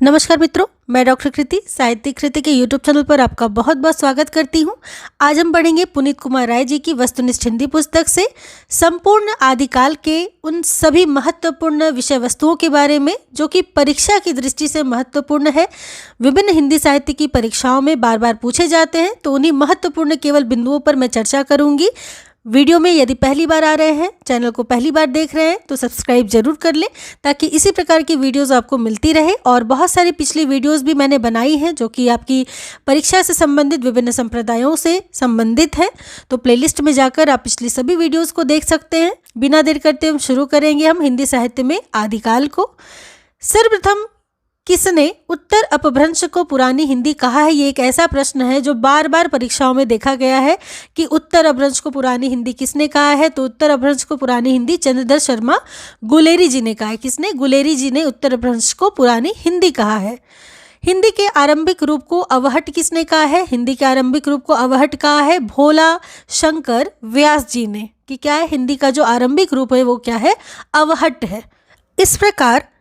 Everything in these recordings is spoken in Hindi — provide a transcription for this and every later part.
नमस्कार मित्रों, मैं डॉक्टर कृति साहित्यिक कृति के यूट्यूब चैनल पर आपका बहुत बहुत स्वागत करती हूं। आज हम पढ़ेंगे पुनीत कुमार राय जी की वस्तुनिष्ठ हिंदी पुस्तक से संपूर्ण आदिकाल के उन सभी महत्वपूर्ण विषय वस्तुओं के बारे में जो कि परीक्षा की दृष्टि से महत्वपूर्ण है, विभिन्न हिंदी साहित्य की परीक्षाओं में बार बार पूछे जाते हैं। तो उन्हीं महत्वपूर्ण केवल बिंदुओं पर मैं चर्चा करूंगी। वीडियो में यदि पहली बार आ रहे हैं, चैनल को पहली बार देख रहे हैं तो सब्सक्राइब जरूर कर लें ताकि इसी प्रकार की वीडियोस आपको मिलती रहे। और बहुत सारी पिछली वीडियोस भी मैंने बनाई हैं जो कि आपकी परीक्षा से संबंधित विभिन्न संप्रदायों से संबंधित है। तो प्लेलिस्ट में जाकर आप पिछली सभी वीडियोस को देख सकते हैं। बिना देर करते हम शुरू करेंगे हम हिंदी साहित्य में आदिकाल को। सर्वप्रथम किसने उत्तर अपभ्रंश को पुरानी हिंदी कहा है? ये एक ऐसा प्रश्न है जो बार बार परीक्षाओं में देखा गया है कि उत्तर अपभ्रंश को पुरानी हिंदी किसने कहा है। तो उत्तर अपभ्रंश को पुरानी हिंदी चंद्रधर शर्मा गुलेरी जी ने कहा है। किसने? गुलेरी जी ने उत्तर अपभ्रंश को पुरानी हिंदी कहा है। हिंदी के आरंभिक रूप को अवहट किसने कहा है? हिंदी के आरंभिक रूप को अवहट कहा है भोला शंकर व्यास जी ने। कि क्या है? हिंदी का जो आरंभिक रूप है वो क्या है? अवहट है। इस प्रकार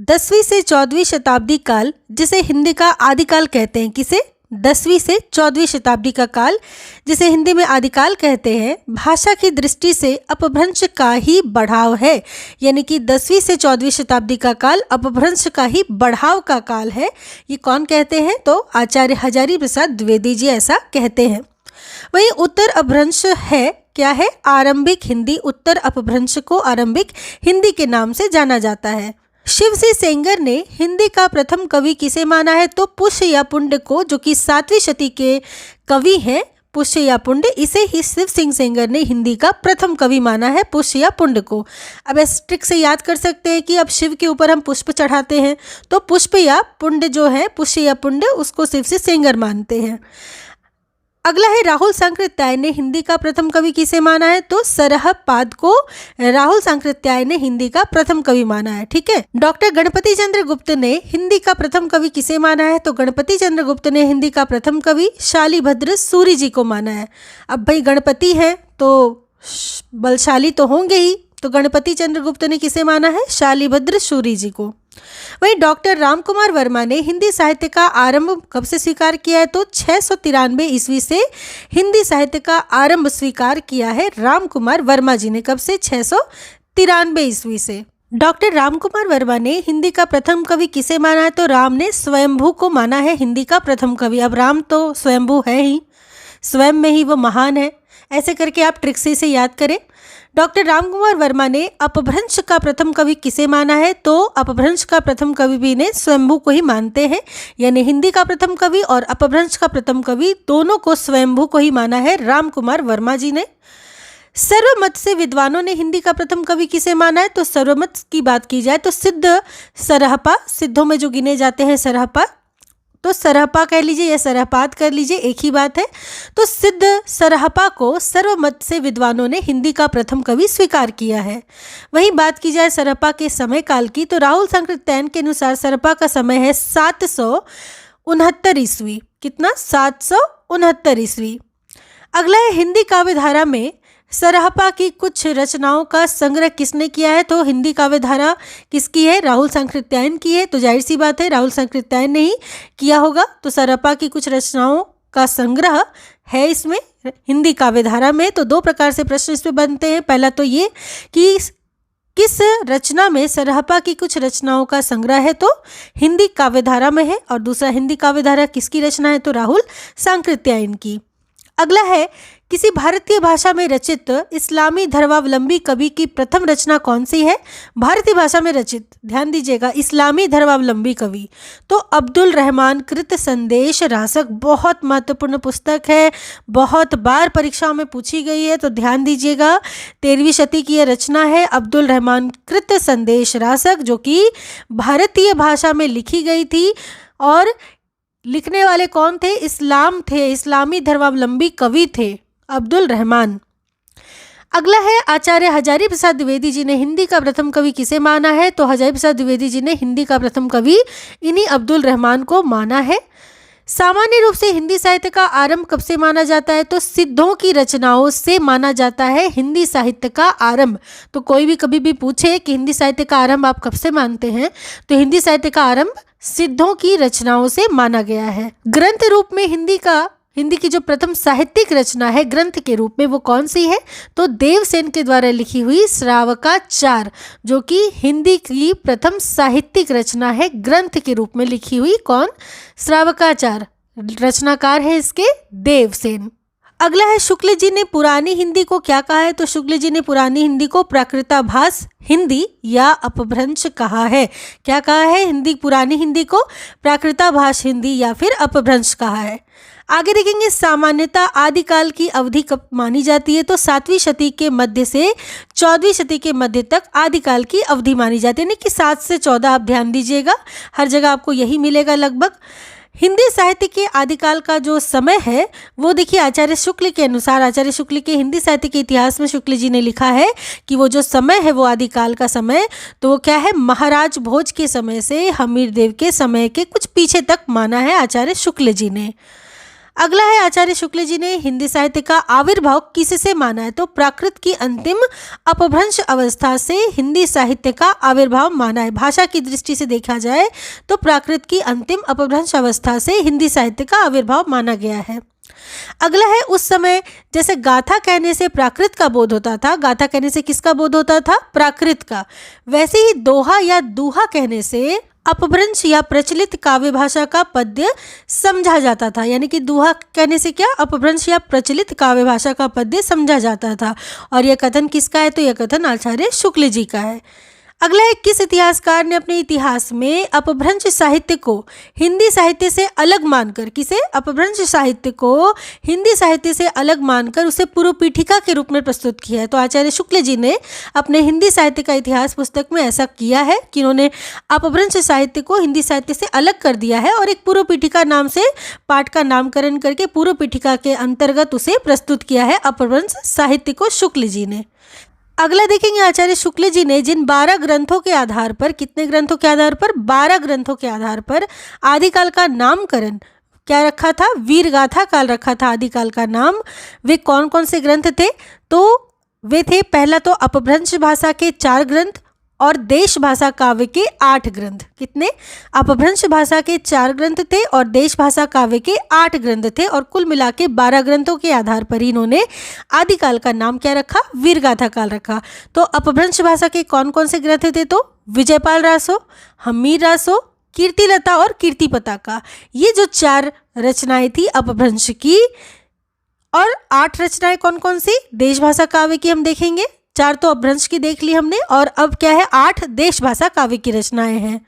10वीं से 14वीं शताब्दी काल जिसे हिंदी का आदिकाल कहते हैं। किसे? 10वीं से 14वीं शताब्दी का काल जिसे हिंदी में आदिकाल कहते हैं, भाषा की दृष्टि से अपभ्रंश का ही बढ़ाव है। यानी कि 10वीं से 14वीं शताब्दी का काल अपभ्रंश का ही बढ़ाव का काल है। ये कौन कहते हैं? तो आचार्य हजारी प्रसाद द्विवेदी जी ऐसा कहते हैं। वहीं उत्तर अपभ्रंश है क्या है? आरंभिक हिंदी। उत्तर अपभ्रंश को आरंभिक हिंदी के नाम से जाना जाता है। शिव सिंह सेंगर ने हिंदी का प्रथम कवि किसे माना है? तो पुष्य या पुंड को, जो कि 7वीं शती के कवि हैं पुष्य या पुंड, इसे ही शिव सिंह सेंगर ने हिंदी का प्रथम कवि माना है, पुष्य या पुंड को। अब इस ट्रिक से याद कर सकते हैं कि अब शिव के ऊपर हम पुष्प चढ़ाते हैं तो पुष्प या पुंड जो है, पुष्य या पुंड, उसको शिव सिंह सेंगर मानते हैं। अगला है राहुल सांकृत्याय ने हिंदी का प्रथम कवि किसे माना है? तो सरहपाद को राहुल सांकृत्याय ने हिंदी का प्रथम कवि माना है। ठीक है। डॉक्टर गणपति चंद्र गुप्त ने हिंदी का प्रथम कवि किसे माना है? तो गणपति चंद्र गुप्त ने हिंदी का प्रथम कवि शालीभद्र सूरी जी को माना है। अब भाई गणपति है तो बलशाली तो होंगे ही, तो गणपति चंद्र गुप्त ने किसे माना है? शालीभद्र सूरी जी को। वहीं डॉक्टर रामकुमार वर्मा ने हिंदी साहित्य का आरंभ कब से स्वीकार किया है? तो 693 ईस्वी से हिंदी साहित्य का आरंभ स्वीकार किया है रामकुमार वर्मा जी ने। कब से? 693 ईस्वी से। डॉक्टर रामकुमार वर्मा ने हिंदी का प्रथम कवि किसे माना है? तो राम ने स्वयंभू को माना है हिंदी का प्रथम कवि। अब राम तो स्वयंभू है ही, स्वयं में ही वो महान है। ऐसे करके आप ट्रिक से इसे याद करें। डॉक्टर रामकुमार वर्मा ने अपभ्रंश का प्रथम कवि किसे माना है? तो अपभ्रंश का प्रथम कवि भी ने स्वयंभू को ही मानते हैं। यानी हिंदी का प्रथम कवि और अपभ्रंश का प्रथम कवि दोनों को स्वयंभू को ही माना है रामकुमार वर्मा जी ने। सर्वमत से विद्वानों ने हिंदी का प्रथम कवि किसे माना है? तो सर्वमत की बात की जाए तो सिद्ध सरहपा, सिद्धों में जो गिने जाते हैं सरहपा, तो सरहपा कह लीजिए या सरहपाद कर लीजिए, एक ही बात है। तो सिद्ध सरहपा को सर्वमत से विद्वानों ने हिंदी का प्रथम कवि स्वीकार किया है। वहीं बात की जाए सरहपा के समय काल की तो राहुल सांकृत्याय के अनुसार सरहपा का समय है 769 ईस्वी। कितना? 769 ईस्वी। अगला है हिंदी काव्य धारा में सरहपा की कुछ रचनाओं का संग्रह किसने किया है? तो हिंदी काव्य धारा किसकी है? राहुल सांकृत्यायन की है। तो जाहिर सी बात है राहुल सांकृत्यायन ने ही किया होगा। तो सरहपा की कुछ रचनाओं का संग्रह है इसमें हिंदी काव्य धारा में। तो दो प्रकार से प्रश्न इसमें बनते हैं। पहला तो ये कि किस रचना में सरहपा की कुछ रचनाओं का संग्रह है? तो हिंदी काव्य धारा में है। और दूसरा हिंदी काव्य धारा किसकी रचना है? तो राहुल सांकृत्यायन की। अगला है किसी भारतीय भाषा में रचित इस्लामी धर्मावलंबी कवि की प्रथम रचना कौन सी है? भारतीय भाषा में रचित, ध्यान दीजिएगा, इस्लामी धर्मावलंबी कवि तो अब्दुल रहमान कृत संदेश रासक। बहुत महत्वपूर्ण पुस्तक है, बहुत बार परीक्षाओं में पूछी गई है। तो ध्यान दीजिएगा, 13वीं शती की यह रचना है अब्दुल रहमान कृत संदेश रासक, जो कि भारतीय भाषा में लिखी गई थी। और लिखने वाले कौन थे? इस्लाम थे, इस्लामी धर्मावलंबी कवि थे अब्दुल रहमान। अगला है आचार्य हजारी प्रसाद द्विवेदी जी ने हिंदी का प्रथम कवि किसे माना है? तो हजारी प्रसाद द्विवेदी जी ने हिंदी का प्रथम कवि इन्हीं अब्दुल रहमान को माना है। सामान्य रूप से हिंदी साहित्य का आरंभ कब से माना जाता है? तो सिद्धों की रचनाओं से माना जाता है हिंदी साहित्य का आरंभ। तो कोई भी कभी भी पूछे कि हिंदी साहित्य का आरंभ आप कब से मानते हैं, तो हिंदी साहित्य का आरंभ सिद्धों की रचनाओं से माना गया है। ग्रंथ रूप में हिंदी की जो प्रथम साहित्यिक रचना है ग्रंथ के रूप में, वो कौन सी है? तो देवसेन के द्वारा लिखी हुई श्रावकाचार, जो कि हिंदी की प्रथम साहित्यिक रचना है ग्रंथ के रूप में लिखी हुई। कौन? श्रावकाचार। रचनाकार है इसके देवसेन। अगला है, शुक्ल जी ने पुरानी हिंदी को क्या कहा है? तो शुक्ल जी ने पुरानी हिंदी को प्राकृताभास हिंदी या अपभ्रंश कहा है। क्या कहा है? पुरानी हिंदी को प्राकृताभास हिंदी या फिर अपभ्रंश कहा है। आगे देखेंगे, सामान्यतः आदिकाल की अवधि कब मानी जाती है? तो 7वीं शती के मध्य से 14वीं शती के मध्य तक आदिकाल की अवधि मानी जाती है, यानी कि 7 से 14। आप ध्यान दीजिएगा, हर जगह आपको यही मिलेगा लगभग। हिंदी साहित्य के आदिकाल का जो समय है वो देखिए आचार्य शुक्ल के अनुसार, आचार्य शुक्ल के हिंदी साहित्य के इतिहास में शुक्ल जी ने लिखा है कि वो जो समय है वो आदिकाल का समय, तो वो क्या है? महाराज भोज के समय से हमीरदेव के समय के कुछ पीछे तक माना है आचार्य शुक्ल जी ने। अगला है, आचार्य शुक्ल जी ने हिंदी साहित्य का आविर्भाव किससे माना है? तो प्राकृत की अंतिम अपभ्रंश अवस्था से हिंदी साहित्य का आविर्भाव माना है। भाषा की दृष्टि से देखा जाए तो प्राकृत की अंतिम अपभ्रंश अवस्था से हिंदी साहित्य का आविर्भाव माना गया है। अगला है, उस समय जैसे गाथा कहने से प्राकृत का बोध होता था, गाथा कहने से किसका बोध होता था? प्राकृत का। वैसे ही दोहा या दूहा कहने से अपभ्रंश या प्रचलित काव्य भाषा का पद्य समझा जाता था, यानी कि दूहा कहने से क्या? अपभ्रंश या प्रचलित काव्य भाषा का पद्य समझा जाता था। और यह कथन किसका है? तो यह कथन आचार्य शुक्ल जी का है। अगला है, किस इतिहासकार ने अपने इतिहास में अपभ्रंश साहित्य को हिंदी साहित्य से अलग मानकर, किसे? अपभ्रंश साहित्य को हिंदी साहित्य से अलग मानकर उसे पूर्व पीठिका के रूप में प्रस्तुत किया है? तो आचार्य शुक्ल जी ने अपने हिंदी साहित्य का इतिहास पुस्तक में ऐसा किया है कि उन्होंने अपभ्रंश साहित्य को हिंदी साहित्य से अलग कर दिया है और एक पूर्व पीठिका नाम से पाठ का नामकरण करके पूर्व पीठिका के अंतर्गत उसे प्रस्तुत किया है अपभ्रंश साहित्य को शुक्ल जी ने। अगला देखेंगे, आचार्य शुक्ल जी ने जिन 12 ग्रंथों के आधार पर, कितने ग्रंथों के आधार पर? 12 ग्रंथों के आधार पर आदिकाल का नामकरण क्या रखा था? वीरगाथा काल रखा था आदिकाल का नाम। वे कौन कौन से ग्रंथ थे? तो वे थे, पहला तो अपभ्रंश भाषा के 4 ग्रंथ और देश भाषा काव्य के 8 ग्रंथ। कितने? अपभ्रंश भाषा के 4 ग्रंथ थे और देश भाषा काव्य के 8 ग्रंथ थे, और कुल मिला के 12 ग्रंथों के आधार पर ही इन्होंने आदिकाल का नाम क्या रखा? वीरगाथा काल रखा। तो अपभ्रंश भाषा के कौन कौन से ग्रंथ थे? तो विजयपाल रासो, हमीर रासो, कीर्तिलता और कीर्ति पताका। ये जो 4 रचनाएं थी अपभ्रंश की, और 8 रचनाएं कौन कौन सी? देश भाषा काव्य की हम देखेंगे। 4 तो अपभ्रंश की देख ली हमने, और अब क्या है? 8 देश भाषा काव्य की रचनाएं हैं।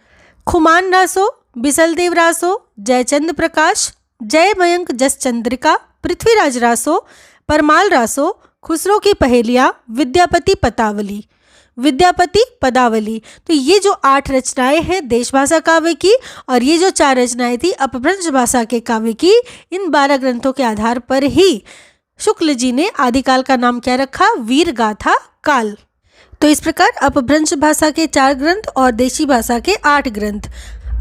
खुमान रासो, बिसलदेव रासो, जयचंद प्रकाश, जय मयंक जस चंद्रिका, पृथ्वीराज रासो, परमाल रासो, खुसरो की पहेलियाँ, विद्यापति पदावली। तो ये जो 8 रचनाएं हैं देश भाषा काव्य की, और ये जो 4 रचनाएं थी अपभ्रंश भाषा के काव्य की, इन 12 ग्रंथों के आधार पर ही शुक्ल जी ने आदिकाल का नाम क्या रखा? वीरगाथा काल। तो इस प्रकार अपभ्रंश भाषा के 4 ग्रंथ और देशी भाषा के 8 ग्रंथ।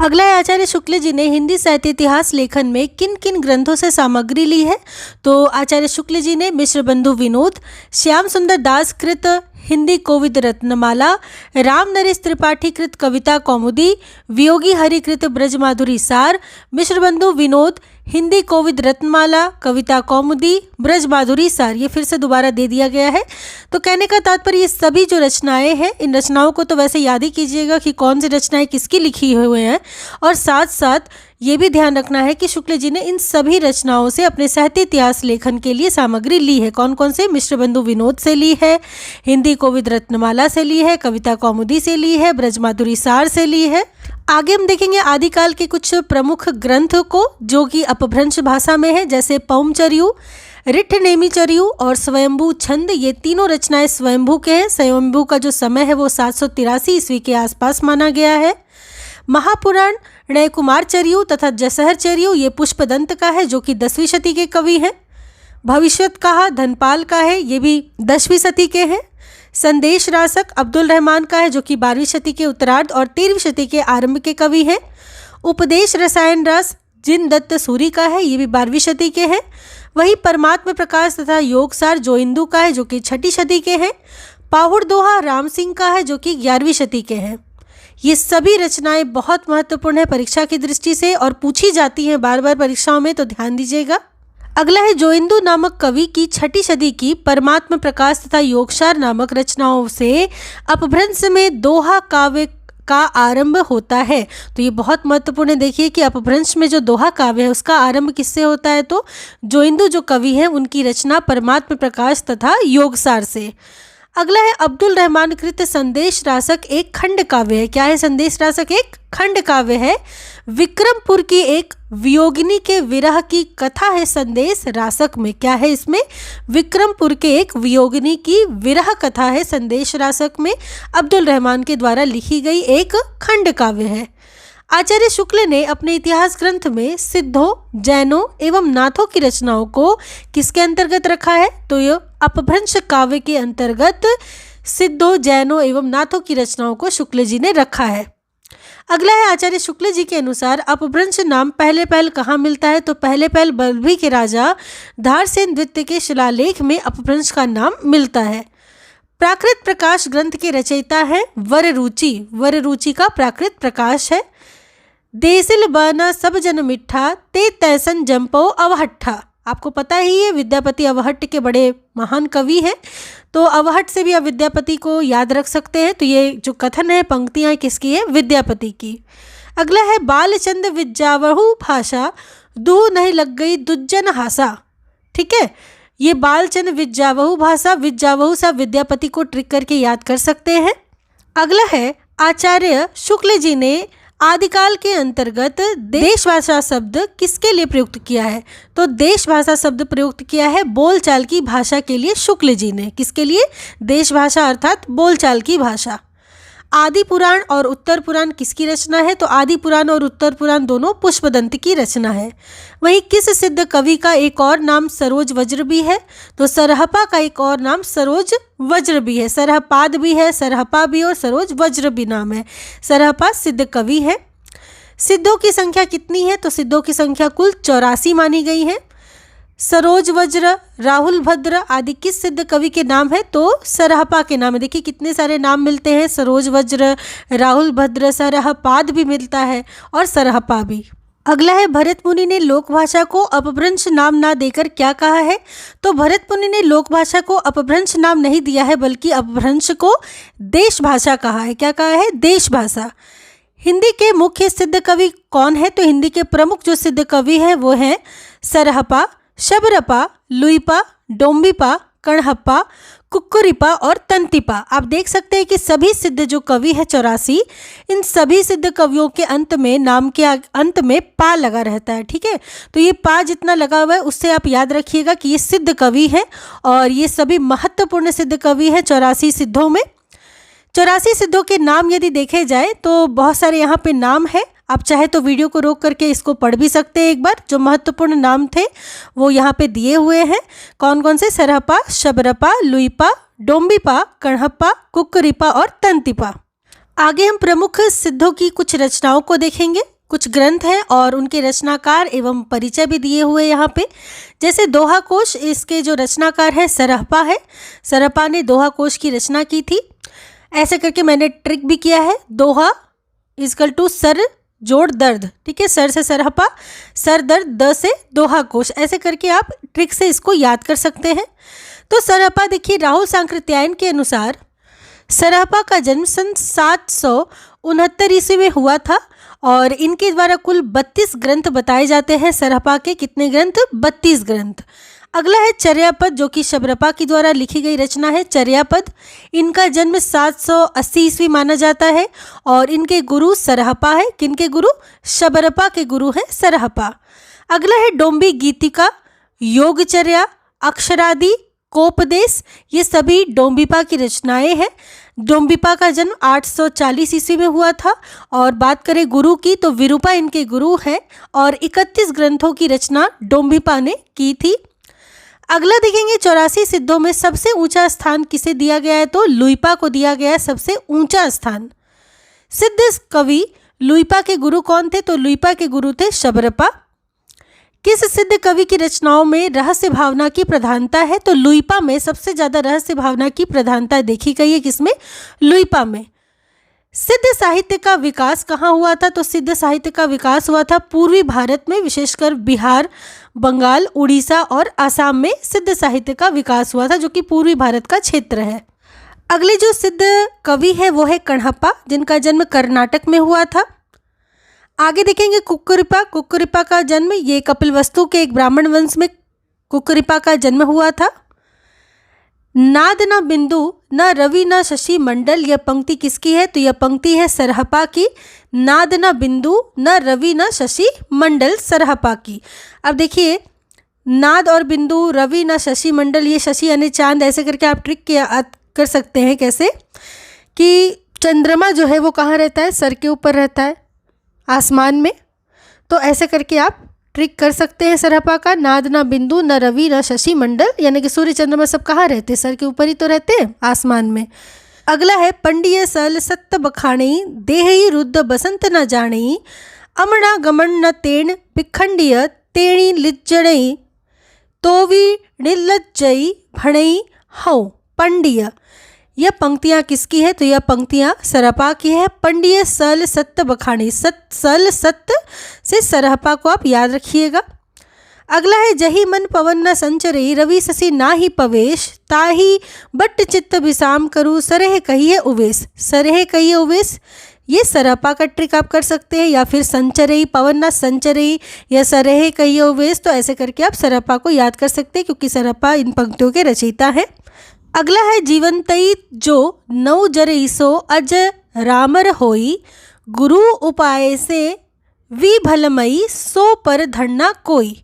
अगला है, आचार्य शुक्ल जी ने हिंदी साहित्य इतिहास लेखन में किन किन ग्रंथों से सामग्री ली है? तो आचार्य शुक्ल जी ने मिश्र बंधु विनोद, श्याम सुंदर दास कृत हिंदी कोविद रत्नमाला, राम नरेश त्रिपाठी कृत कविता कौमुदी, वियोगी हरि कृत ब्रजमाधुरी सार, मिश्र बंधु विनोद, हिंदी कोविद रत्नमाला, कविता कौमुदी, ब्रजमाधुरी सार। ये फिर से दोबारा दे दिया गया है। तो कहने का तात्पर्य, ये सभी जो रचनाएं हैं, इन रचनाओं को तो वैसे याद ही कीजिएगा कि कौन सी रचनाएं किसकी लिखी हुए हैं, और साथ साथ ये भी ध्यान रखना है कि शुक्ल जी ने इन सभी रचनाओं से अपने साहित्य इतिहास लेखन के लिए सामग्री ली है। कौन कौन से? मिश्र बंधु विनोद से ली है, हिंदी कोविद रत्नमाला से ली है, कविता कौमुदी से ली है, ब्रजमाधुरी सार से ली है। आगे हम देखेंगे आदिकाल के कुछ प्रमुख ग्रंथ को जो कि अपभ्रंश भाषा में है, जैसे पौमचर्यु, रिठ नेमिचर्यु और स्वयंभू छंद। ये तीनों रचनाएं स्वयंभू के हैं। स्वयंभू का जो समय है वो 783 ईस्वी के आसपास माना गया है। महापुराण नय कुमारचर्यु तथा जसहरचर्यु ये पुष्पदंत का है, जो कि 10वीं शती के कवि हैं। भविष्यत कहा धनपाल का है, ये भी 10वीं शती के हैं। संदेश रासक अब्दुल रहमान का है, जो कि 12वीं शती के उत्तरार्ध और 13वीं शती के आरंभ के कवि हैं। उपदेश रसायन रस जिन दत्त सूरी का है, ये भी 12वीं शती के हैं। वही परमात्म प्रकाश तथा योगसार जोइंदू का है, जो कि 6ठी शती के हैं। पाहुड़ दोहा राम सिंह का है, जो कि 11वीं शती के हैं। ये सभी रचनाएं बहुत महत्वपूर्ण है परीक्षा की दृष्टि से और पूछी जाती हैं बार बार परीक्षाओं में, तो ध्यान दीजिएगा। अगला है जोइंदू नामक कवि की 6ठी सदी की परमात्म प्रकाश तथा योगसार नामक रचनाओं से अपभ्रंश में दोहा काव्य का आरंभ होता है। तो ये बहुत महत्वपूर्ण है। देखिए कि अपभ्रंश में जो दोहा काव्य है उसका आरंभ किससे होता है, तो जोइंदू जो कवि हैं उनकी रचना परमात्म प्रकाश तथा योगसार से। अगला है अब्दुल रहमान कृत संदेश रासक एक खंड काव्य है। क्या है संदेश रासक? एक खंड काव्य है। विक्रमपुर की एक वियोगिनी के विरह की कथा है संदेश रासक में। क्या है इसमें? विक्रमपुर के एक वियोगिनी की विरह कथा है संदेश रासक में, अब्दुल रहमान के द्वारा लिखी गई एक खंड काव्य है। आचार्य शुक्ल ने अपने इतिहास ग्रंथ में सिद्धों, जैनों एवं नाथों की रचनाओं को किसके अंतर्गत रखा है, तो यह अपभ्रंश काव्य के अंतर्गत सिद्धों, जैनों एवं नाथों की रचनाओं को शुक्ल जी ने रखा है। अगला है आचार्य शुक्ल जी के अनुसार अपभ्रंश नाम पहले पहल कहाँ मिलता है, तो पहले पहल बल्लभी के राजा धारसेन द्वितीय के शिलालेख में अपभ्रंश का नाम मिलता है। प्राकृत प्रकाश ग्रंथ के रचयिता है वररुचि। वररुचि का प्राकृत प्रकाश है। देसिल बना सब जन मिठा ते तैसन जंपो अवहट्ठा। आपको पता ही है विद्यापति अवहट्ट के बड़े महान कवि हैं, तो अवहट्ट से भी आप विद्यापति को याद रख सकते हैं। तो ये जो कथन है, पंक्तियाँ किसकी है? विद्यापति की। अगला है बालचंद विज्जावहु भाषा दू नहीं लग गई दुज्जन हासा। ठीक है, ये बालचंद विज्जावहु भाषा, विज्जावहु से विद्यापति को ट्रिक करके याद कर सकते हैं। अगला है आचार्य शुक्ल जी ने आदिकाल के अंतर्गत देश भाषा शब्द किसके लिए प्रयुक्त किया है, तो देश भाषा शब्द प्रयुक्त किया है बोलचाल की भाषा के लिए शुक्ल जी ने। किसके लिए? देश भाषा अर्थात बोलचाल की भाषा। आदि पुराण और उत्तर पुराण किसकी रचना है, तो आदि पुराण और उत्तर पुराण दोनों पुष्पदंत की रचना है। वहीं किस सिद्ध कवि का एक और नाम सरोज वज्र भी है, तो सरहपा का एक और नाम सरोज वज्र भी है। सरहपाद भी है, सरहपा भी और सरोज वज्र भी नाम है। सरहपा सिद्ध कवि है। सिद्धों की संख्या कितनी है, तो सिद्धों की संख्या कुल 84 मानी गई है। सरोज वज्र, राहुल भद्र आदि किस सिद्ध कवि के नाम है, तो सरहपा के नाम है। देखिए कितने सारे नाम मिलते हैं, सरोज वज्र, राहुल भद्र, सरहपाद भी मिलता है और सरहपा भी। अगला है भरत मुनि ने लोक भाषा को अपभ्रंश नाम ना देकर क्या कहा है, तो भरत मुनि ने लोक भाषा को अपभ्रंश नाम नहीं दिया है बल्कि अपभ्रंश को देश भाषा कहा है। क्या कहा है? देश भाषा। हिंदी के मुख्य सिद्ध कवि कौन है, तो हिंदी के प्रमुख जो सिद्ध कवि हैं वो हैं सरहपा, शबरपा, लुईपा, डोम्बिपा, कणहप्पा, कुक्कुरिपा और तंतिपा। आप देख सकते हैं कि सभी सिद्ध जो कवि है 84, इन सभी सिद्ध कवियों के अंत में, नाम के अंत में पा लगा रहता है। ठीक है, तो ये पा जितना लगा हुआ है उससे आप याद रखिएगा कि ये सिद्ध कवि है और ये सभी महत्वपूर्ण सिद्ध कवि हैं 84 सिद्धों में। 84 सिद्धों के नाम यदि देखे जाए तो बहुत सारे यहाँ पे नाम है। आप चाहे तो वीडियो को रोक करके इसको पढ़ भी सकते हैं एक बार। जो महत्वपूर्ण नाम थे वो यहाँ पे दिए हुए हैं। कौन कौन से? सरहपा, शबरपा, लुईपा, डोम्बिपा, कणहप्पा, कुक्कुरिपा और तंतिपा। आगे हम प्रमुख सिद्धों की कुछ रचनाओं को देखेंगे। कुछ ग्रंथ हैं और उनके रचनाकार एवं परिचय भी दिए हुए यहाँ पे। जैसे दोहा कोश, इसके जो रचनाकार है सरहपा है। सरहपा ने दोहा कोश की रचना की थी। ऐसे करके मैंने ट्रिक भी किया है। दोहा इजकल टू सर जोड़ दर्द। ठीक है, सर से सरहपा, सर दर्द, द से दोहा कोश। ऐसे करके आप ट्रिक से इसको याद कर सकते हैं। तो सरहपा देखिए, राहुल सांकृत्यायन के अनुसार सरहपा का जन्म सन 769 ईस्वी में हुआ था और इनके द्वारा कुल 32 ग्रंथ बताए जाते हैं। सरहपा के कितने ग्रंथ? 32 ग्रंथ। अगला है चर्यापद, जो कि शबरपा की द्वारा लिखी गई रचना है। चर्यापद, इनका जन्म 780 ईस्वी माना जाता है और इनके गुरु सरहपा है। किनके गुरु? शबरपा के गुरु हैं सरहपा। अगला है डोम्बी गीतिका, योगचर्या, अक्षरादि, कोपदेश, ये सभी डोम्बिपा की रचनाएं हैं। डोम्बिपा का जन्म 840 ईस्वी में हुआ था और बात करें गुरु की तो विरूपा इनके गुरु हैं और 31 ग्रंथों की रचना डोम्बिपा ने की थी। अगला देखेंगे 84 सिद्धों में सबसे ऊंचा स्थान किसे दिया गया है, तो लुईपा को दिया गया है सबसे ऊंचा स्थान। सिद्ध कवि लुईपा के गुरु कौन थे, तो लुईपा के गुरु थे शबरपा। किस सिद्ध कवि की रचनाओं में रहस्य भावना की प्रधानता है? तो लुइपा में सबसे ज्यादा रहस्य भावना की प्रधानता देखी गई है। किसमें? लुइपा में। सिद्ध साहित्य का विकास कहाँ हुआ था? तो सिद्ध साहित्य का विकास हुआ था पूर्वी भारत में, विशेषकर बिहार, बंगाल, उड़ीसा और आसाम में सिद्ध साहित्य का विकास हुआ था, जो कि पूर्वी भारत का क्षेत्र है। अगले जो सिद्ध कवि है वो है कणहप्पा, जिनका जन्म कर्नाटक में हुआ था। आगे देखेंगे कुक्कुरिपा। कुक्कुरिपा का जन्म, ये कपिलवस्तु के एक ब्राह्मण वंश में कुक्कुरिपा का जन्म हुआ था। नाद न बिंदु न रवि न शशि मंडल, यह पंक्ति किसकी है? तो यह पंक्ति है सरहपा की। नाद न बिंदु न रवि न शशि मंडल, सरहपा की। अब देखिए, नाद और बिंदु, रवि न शशि मंडल, ये शशि यानी चांद, ऐसे करके आप ट्रिक कर सकते हैं। कैसे? कि चंद्रमा जो है वो कहाँ रहता है? सर के ऊपर रहता है, आसमान में। तो ऐसे करके आप ट्रिक कर सकते हैं सरहपा का। नाद न बिंदु न रवि न शशि मंडल, यानी कि सूर्य चंद्रमा सब कहाँ रहते हैं? सर के ऊपर ही तो रहते हैं, आसमान में। अगला है पंडिय सल सत्त बखाणी, देहि रुद्ध बसंत न जाणी, अमणा गमन न तेण बिखंडिय, तेणी लिज्जणई, तोवी निलज्जई भणई हौ। पंडिय, यह पंक्तियाँ किसकी है? तो यह पंक्तियाँ सरहपा की है। पंडिय सल सत्त बखाणी, सल सत्त से सरहपा को आप याद रखिएगा। अगला है जही मन पवन न संचरई, रवि शशि ना ही पवेश, ताही बट्ट चित्त विसाम करू, सरह कहिए उवेश। सरह कहिए उवेश, ये सरहपा का ट्रिक आप कर सकते हैं। या फिर संचरई, पवन ना संचरई, या सरह कहिए उवेश, तो ऐसे करके आप सरहपा को याद कर सकते हैं, क्योंकि सरहपा इन पंक्तियों के रचयिता है। अगला है जीवंतई जो नौ जर ईसो अज रामर होई, गुरु उपाय से वी भलमई, सो पर धरना कोई।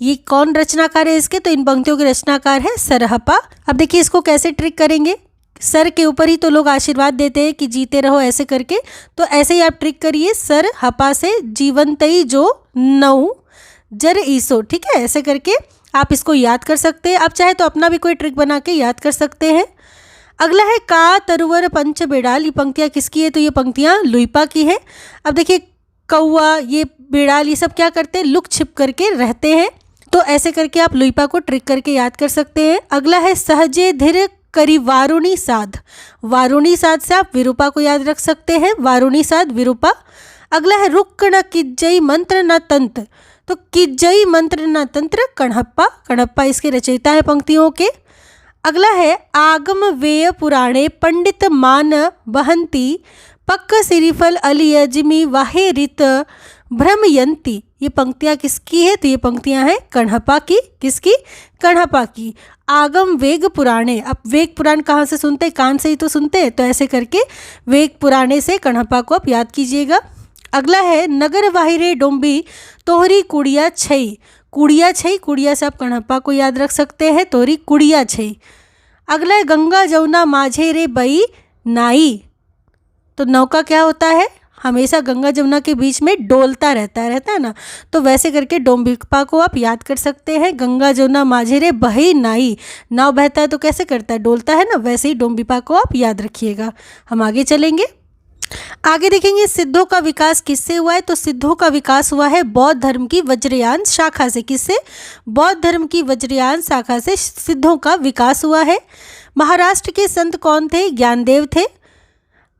ये कौन रचनाकार है इसके? तो इन पंक्तियों के रचनाकार है सरहपा। अब देखिए इसको कैसे ट्रिक करेंगे। सर के ऊपर ही तो लोग आशीर्वाद देते हैं कि जीते रहो, ऐसे करके। तो ऐसे ही आप ट्रिक करिए, सरहपा से जीवंतई जो नौ जर ईसो, ठीक है, ऐसे करके आप इसको याद कर सकते हैं। आप चाहे तो अपना भी कोई ट्रिक बना के याद कर सकते हैं। अगला है का तरुवर पंच बेड़ाल, ये पंक्तियाँ किसकी है? तो ये पंक्तियाँ लुइपा की है। अब देखिए कौआ, ये बेड़ाल, ये सब क्या करते हैं? लुक छिप करके रहते हैं। तो ऐसे करके आप लुइपा को ट्रिक करके याद कर सकते हैं। अगला है सहजे धीर करी वारुणी साध, वारुणी साध से आप विरूपा को याद रख सकते हैं, वारुणी साध विरूपा। अगला है रुक न किज्जई मंत्र न तंत्र, तो किज्जई मंत्र न तंत्र कणहप्पा, कणहप्पा इसके रचयिता है पंक्तियों के। अगला है आगम वेय पुराणे पंडित मान बहंती, पक्क सिरिफल अली अजमी वाहे रित भ्रमयंती, ये पंक्तियाँ किसकी है? तो ये पंक्तियाँ हैं कणहप्पा की। किसकी? कणहप्पा की। आगम वेग पुराणे, अब वेग पुराण कहाँ से सुनते हैं? कान से ही तो सुनते हैं। तो ऐसे करके वेग पुराणे से कणहप्पा को आप याद कीजिएगा। अगला है नगर वाहिरे डोंबी तोहरी कुड़िया छई, कुड़िया छई, कुड़िया से आप कणहप्पा को याद रख सकते हैं, तोहरी कुड़िया छई। अगला है गंगा जमुना माझे रे बई नाई, तो नौका क्या होता है? हमेशा गंगा जमुना के बीच में डोलता रहता है ना। तो वैसे करके डोंबिपा को आप याद कर सकते हैं। गंगा जमुना माझे रे बही नाई, नाव बहता है तो कैसे करता है? डोलता है ना। वैसे ही डोंबिपा को आप याद रखिएगा। हम आगे चलेंगे। आगे देखेंगे सिद्धों का विकास किससे हुआ है? तो सिद्धों का विकास हुआ है बौद्ध धर्म की वज्रयान शाखा से। किससे? बौद्ध धर्म की वज्रयान शाखा से सिद्धों का विकास हुआ है। महाराष्ट्र के संत कौन थे? ज्ञानदेव थे।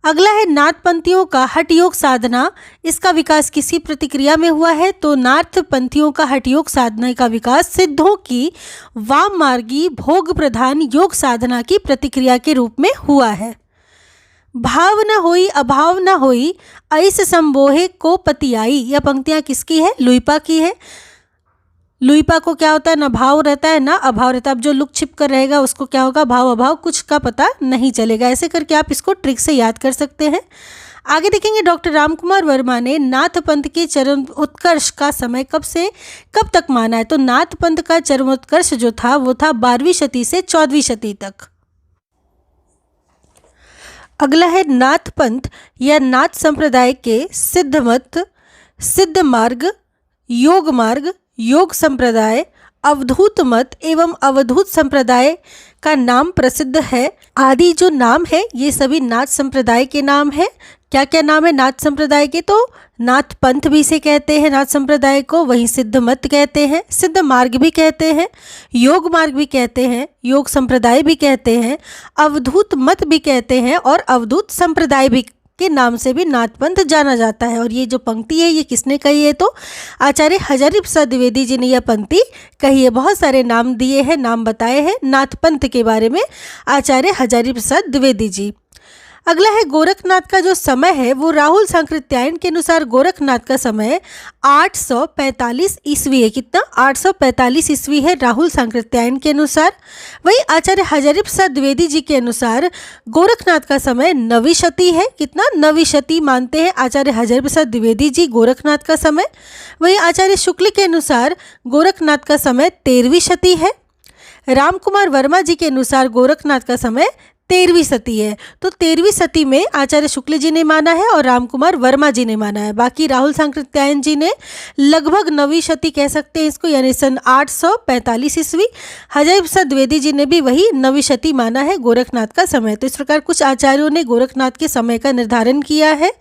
अगला है नाथपंथियों का हठयोग साधना, इसका विकास किसी प्रतिक्रिया में हुआ है? तो नाथपंथियों का हठयोग साधना का विकास सिद्धों की वाम मार्गी भोग प्रधान योग साधना की प्रतिक्रिया के रूप में हुआ है। भाव न होई अभाव न होई, ऐस संबोहे को पतियाई, यह पंक्तियाँ किसकी है? लुइपा की है। लुइपा को क्या होता है? ना भाव रहता है ना अभाव रहता है। अब जो लुक छिप कर रहेगा उसको क्या होगा? भाव अभाव कुछ का पता नहीं चलेगा। ऐसे करके आप इसको ट्रिक से याद कर सकते हैं। आगे देखेंगे डॉक्टर रामकुमार वर्मा ने नाथ पंथ के चरम उत्कर्ष का समय कब से कब तक माना है? तो नाथ पंथ का चरमोत्कर्ष जो था वो था 12वीं शती से 14वीं शती तक। अगला है नाथ पंथ या नाथ संप्रदाय के सिद्ध मत, सिद्ध मार्ग, योग संप्रदाय, अवधूत मत एवं अवधूत संप्रदाय का नाम प्रसिद्ध है। आदि जो नाम है ये सभी नाथ संप्रदाय के नाम है। क्या क्या नाम है नाथ संप्रदाय के? तो नाथ पंथ भी से कहते हैं नाथ संप्रदाय को, वहीं सिद्ध मत कहते हैं, सिद्ध मार्ग भी कहते हैं, योग मार्ग भी कहते हैं, योग संप्रदाय भी कहते हैं, अवधूत मत भी कहते हैं और अवधूत संप्रदाय भी के नाम से भी नाथ पंथ जाना जाता है। और ये जो पंक्ति है ये किसने कही है? तो आचार्य हजारी प्रसाद द्विवेदी जी ने यह पंक्ति कही है। बहुत सारे नाम दिए हैं, नाम बताए हैं नाथ पंथ के बारे में आचार्य हजारी प्रसाद द्विवेदी जी। अगला है गोरखनाथ का जो समय है वो राहुल सांकृत्यायन के अनुसार गोरखनाथ का समय 845 ईस्वी है। कितना? 845 ईस्वी है राहुल सांकृत्यायन के अनुसार। वही आचार्य हजारी प्रसाद द्विवेदी जी के अनुसार गोरखनाथ का समय नवी शती है। कितना? नवी शती मानते हैं आचार्य हजारी प्रसाद द्विवेदी जी गोरखनाथ का समय। वही आचार्य शुक्ल के अनुसार गोरखनाथ का समय 13वीं शती है। रामकुमार वर्मा जी के अनुसार गोरखनाथ का समय 13वीं सती है। तो 13वीं सती में आचार्य शुक्ल जी ने माना है और रामकुमार वर्मा जी ने माना है। बाकी राहुल सांकृत्यायन जी ने लगभग नवीं शती कह सकते हैं इसको, यानी सन 845 ईस्वी। हजारी प्रसाद द्विवेदी जी ने भी वही नवीं शती माना है गोरखनाथ का समय। तो इस प्रकार कुछ आचार्यों ने गोरखनाथ के समय का निर्धारण किया है।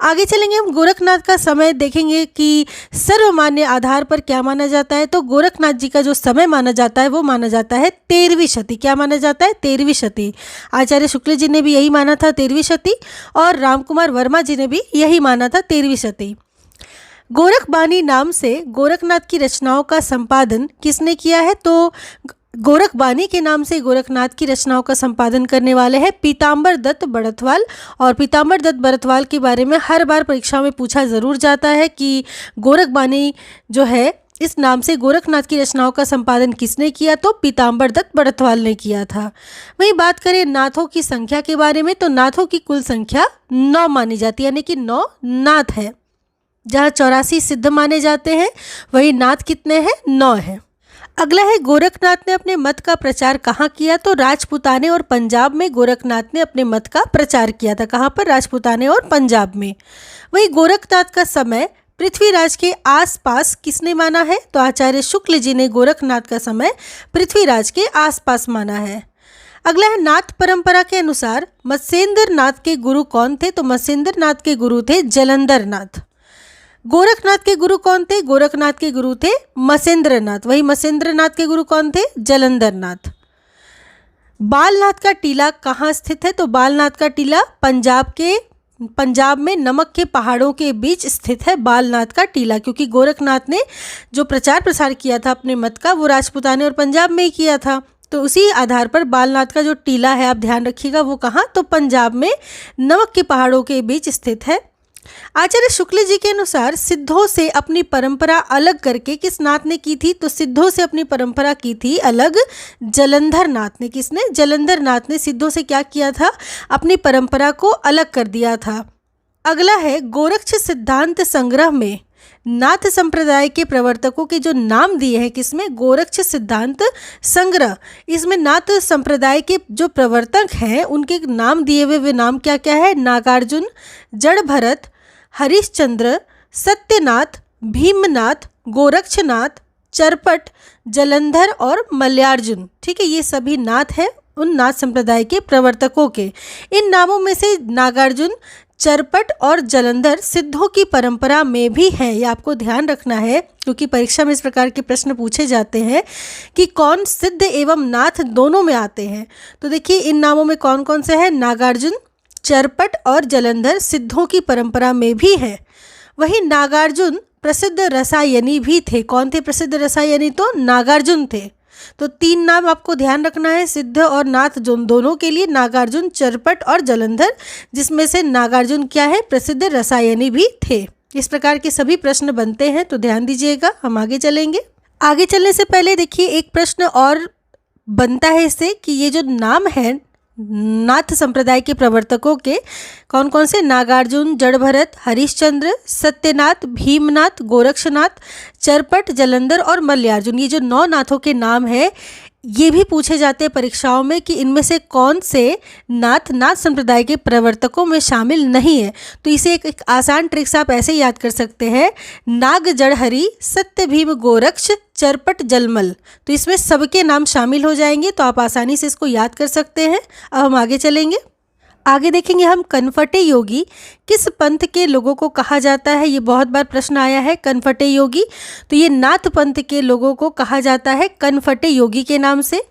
आगे चलेंगे हम गोरखनाथ का समय देखेंगे कि सर्वमान्य आधार पर क्या माना जाता है। तो गोरखनाथ जी का जो समय माना जाता है वो माना जाता है 13वीं शती। क्या माना जाता है? 13वीं शती। आचार्य शुक्ल जी ने भी यही माना था 13वीं शती और रामकुमार वर्मा जी ने भी यही माना था 13वीं शती। गोरखबानी नाम से गोरखनाथ की रचनाओं का संपादन किसने किया है? तो गोरखबानी के नाम से गोरखनाथ की रचनाओं का संपादन करने वाले हैं पीताम्बर दत्त बड़थवाल। और पीताम्बर दत्त बड़थवाल के बारे में हर बार परीक्षा में पूछा ज़रूर जाता है कि गोरखबानी जो है इस नाम से गोरखनाथ की रचनाओं का संपादन किसने किया? तो पीताम्बर दत्त बड़थवाल ने किया था। वहीं बात करें नाथों की संख्या के बारे में तो नाथों की कुल संख्या 9 मानी जाती है, यानी कि 9 नाथ है। जहाँ 84 सिद्ध माने जाते हैं वही नाथ कितने हैं? 9 हैं। अगला है गोरखनाथ ने अपने मत का प्रचार कहाँ किया? तो राजपूताने और पंजाब में गोरखनाथ ने अपने मत का प्रचार किया था। कहाँ पर? राजपूताने और पंजाब में। वही गोरखनाथ का समय पृथ्वीराज के आसपास किसने माना है? तो आचार्य शुक्ल जी ने गोरखनाथ का समय पृथ्वीराज के आसपास माना है। अगला है नाथ परंपरा के अनुसार मत्स्येंद्र नाथ के गुरु कौन थे? तो मत्स्येंद्र नाथ के गुरु थे जलंधर नाथ। गोरखनाथ के गुरु कौन थे? गोरखनाथ के गुरु थे मत्स्येंद्र नाथ। वही मत्स्येंद्र नाथ के गुरु कौन थे? जलंधर नाथ। बालनाथ का टीला कहाँ स्थित है? तो बालनाथ का टीला पंजाब में नमक के पहाड़ों के बीच स्थित है बालनाथ का टीला। क्योंकि गोरखनाथ ने जो प्रचार प्रसार किया था अपने मत का वो राजपूताने और पंजाब में ही किया था। तो उसी आधार पर बालनाथ का जो टीला है आप ध्यान रखिएगा वो कहाँ? तो पंजाब में नमक के पहाड़ों के बीच स्थित है। आचार्य शुक्ल जी के अनुसार सिद्धों से अपनी परंपरा अलग करके किस नाथ ने की थी? तो सिद्धों से अपनी परंपरा की थी अलग जलंधर नाथ ने। किसने? जलंधर नाथ ने सिद्धों से क्या किया था? अपनी परंपरा को अलग कर दिया था। अगला है गोरक्ष सिद्धांत संग्रह में नाथ संप्रदाय के प्रवर्तकों के जो नाम दिए हैं किसमें? गोरक्ष सिद्धांत संग्रह। इसमें नाथ संप्रदाय के जो प्रवर्तक हैं उनके नाम दिए हुए वे नाम क्या क्या है? नागार्जुन, जड़ भरत, हरिश्चंद्र, सत्यनाथ, भीमनाथ, गोरक्षनाथ, चरपट, जलंधर और मल्यार्जुन। ठीक है, ये सभी नाथ हैं उन नाथ संप्रदाय के प्रवर्तकों के। इन नामों में से नागार्जुन, चरपट और जलंधर सिद्धों की परंपरा में भी हैं। ये आपको ध्यान रखना है क्योंकि परीक्षा में इस प्रकार के प्रश्न पूछे जाते हैं कि कौन सिद्ध एवं नाथ दोनों में आते हैं। तो देखिए इन नामों में कौन कौन से हैं? नागार्जुन, चरपट और जलंधर सिद्धों की परंपरा में भी है। वहीं नागार्जुन प्रसिद्ध रसायनी भी थे। कौन थे प्रसिद्ध रसायनी? तो नागार्जुन थे। तो 3 नाम आपको ध्यान रखना है सिद्ध और नाथ दोनों के लिए, नागार्जुन, चरपट और जलंधर, जिसमें से नागार्जुन क्या है? प्रसिद्ध रसायनी भी थे। इस प्रकार के सभी प्रश्न बनते हैं तो ध्यान दीजिएगा। हम आगे चलेंगे। आगे चलने से पहले देखिए एक प्रश्न और बनता है इससे कि ये जो नाम है नाथ संप्रदाय के प्रवर्तकों के कौन कौन से? नागार्जुन, जड़भरत, हरिश्चंद्र, सत्यनाथ, भीमनाथ, गोरक्षनाथ, चरपट, जलंधर और मल्यार्जुन। ये जो 9 नाथों के नाम है ये भी पूछे जाते हैं परीक्षाओं में कि इनमें से कौन से नाथ संप्रदाय के प्रवर्तकों में शामिल नहीं है। तो इसे एक आसान ट्रिक से आप ऐसे याद कर सकते हैं, नाग जड़हरी, सत्य भीम गोरक्ष, चरपट जलमल। तो इसमें सबके नाम शामिल हो जाएंगे, तो आप आसानी से इसको याद कर सकते हैं। अब हम आगे चलेंगे। आगे देखेंगे हम कनफटे योगी किस पंथ के लोगों को कहा जाता है। ये बहुत बार प्रश्न आया है, कनफटे योगी। तो ये नाथ पंथ के लोगों को कहा जाता है कनफटे योगी के नाम से।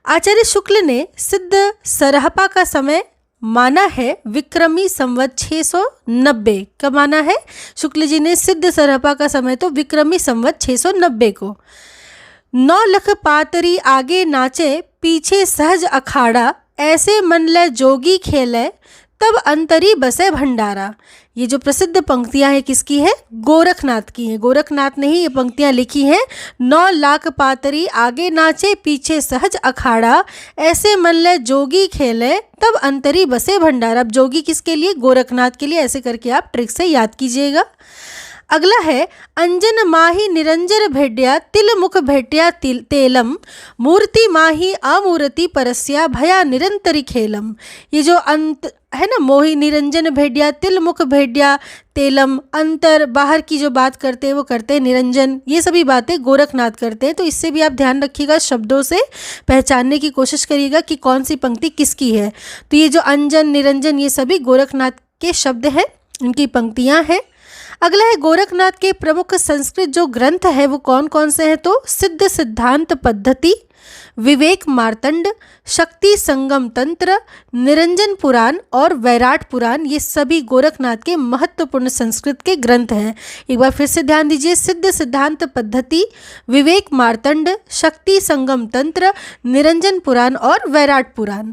आचार्य शुक्ल ने सिद्ध सरहपा का समय माना है विक्रमी संवत 690। कब माना है शुक्ल जी ने सिद्ध सरहपा का समय? तो विक्रमी संवत 690 को। 9 लख पातरी आगे नाचे, पीछे सहज अखाड़ा, ऐसे मन ले जोगी खेले, तब अंतरी बसे भंडारा। ये जो प्रसिद्ध पंक्तियां हैं किसकी है? गोरखनाथ की हैं। गोरखनाथ ने ही ये पंक्तियां लिखी हैं। 9 लाख पातरी आगे नाचे, पीछे सहज अखाड़ा, ऐसे मन ले जोगी खेले, तब अंतरी बसे भंडारा। अब जोगी किसके लिए? गोरखनाथ के लिए। ऐसे करके आप ट्रिक से याद कीजिएगा। अगला है अंजन माही निरंजन भेड्या, तिल मुख भेट्या तेलम, मूर्ति माही अमूर्ति परस्या, भया निरंतरी खेलम। ये जो अंत है ना, मोही निरंजन भेड्या, तिल मुख भेड्या तेलम, अंतर बाहर की जो बात करते हैं वो करते हैं निरंजन। ये सभी बातें गोरखनाथ करते हैं। तो इससे भी आप ध्यान रखिएगा, शब्दों से पहचानने की कोशिश करिएगा कि कौन सी पंक्ति किसकी है। तो ये जो अंजन निरंजन ये सभी गोरखनाथ के शब्द हैं, इनकी पंक्तियाँ हैं। अगला है गोरखनाथ के प्रमुख संस्कृत जो ग्रंथ है वो कौन कौन से हैं? तो सिद्ध सिद्धांत पद्धति, विवेक मार्तंड, शक्ति संगम तंत्र, निरंजन पुराण और वैराट पुराण। ये सभी गोरखनाथ के महत्वपूर्ण संस्कृत के ग्रंथ हैं। एक बार फिर से ध्यान दीजिए, सिद्ध सिद्धांत पद्धति, विवेक मार्तंड, शक्ति संगम तंत्र, निरंजन पुराण और वैराट पुराण।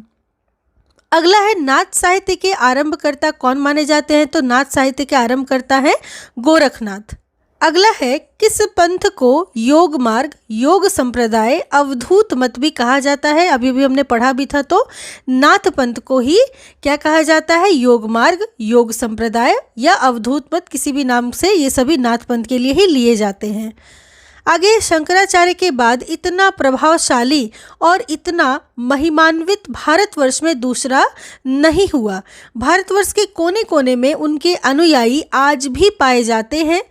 अगला है नाथ साहित्य के आरंभकर्ता कौन माने जाते हैं? तो नाथ साहित्य के आरंभकर्ता है गोरखनाथ। अगला है किस पंथ को योग मार्ग, योग संप्रदाय, अवधूत मत भी कहा जाता है? अभी भी हमने पढ़ा भी था। तो नाथ पंथ को ही क्या कहा जाता है? योग मार्ग, योग संप्रदाय या अवधूत मत, किसी भी नाम से ये सभी नाथ पंथ के लिए ही लिए जाते हैं। आगे शंकराचार्य के बाद इतना प्रभावशाली और इतना महिमान्वित भारतवर्ष में दूसरा नहीं हुआ। भारतवर्ष के कोने कोने में उनके अनुयायी आज भी पाए जाते हैं।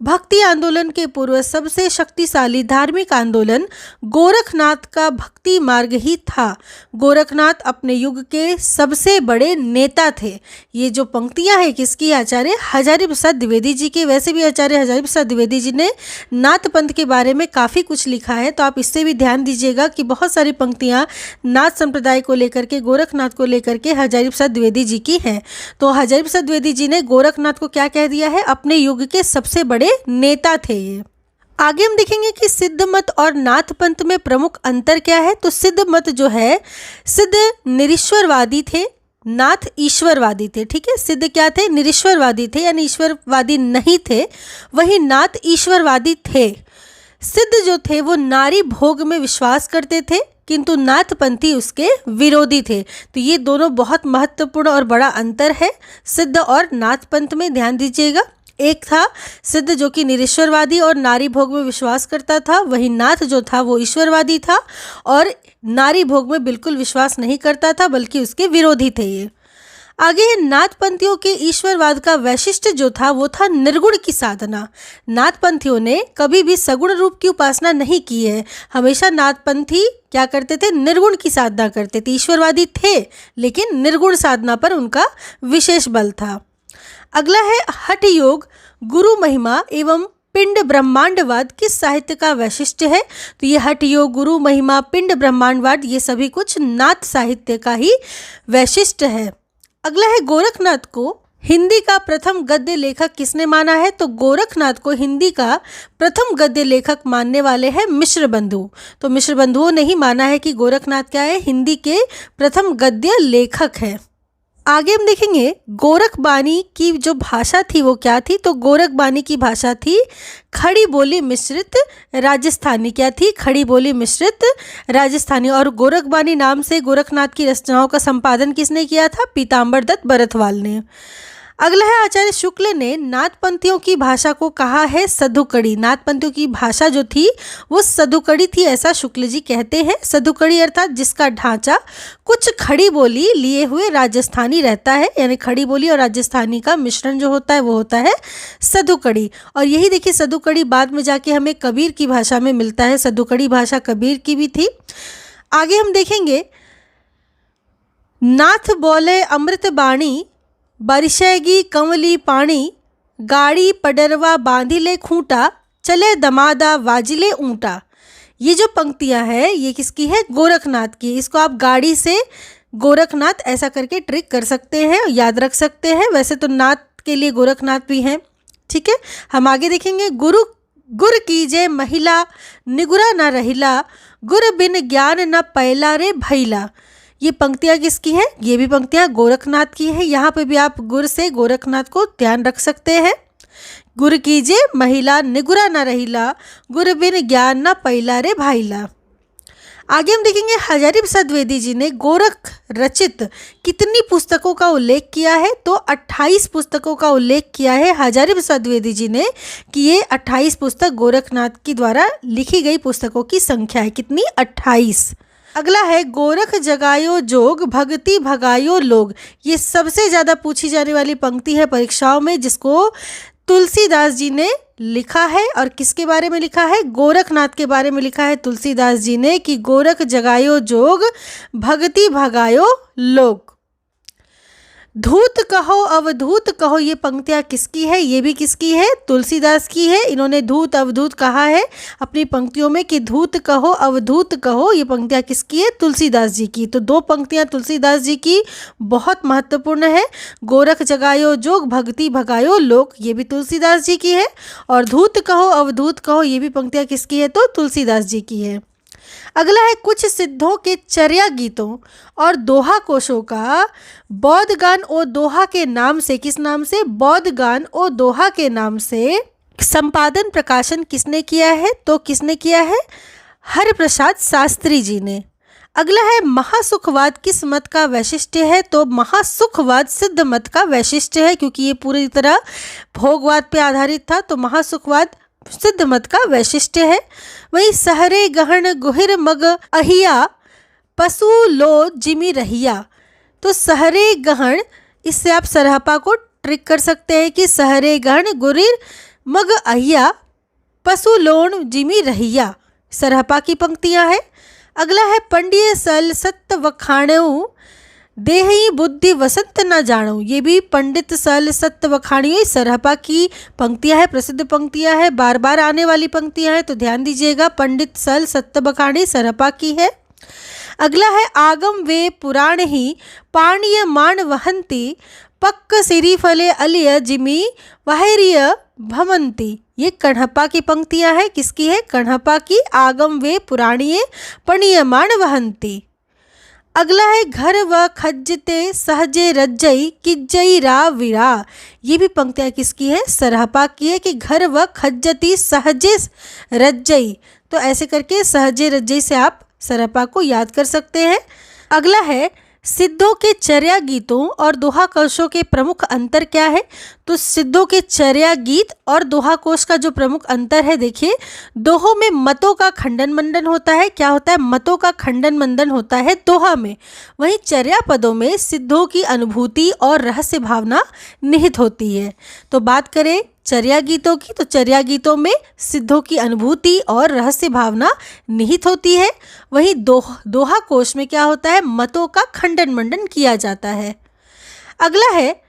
भक्ति आंदोलन के पूर्व सबसे शक्तिशाली धार्मिक आंदोलन गोरखनाथ का भक्ति मार्ग ही था। गोरखनाथ अपने युग के सबसे बड़े नेता थे। ये जो पंक्तियां हैं किसकी? आचार्य हजारी प्रसाद द्विवेदी जी के। वैसे भी आचार्य हजारी प्रसाद द्विवेदी जी ने नाथ पंथ के बारे में काफ़ी कुछ लिखा है, तो आप इससे भी ध्यान दीजिएगा कि बहुत सारी पंक्तियां नाथ संप्रदाय को लेकर के, गोरखनाथ को लेकर के हजारी प्रसाद द्विवेदी जी की हैं। तो हजारी प्रसाद द्विवेदी जी ने गोरखनाथ को क्या कह दिया है? अपने युग के सबसे बड़े नेता थे ये। आगे हम देखेंगे कि सिद्ध मत और नाथ पंथ में प्रमुख अंतर क्या है। तो सिद्ध मत जो है, सिद्ध निरीश्वरवादी थे, नाथ ईश्वरवादी थे। ठीक है, सिद्ध क्या थे? निरीश्वरवादी थे, यानी ईश्वरवादी नहीं थे। वही नाथ ईश्वरवादी थे। सिद्ध जो थे वो नारी भोग में विश्वास करते थे, किंतु नाथपंथी उसके विरोधी थे। तो ये दोनों बहुत महत्वपूर्ण और बड़ा अंतर है सिद्ध और नाथपंथ में, ध्यान दीजिएगा। एक था सिद्ध जो कि निरीश्वरवादी और नारी भोग में विश्वास करता था, वही नाथ जो था वो ईश्वरवादी था और नारी भोग में बिल्कुल विश्वास नहीं करता था, बल्कि उसके विरोधी थे ये। आगे नाथपंथियों के ईश्वरवाद का वैशिष्ट जो था वो था निर्गुण की साधना। नाथपंथियों ने कभी भी सगुण रूप की उपासना नहीं की है। हमेशा नाथपंथी क्या करते थे? निर्गुण की साधना करते थे। ईश्वरवादी थे लेकिन निर्गुण साधना पर उनका विशेष बल था। अगला है हठ योग, गुरु महिमा एवं पिंड ब्रह्मांडवाद किस साहित्य का वैशिष्ट्य है? तो ये हठ योग, गुरु महिमा, पिंड ब्रह्मांडवाद ये सभी कुछ नाथ साहित्य का ही वैशिष्ट्य है। अगला है गोरखनाथ को हिंदी का प्रथम गद्य लेखक किसने माना है? तो गोरखनाथ को हिंदी का प्रथम गद्य लेखक मानने वाले हैं मिश्र बंधु। तो मिश्र बंधुओं ने ही माना है कि गोरखनाथ क्या है? हिंदी के प्रथम गद्य लेखक है। आगे हम देखेंगे गोरखबानी की जो भाषा थी वो क्या थी? तो गोरखबानी की भाषा थी खड़ी बोली मिश्रित राजस्थानी। क्या थी? खड़ी बोली मिश्रित राजस्थानी। और गोरखबानी नाम से गोरखनाथ की रचनाओं का संपादन किसने किया था? पीताम्बर दत्त बरथवाल ने। अगला है आचार्य शुक्ल ने नाथपंथियों की भाषा को कहा है सधुकड़ी। नाथपंथियों की भाषा जो थी वो सधुकड़ी थी, ऐसा शुक्ल जी कहते हैं। सधुकड़ी अर्थात जिसका ढांचा कुछ खड़ी बोली लिए हुए राजस्थानी रहता है, यानी खड़ी बोली और राजस्थानी का मिश्रण जो होता है वो होता है सधुकड़ी। और यही देखिए सधुकड़ी बाद में जाके हमें कबीर की भाषा में मिलता है। सधुकड़ी भाषा कबीर की भी थी। आगे हम देखेंगे, नाथ बोले अमृत बाणी, बरसेगी कंवली पानी, गाड़ी पडरवा बांधिले खूंटा, चले दमादा वाजिले ऊंटा। ये जो पंक्तियां हैं ये किसकी है? गोरखनाथ की। इसको आप गाड़ी से गोरखनाथ ऐसा करके ट्रिक कर सकते हैं, याद रख सकते हैं। वैसे तो नाथ के लिए गोरखनाथ भी हैं, ठीक है। हम आगे देखेंगे, गुरु गुर कीजे महिला, निगुरा न रहिला, गुर बिन ज्ञान न पैला रे भैला। ये पंक्तियाँ किसकी है? ये भी पंक्तियाँ गोरखनाथ की है। यहाँ पे भी आप गुर से गोरखनाथ को ध्यान रख सकते हैं। गुर कीजे महिला, निगुरा न रहिला, गुर बिन ज्ञान न पैला रे भाईला। आगे हम देखेंगे, हजारी प्रसाद द्विवेदी जी ने गोरख रचित कितनी पुस्तकों का उल्लेख किया है? तो 28 पुस्तकों का उल्लेख किया है हजारी प्रसाद द्विवेदी जी ने, कि ये 28 पुस्तक गोरखनाथ की द्वारा लिखी गई पुस्तकों की संख्या है। कितनी? 28। अगला है, गोरख जगायो जोग, भक्ति भगायो लोग। ये सबसे ज़्यादा पूछी जाने वाली पंक्ति है परीक्षाओं में, जिसको तुलसीदास जी ने लिखा है। और किसके बारे में लिखा है? गोरखनाथ के बारे में लिखा है तुलसीदास जी ने, कि गोरख जगायो जोग, भक्ति भगायो लोग। धूत कहो अवधूत कहो, ये पंक्तियाँ किसकी है? ये भी किसकी है? तुलसीदास की है। इन्होंने धूत अवधूत कहा है अपनी पंक्तियों में, कि धूत कहो अवधूत कहो। ये पंक्तियाँ किसकी है? तुलसीदास जी की। तो दो पंक्तियाँ तुलसीदास जी की बहुत महत्वपूर्ण है। गोरख जगायो जोग, भक्ति भगायो लोक, ये भी तुलसीदास जी की है। और धूत कहो अवधूत कहो, ये भी पंक्तियाँ किसकी है? तो तुलसीदास जी की है। अगला है, कुछ सिद्धों के चर्या गीतों और दोहा कोशों का बौद्ध गान और दोहा के नाम से, किस नाम से? बौद्ध गान और दोहा के नाम से संपादन प्रकाशन किसने किया है? तो किसने किया है? हरिप्रसाद शास्त्री जी ने। अगला है, महासुखवाद किस मत का वैशिष्ट्य है? तो महासुखवाद सिद्ध मत का वैशिष्ट्य है, क्योंकि ये पूरी तरह भोगवाद पे आधारित था। तो महासुखवाद सिद्ध मत का वैशिष्ट्य है। वही सहरे गहन गुहिर मग अहिया, पशु लो जिमी रहिया। तो सहरे गहन, इससे आप सरहपा को ट्रिक कर सकते हैं कि सहरे गहन गुरिर मग अहिया, पशु लोण जिमी रहिया, सरहपा की पंक्तियां हैं। अगला है, पंडिय सल सत्य वखाणु, देही बुद्धि वसंत न जानो। ये भी पंडित सल सत्य वखाणियों सरहपा की पंक्तियां है, प्रसिद्ध पंक्तियां है, बार बार आने वाली पंक्तियां हैं, तो ध्यान दीजिएगा। पंडित सल सत्य वखाणी सरहपा की है। अगला है, आगम वे पुराण ही, पाणीय मान वहंती, पक्क सिरी फले अलिय जिमी वाहरिय भमंती। ये कण्हपा की पंक्तियां है। किसकी है? कण्हपा की। आगम वे पुराणीय पणीय मान वहंती। अगला है, घर व खज्जते सहजे रज्जई, किज्जई रा विरा। ये भी पंक्तियाँ किसकी है? सरहपा की है, कि घर व खज्जती सहजे रज्जई। तो ऐसे करके सहजे रज्जई से आप सरहपा को याद कर सकते हैं। अगला है, सिद्धों के चर्या गीतों और दोहा कोशों के प्रमुख अंतर क्या है? तो सिद्धों के चर्या गीत और दोहा कोश का जो प्रमुख अंतर है, देखिए, दोहों में मतों का खंडन मंडन होता है। क्या होता है? मतों का खंडन मंडन होता है दोहा में। वहीं चर्या पदों में सिद्धों की अनुभूति और रहस्य भावना निहित होती है। तो बात करें चर्या गीतों की, तो चर्या गीतों में सिद्धों की अनुभूति और रहस्य भावना निहित होती है। वहीं दोहा कोश में क्या होता है? मतों का खंडन मंडन किया जाता है। अगला है,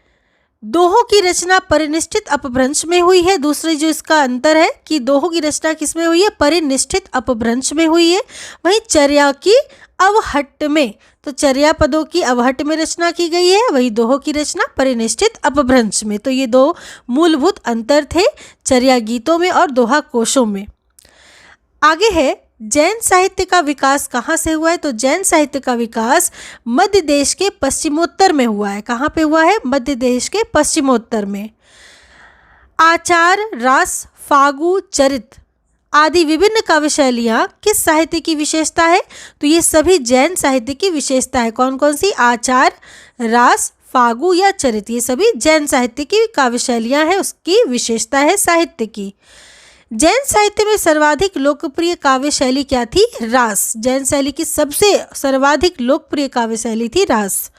दोहों की रचना परिनिष्ठित अपभ्रंश में हुई है। दूसरी जो इसका अंतर है कि दोहों की रचना किस में हुई है? परिनिष्ठित अपभ्रंश में हुई है। वहीं चर्या की अवहट्ट में, तो चर्या पदों की अवहट्ट में रचना की गई है, वही दोहों की रचना परिनिष्ठित अपभ्रंश में। तो ये दो मूलभूत अंतर थे चर्या गीतों में और दोहा कोशों में। आगे है, जैन साहित्य का विकास कहाँ से हुआ है? तो जैन साहित्य का विकास मध्य देश के पश्चिमोत्तर में हुआ है। कहाँ पे हुआ है? मध्य देश के पश्चिमोत्तर में। आचार, रास, फागु, चरित आदि विभिन्न काव्य शैलियाँ किस साहित्य की विशेषता है? तो ये सभी जैन साहित्य की विशेषता है। कौन कौन सी? आचार, रास, फागु या चरित, ये सभी जैन साहित्य की काव्य शैलियाँ हैं, उसकी विशेषता है साहित्य की। जैन साहित्य में सर्वाधिक लोकप्रिय काव्य शैली क्या थी? रास। जैन शैली की सबसे सर्वाधिक लोकप्रिय काव्य शैली थी रास।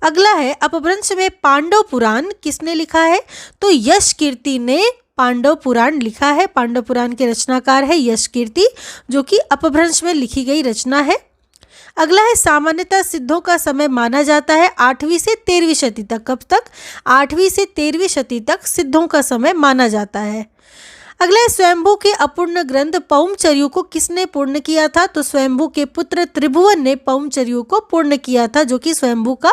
अगला है अपभ्रंश में पांडव पुराण किसने लिखा है? तो यश कीर्ति ने पांडव पुराण लिखा है। पांडव पुराण के रचनाकार है यश कीर्ति, जो कि अपभ्रंश में लिखी गई रचना है। अगला है सामान्यतः सिद्धों का समय माना जाता है 8वीं से 13वीं शती तक। कब तक? 8वीं से 13वीं शती तक सिद्धों का समय माना जाता है। अगला है स्वयंभू के अपूर्ण ग्रंथ पौमचर्यु को किसने पूर्ण किया था? तो स्वयंभू के पुत्र त्रिभुवन ने पौमचर्यु को पूर्ण किया था, जो कि स्वयंभू का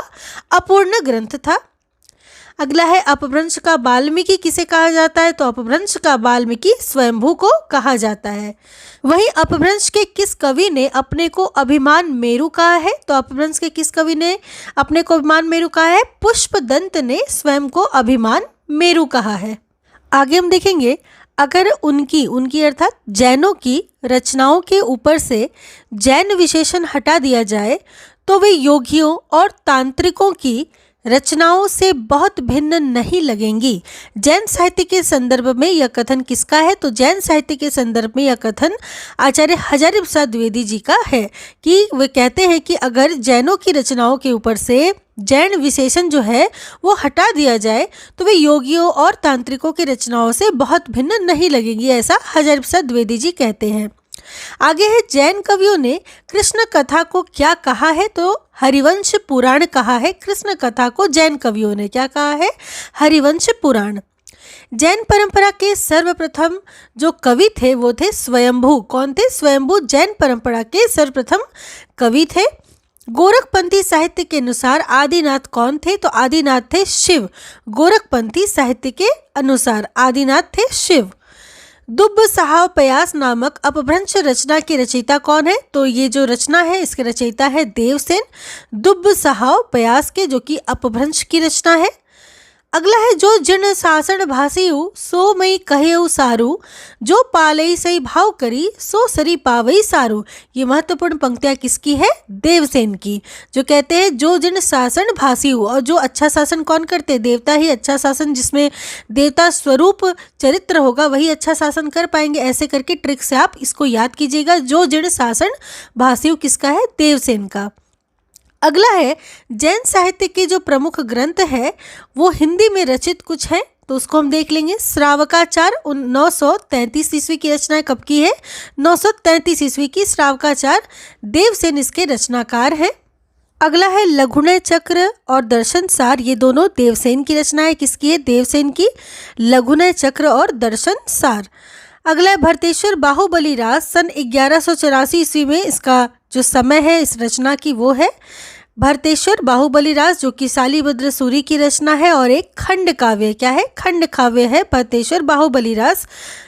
अपूर्ण ग्रंथ था। अगला है अपभ्रंश का वाल्मीकि किसे कहा जाता है? तो अपभ्रंश का वाल्मीकि स्वयंभू को कहा जाता है। वहीं अपभ्रंश के किस कवि ने अपने को अभिमान मेरु कहा है? तो अपभ्रंश के किस कवि ने अपने को अभिमान मेरु कहा है? पुष्पदंत ने स्वयं को अभिमान मेरु कहा है। आगे हम देखेंगे, अगर उनकी अर्थात जैनों की रचनाओं के ऊपर से जैन विशेषण हटा दिया जाए तो वे योगियों और तांत्रिकों की रचनाओं से बहुत भिन्न नहीं लगेंगी। जैन साहित्य के संदर्भ में यह कथन किसका है? तो जैन साहित्य के संदर्भ में यह कथन आचार्य हजारी प्रसाद द्विवेदी जी का है कि वे कहते हैं कि अगर जैनों की रचनाओं के ऊपर से जैन विशेषण जो है वो हटा दिया जाए तो वे योगियों और तांत्रिकों की रचनाओं से बहुत भिन्न नहीं लगेंगी, ऐसा हजारी प्रसाद द्विवेदी जी कहते हैं। आगे है, जैन कवियों ने कृष्ण कथा को क्या कहा है? तो हरिवंश पुराण कहा है। कृष्ण कथा को जैन कवियों ने क्या कहा है? हरिवंश पुराण। जैन परंपरा के सर्वप्रथम जो कवि थे वो थे स्वयंभू। कौन थे? स्वयंभू जैन परंपरा के सर्वप्रथम कवि थे। गोरखपंथी साहित्य के अनुसार आदिनाथ कौन थे? तो आदिनाथ थे शिव। गोरखपंथी साहित्य के अनुसार आदिनाथ थे शिव। दुब्ब साहब पयास नामक अपभ्रंश रचना की रचयिता कौन है? तो ये जो रचना है इसके रचयिता है देवसेन। दुब्ब साहब पयास के, जो कि अपभ्रंश की रचना है। अगला है, जो जिन सासन भासियु सो मई कहेउ सारू, जो पालई सही भाव करी सो सरी पावई सारू। ये महत्वपूर्ण पंक्तियां किसकी है? देवसेन की, जो कहते हैं जो जिन शासन भासियु, और जो अच्छा शासन कौन करते हैं? देवता ही अच्छा शासन, जिसमें देवता स्वरूप चरित्र होगा वही अच्छा शासन कर पाएंगे। ऐसे करके ट्रिक से आप इसको याद कीजिएगा। जो जिन शासन भासियु किसका है? देवसेन का। अगला है, जैन साहित्य के जो प्रमुख ग्रंथ है वो हिंदी में रचित कुछ है, तो उसको हम देख लेंगे। श्रावकाचार 933 ईस्वी की रचना कब की है? 933 ईस्वी की श्रावकाचार, देवसेन इसके रचनाकार हैं। अगला है, लघुनय चक्र और दर्शन सार, ये दोनों देवसेन की रचना है। किसकी है? देवसेन की, लघुनय चक्र और दर्शन सार। अगला है, भरतेश्वर बाहुबली रास सन 1184 ईस्वी में इसका जो समय है इस रचना की वो है भरतेश्वर बाहुबली रास, जो कि शालिभद्र सूरी की रचना है और एक खंड काव्य। क्या है? खंड काव्य है भरतेश्वर बाहुबली रास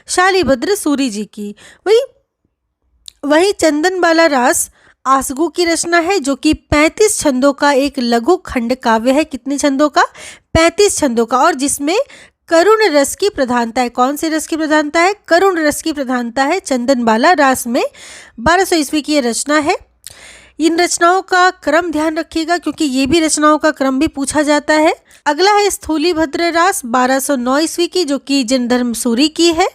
शालिभद्र सूरी जी की। वही चंदनबाला रास आसगू की रचना है, जो कि 35 छंदों का एक लघु खंड काव्य है। कितने छंदों का? 35 छंदों का, और जिसमें करुण रस की प्रधानता है। कौन से रस की प्रधानता है? करुण रस की प्रधानता है चंदनबाला रास में। 1200 ईस्वी की ये रचना है। इन रचनाओं का क्रम ध्यान रखिएगा क्योंकि ये भी रचनाओं का क्रम भी पूछा जाता है। अगला है स्थूलीभद्र रास 1209 ईस्वी की, जो कि जिनधर्म सूरी की है।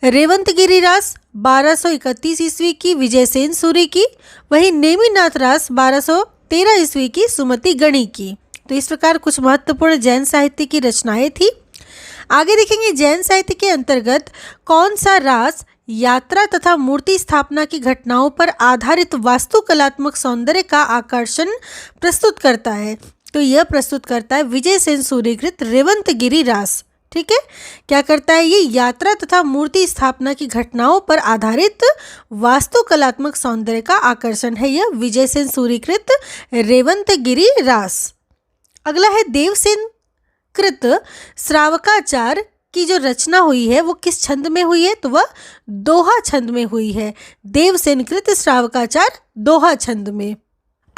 रेवंतगिरी रास 1231 ईस्वी की, विजयसेन सूरी की। वही नेमिनाथ रास 1213 ईस्वी की, सुमति गणी की। तो इस प्रकार कुछ महत्वपूर्ण जैन साहित्य की रचनाएं थी। आगे देखेंगे, जैन साहित्य के अंतर्गत कौन सा रास यात्रा तथा मूर्ति स्थापना की घटनाओं पर आधारित वास्तुकलात्मक सौंदर्य का आकर्षण प्रस्तुत करता है? तो यह प्रस्तुत करता है विजयसेन सूरीकृत रेवंतगिरी रास। ठीक है, क्या करता है ये? यात्रा तथा मूर्ति स्थापना की घटनाओं पर आधारित वास्तुकलात्मक सौंदर्य का आकर्षण है यह विजयसेन सूरीकृत रेवंतगिरी रास। अगला है, देवसेन कृत श्रावकाचार की जो रचना हुई है वो किस छंद में हुई है? तो वह दोहा छंद में हुई है। देवसेन कृत श्रावकाचार दोहा छंद में।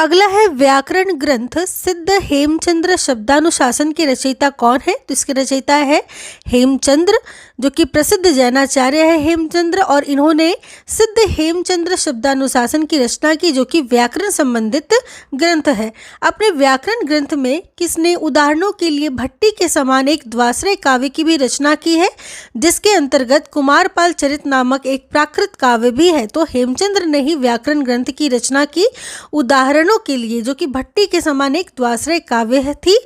अगला है व्याकरण ग्रंथ सिद्ध हेमचंद्र शब्दानुशासन के रचयिता कौन है? तो इसके रचयिता है हेमचंद्र, जो कि प्रसिद्ध जैनाचार्य है हेमचंद्र, और इन्होंने सिद्ध हेमचंद्र शब्दानुशासन की रचना की, जो कि व्याकरण संबंधित ग्रंथ है। अपने व्याकरण ग्रंथ में किसने उदाहरणों के लिए भट्टी के समान एक द्वाश्रय काव्य की भी रचना की है, जिसके अंतर्गत कुमारपाल चरित नामक एक प्राकृत काव्य भी है। तो हेमचंद्र ने ही व्याकरण ग्रंथ की रचना की उदाहरणों के लिए, जो कि भट्टी के समान एक द्वाश्रय काव्य थी,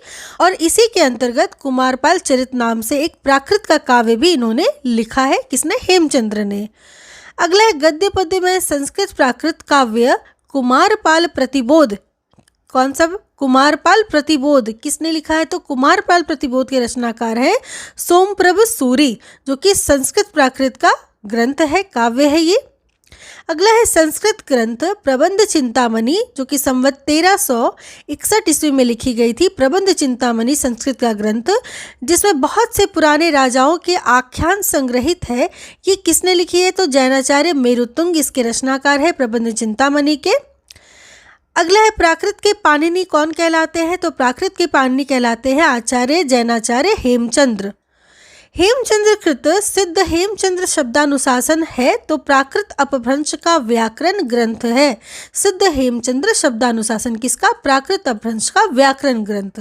और इसी के अंतर्गत कुमारपाल चरित नाम से एक प्राकृत का काव्य भी इन्होंने लिखा है। किसने? हेमचंद्र ने। अगला है गद्य पद्य में संस्कृत प्राकृत काव्य कुमारपाल प्रतिबोध। कौन सा? कुमारपाल प्रतिबोध किसने लिखा है? तो कुमारपाल प्रतिबोध के रचनाकार है सोमप्रभ सूरी, जो कि संस्कृत प्राकृत का ग्रंथ है, काव्य है ये। अगला है संस्कृत ग्रंथ प्रबंध चिंतामणि, जो कि संवत 1361 ईस्वी में लिखी गई थी। प्रबंध चिंतामणि संस्कृत का ग्रंथ, जिसमें बहुत से पुराने राजाओं के आख्यान संग्रहित है। ये किसने लिखी है? तो जैनाचार्य मेरुतुंग इसके रचनाकार है प्रबंध चिंतामणि के। अगला है प्राकृत के पाणिनि कौन कहलाते हैं? तो प्राकृत के पाणिनि कहलाते हैं आचार्य जैनाचार्य हेमचंद्र। हेमचंद्र कृत सिद्ध हेमचंद्र शब्दानुशासन है, तो प्राकृत अपभ्रंश का व्याकरण ग्रंथ है। सिद्ध हेमचंद्र शब्दानुशासन किसका? प्राकृत अपभ्रंश का व्याकरण ग्रंथ।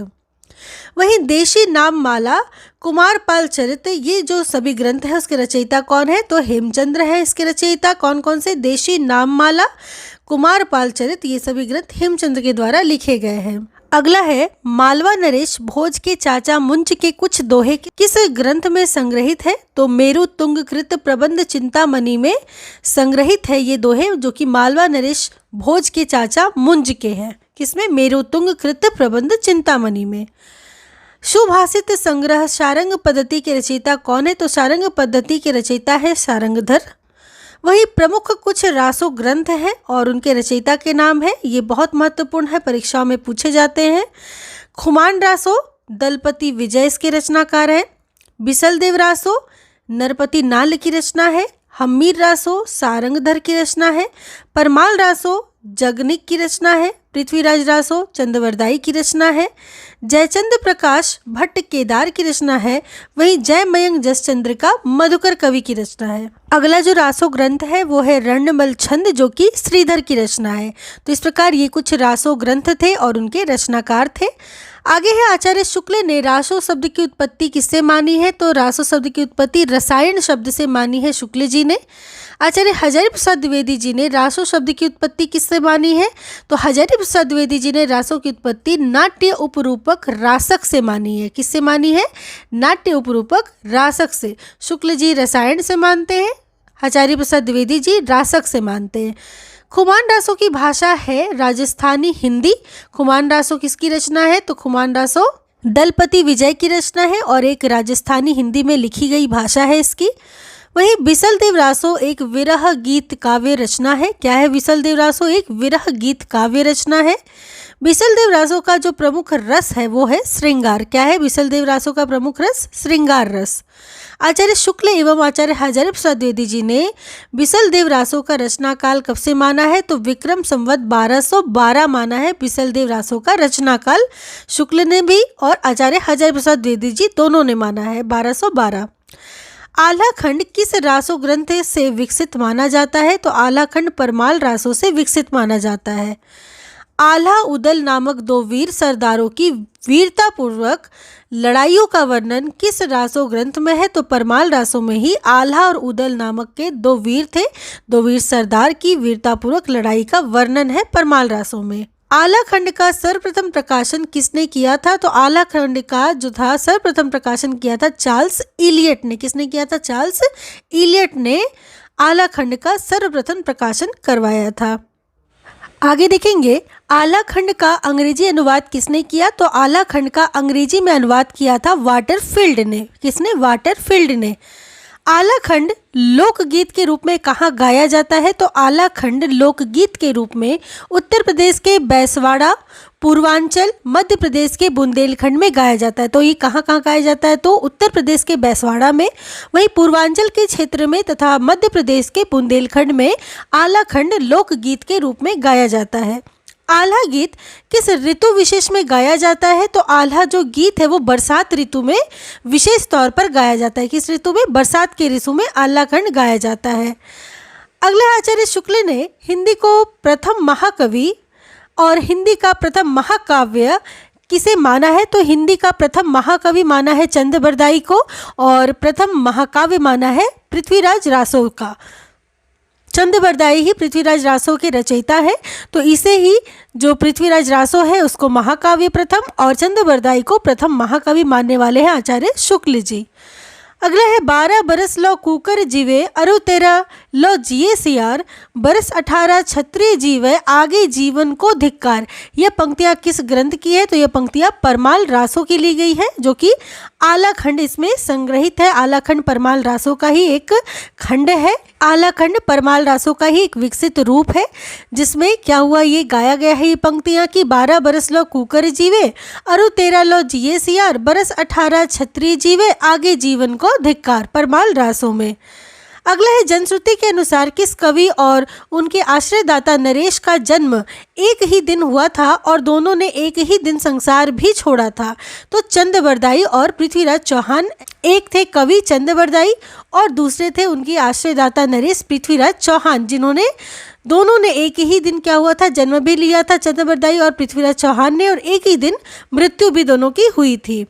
वहीं देशी नाम माला, कुमारपाल चरित, ये जो सभी ग्रंथ है उसके रचयिता कौन है? तो हेमचंद्र है इसके रचयिता। कौन कौन से? देशी नाम माला, कुमारपाल चरित, ये सभी ग्रंथ हेमचंद्र के द्वारा लिखे गए हैं। अगला है मालवा नरेश भोज के चाचा मुंज के कुछ दोहे किस ग्रंथ में संग्रहित है? तो मेरु तुंगकृत प्रबंध चिंतामणि में संग्रहित है ये दोहे, जो कि मालवा नरेश भोज के चाचा मुंज के हैं। किसमें? मेरु तुंगकृत प्रबंध चिंतामणि में। सुभाषित संग्रह सारंग पद्धति के रचयिता कौन है? तो सारंग पद्धति के रचयिता है सारंगधर। वही प्रमुख कुछ रासो ग्रंथ हैं और उनके रचयिता के नाम है, ये बहुत महत्वपूर्ण है, परीक्षाओं में पूछे जाते हैं। खुमान रासो दलपति विजय इसके रचनाकार हैं। बिसलदेव रासो नरपति नाल की रचना है। हम्मीर रासो सारंगधर की रचना है। परमाल रासो जगनिक की रचना है। पृथ्वीराज रासो चंद्रवरदाई की रचना है। जयचंद्र प्रकाश भट्ट केदार की रचना है। वहीं जयमयंक जसचंद्र का मधुकर कवि की रचना है। अगला जो रासो ग्रंथ है वो है रणमल छंद, जो कि श्रीधर की रचना है। तो इस प्रकार ये कुछ रासो ग्रंथ थे और उनके रचनाकार थे। आगे है आचार्य शुक्ल ने रासो शब्द की उत्पत्ति किससे मानी है? तो रासो शब्द की उत्पत्ति रसायन शब्द से मानी है शुक्ल जी ने। आचार्य हजारी प्रसाद द्विवेदी जी ने रासो शब्द की उत्पत्ति किससे मानी है? तो हजारी प्रसाद द्विवेदी जी ने रासो की उत्पत्ति नाट्य उपरूपक रासक से मानी है। किससे मानी है? नाट्य उपरूपक रासक से। शुक्ल जी रसायन से मानते हैं, हजारी प्रसाद द्विवेदी जी रासक से मानते हैं। खुमान रासो की भाषा है राजस्थानी हिंदी। खुमान रासो किसकी रचना है? तो खुमान रासो दलपति विजय की रचना है और एक राजस्थानी हिंदी में लिखी गई भाषा है इसकी। वहीं बिसलदेव रासो एक विरह गीत काव्य रचना है। क्या है बिसलदेव रासो? एक विरह गीत काव्य रचना है। बिसलदेव रासो का जो प्रमुख रस है वो है श्रृंगार। क्या है बिसलदेव रासो का प्रमुख रस? श्रृंगार रस। आचार्य शुक्ल एवं आचार्य हजारी प्रसाद द्विवेदी जी ने बिसलदेव रासो का रचना काल कब से माना है? तो विक्रम संवत 1212 माना है बिसलदेव रासो का रचना काल। शुक्ल ने भी और आचार्य हजारी प्रसाद द्विवेदी जी दोनों ने माना है 1212। आल्हा खंड किस रासो ग्रंथ से विकसित माना जाता है? तो आल्हा खंड परमाल रासो से विकसित माना जाता है। आल्हा उदल नामक दो वीर सरदारों की वीरतापूर्वक लड़ाइयों का वर्णन किस रासो ग्रंथ में है? तो परमाल रासो में ही आल्हा और उदल नामक के दो वीर थे, दो वीर सरदार की वीरतापूर्वक लड़ाई का वर्णन है परमाल रासो में। आल्हा खंड का सर्वप्रथम प्रकाशन किसने किया था? तो आल्हा खंड का जो था सर्वप्रथम प्रकाशन किया था चार्ल्स इलियट ने। किसने किया था? चार्ल्स इलियट ने आल्हा खंड का सर्वप्रथम प्रकाशन करवाया था। आगे देखेंगे आल्हा खंड का अंग्रेजी अनुवाद किसने किया? तो आल्हा खंड का अंग्रेजी में अनुवाद किया था वाटरफील्ड ने। किसने? वाटरफील्ड ने। आल्हा खंड लोकगीत के रूप में कहाँ गाया जाता है? तो आल्हा खंड लोकगीत के रूप में उत्तर प्रदेश के बैसवाड़ा, पूर्वांचल, मध्य प्रदेश के बुंदेलखंड में गाया जाता है। तो ये कहाँ कहाँ गाया जाता है? तो उत्तर प्रदेश के बैसवाड़ा में, वहीं पूर्वांचल के क्षेत्र में तथा मध्य प्रदेश के बुंदेलखंड में आल्हा खंड लोकगीत के रूप में गाया जाता है। आल्हा गीत किस ऋतु विशेष में गाया जाता है? तो आल्हा जो गीत है वो बरसात ऋतु में विशेष तौर पर गाया जाता है। किस ऋतु में? बरसात के ऋतु में आल्हा खंड गाया जाता है। अगला, आचार्य शुक्ल ने हिंदी को प्रथम महाकवि और हिंदी का प्रथम महाकाव्य किसे माना है? तो हिंदी का प्रथम महाकवि माना है चंद-बरदाई को और प्रथम महाकाव्य माना है पृथ्वीराज रासो का। चंद-बरदाई ही पृथ्वीराज रासो के रचयिता है, तो इसे ही जो पृथ्वीराज रासो है उसको महाकाव्य प्रथम और चंद-बरदाई को प्रथम महाकवि मानने वाले हैं आचार्य शुक्ल जी। अगला है 12 बरस लो कुकर जीवे अरु 13 लो जिए सियार बरस 18 क्षत्रिय जीवे आगे जीवन को धिक्कार। यह पंक्तियाँ किस ग्रंथ की है? तो यह पंक्तियाँ परमाल रासो की ली गई है, जो कि आला खंड इसमें संग्रहित है। आला खंड परमाल रासो का ही एक खंड है। आला खंड परमाल रासो का ही एक विकसित रूप है, जिसमें क्या हुआ, ये गाया गया है ये पंक्तियाँ कि 12 बरस लो कुकर जीवे अरु 13 लो जिए सियार बरस 18 क्षत्रिय जीवे आगे जीवन को धिक्कार, परमाल रासो में। अगला है, जनश्रुति के अनुसार किस कवि और उनके आश्रयदाता नरेश का जन्म एक ही दिन हुआ था और दोनों ने एक ही दिन संसार भी छोड़ा था? तो चंद-बरदाई और पृथ्वीराज चौहान। एक थे कवि चंद-बरदाई और दूसरे थे उनकी आश्रयदाता नरेश पृथ्वीराज चौहान, जिन्होंने दोनों ने एक ही दिन क्या हुआ था, जन्म भी लिया था चंद-बरदाई और पृथ्वीराज चौहान ने, और एक ही दिन मृत्यु भी दोनों की हुई थी।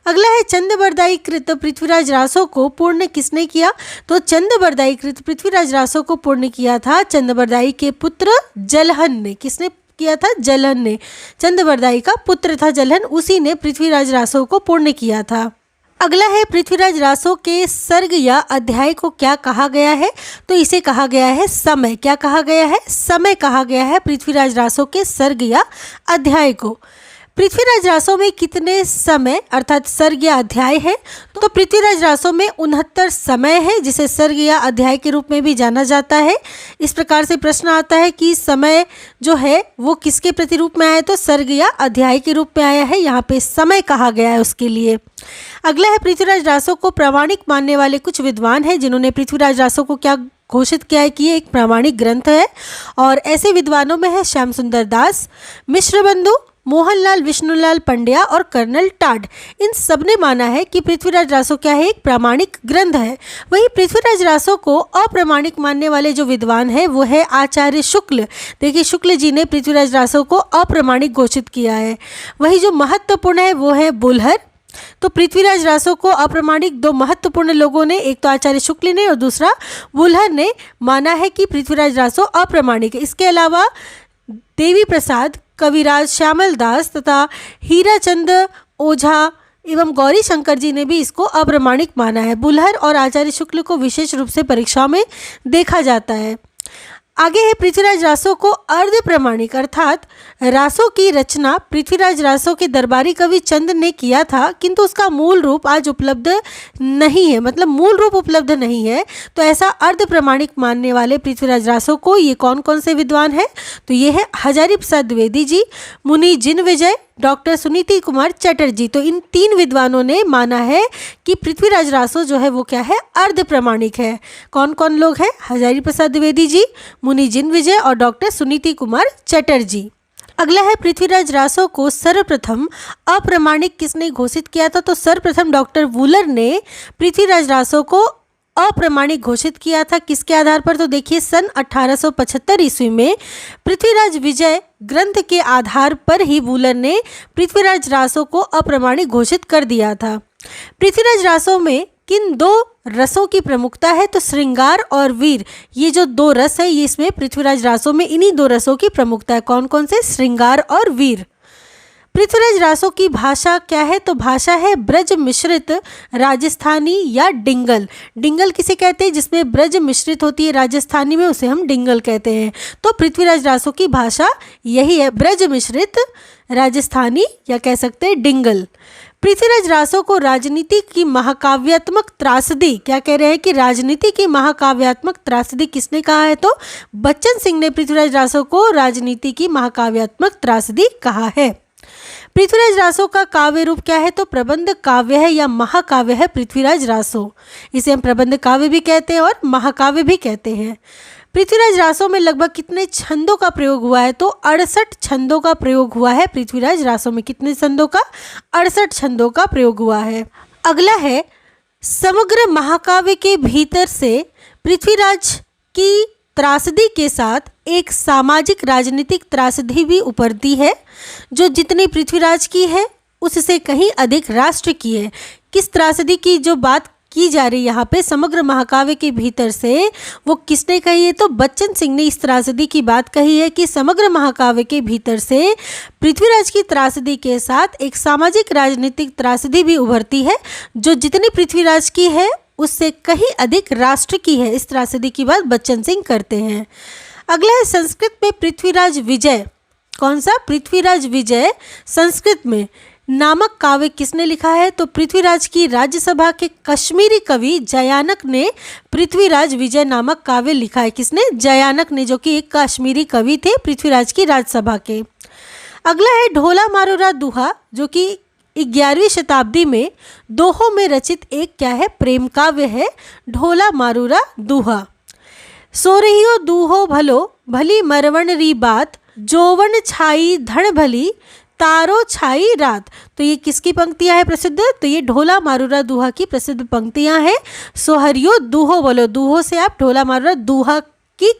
अगला है, चंद-बरदाई कृत पृथ्वीराज रासो को पूर्ण किसने किया? तो चंद-बरदाई कृत पृथ्वीराज रासो को पूर्ण किया था चंद-बरदाई के पुत्र जलहन ने। किसने किया था? जलहन ने। चंद-बरदाई का पुत्र था जलहन, उसी ने पृथ्वीराज रासो को पूर्ण किया था। अगला है, पृथ्वीराज रासो के सर्ग या अध्याय को क्या कहा गया है? तो इसे कहा गया है समय। क्या कहा गया है? समय कहा गया है पृथ्वीराज रासो के सर्ग या अध्याय को। पृथ्वीराज रासो में कितने समय अर्थात सर्ग या अध्याय है? तो पृथ्वीराज रासो में 69 समय है, जिसे सर्ग या अध्याय के रूप में भी जाना जाता है। इस प्रकार से प्रश्न आता है कि समय जो है वो किसके प्रतिरूप में आया है? तो सर्ग या अध्याय के रूप में आया है, यहाँ पे समय कहा गया है उसके लिए। अगला है, पृथ्वीराज रासो को प्रामाणिक मानने वाले कुछ विद्वान हैं, जिन्होंने पृथ्वीराज रासो को क्या घोषित किया है कि ये एक प्रामाणिक ग्रंथ है। और ऐसे विद्वानों में है श्याम सुंदर दास, मिश्रबंधु, मोहनलाल विष्णुलाल पंड्या और कर्नल टाड। इन सब ने माना है कि पृथ्वीराज रासो क्या है? एक प्रामाणिक ग्रंथ है। वहीं पृथ्वीराज रासो को अप्रामाणिक मानने वाले जो विद्वान है वो है आचार्य शुक्ल। देखिए, शुक्ल जी ने पृथ्वीराज रासो को अप्रामाणिक घोषित किया है। वही जो महत्वपूर्ण है वो है बुलहर। तो पृथ्वीराज रासो को अप्रामाणिक दो महत्वपूर्ण लोगों ने, एक तो आचार्य शुक्ल ने और दूसरा बुलहर ने माना है कि पृथ्वीराज रासो अप्रामाणिक है। इसके अलावा देवी प्रसाद, कविराज श्यामल दास तथा हीराचंद ओझा एवं गौरी शंकर जी ने भी इसको अप्रामाणिक माना है। बुलहर और आचार्य शुक्ल को विशेष रूप से परीक्षाओं में देखा जाता है। आगे है, पृथ्वीराज रासो को अर्ध प्रमाणिक अर्थात रासो की रचना पृथ्वीराज रासो के दरबारी कवि चंद ने किया था, किंतु उसका मूल रूप आज उपलब्ध नहीं है, मतलब मूल रूप उपलब्ध नहीं है। तो ऐसा अर्ध प्रमाणिक मानने वाले पृथ्वीराज रासो को ये कौन कौन से विद्वान हैं? तो ये है हजारी प्रसाद द्विवेदी जी, मुनि जिन विजय, डॉक्टर सुनीति कुमार चटर्जी। तो इन तीन विद्वानों ने माना है कि पृथ्वीराज रासो जो है वो क्या है? अर्ध प्रमाणिक है। कौन कौन लोग हैं? हजारी प्रसाद द्विवेदी जी, मुनि जिन विजय और डॉक्टर सुनीति कुमार चटर्जी। अगला है, पृथ्वीराज रासो को सर्वप्रथम अप्रामाणिक किसने घोषित किया था? तो सर्वप्रथम डॉक्टर वूलर ने पृथ्वीराज रासो को अप्रामाणिक घोषित किया था। किसके आधार पर? तो देखिए, सन 1875 ईस्वी में पृथ्वीराज विजय ग्रंथ के आधार पर ही वूलर ने पृथ्वीराज रासो को अप्रामाणिक घोषित कर दिया था। पृथ्वीराज रासो में किन दो रसों की प्रमुखता है? तो श्रृंगार और वीर, ये जो दो रस है ये इसमें पृथ्वीराज रासो में इन्हीं दो रसों की प्रमुखता है। कौन कौन से? श्रृंगार और वीर। पृथ्वीराज रासो की भाषा क्या है? तो भाषा है ब्रज मिश्रित राजस्थानी या डिंगल। डिंगल किसे कहते हैं? जिसमें ब्रज मिश्रित होती है राजस्थानी में, उसे हम डिंगल कहते हैं। तो पृथ्वीराज रासो की भाषा यही है, ब्रज मिश्रित राजस्थानी या कह सकते हैं डिंगल। पृथ्वीराज रासो को राजनीति की महाकाव्यात्मक त्रासदी, क्या कह रहे हैं कि राजनीति की महाकाव्यात्मक त्रासदी किसने कहा है? तो बच्चन सिंह ने पृथ्वीराज रासो को राजनीति की महाकाव्यात्मक त्रासदी कहा है। पृथ्वीराज रासो का काव्य रूप क्या है? तो प्रबंध काव्य है या महाकाव्य है पृथ्वीराज रासो। इसे हम प्रबंध काव्य भी कहते हैं और महाकाव्य भी कहते हैं। पृथ्वीराज रासों में लगभग कितने छंदों का प्रयोग हुआ है? तो 68 छंदों का प्रयोग हुआ है। पृथ्वीराज रासों में कितने छंदों का? 68 छंदों का प्रयोग हुआ है। अगला है, समग्र महाकाव्य के भीतर से पृथ्वीराज की त्रासदी के साथ एक सामाजिक राजनीतिक त्रासदी भी उभरती है, जो जितनी पृथ्वीराज की है उससे कहीं अधिक राष्ट्र की है। किस त्रासदी की जो बात की जा रही है यहाँ पे समग्र महाकाव्य के भीतर से, वो किसने कही है? तो बच्चन सिंह ने इस त्रासदी की बात कही है कि समग्र महाकाव्य के भीतर से पृथ्वीराज की त्रासदी के साथ एक सामाजिक राजनीतिक त्रासदी भी उभरती है, जो जितनी पृथ्वीराज की है उससे कहीं अधिक राष्ट्र की है। इस त्रासदी की बात बच्चन सिंह करते हैं। अगला है, संस्कृत में पृथ्वीराज विजय, कौन सा? पृथ्वीराज विजय संस्कृत में नामक काव्य किसने लिखा है? तो पृथ्वीराज की राज्यसभा के कश्मीरी कवि जयानक ने पृथ्वीराज विजय नामक काव्य लिखा है। किसने? जयानक ने, जो कि एक कश्मीरी कवि थे पृथ्वीराज की राज्यसभा के। अगला है, ढोला मारूरा दुहा, जो कि 11वीं शताब्दी में दोहों में रचित एक क्या है? प्रेम काव्य है, ढोला मारूरा दुहा। सो रहियो दूहो भलो भली मरवण री बात, जोवन छाई धड़ भली तारो छाई रात। तो ये किसकी पंक्तियां है प्रसिद्ध? तो ये ढोला मारूरा दुहा की प्रसिद्ध पंक्तियां हैं। सो हरियो दूहो बोलो, दूहो से आप ढोला मारूरा दुहा की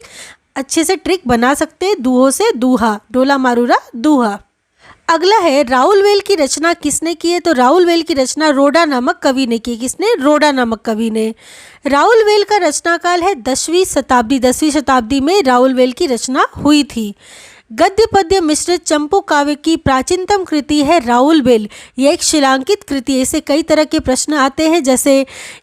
अच्छे से ट्रिक बना सकते हैं, दूहो से दुहा, ढोला मारूरा दुहा। अगला है, राउल वेल की रचना किसने की है? तो राउल वेल की रचना रोडा नामक कवि ने की। किसने? रोडा नामक कवि ने। राउल वेल का रचना काल है 10वीं शताब्दी। 10वीं शताब्दी में राउल वेल की रचना हुई थी। गद्य पद्य मिश्रित चंपू काव्य की प्राचीनतम कृति है राउल वेल। ये एक शिलांकित कृति है। इससे कई तरह के प्रश्न आते हैं, जैसे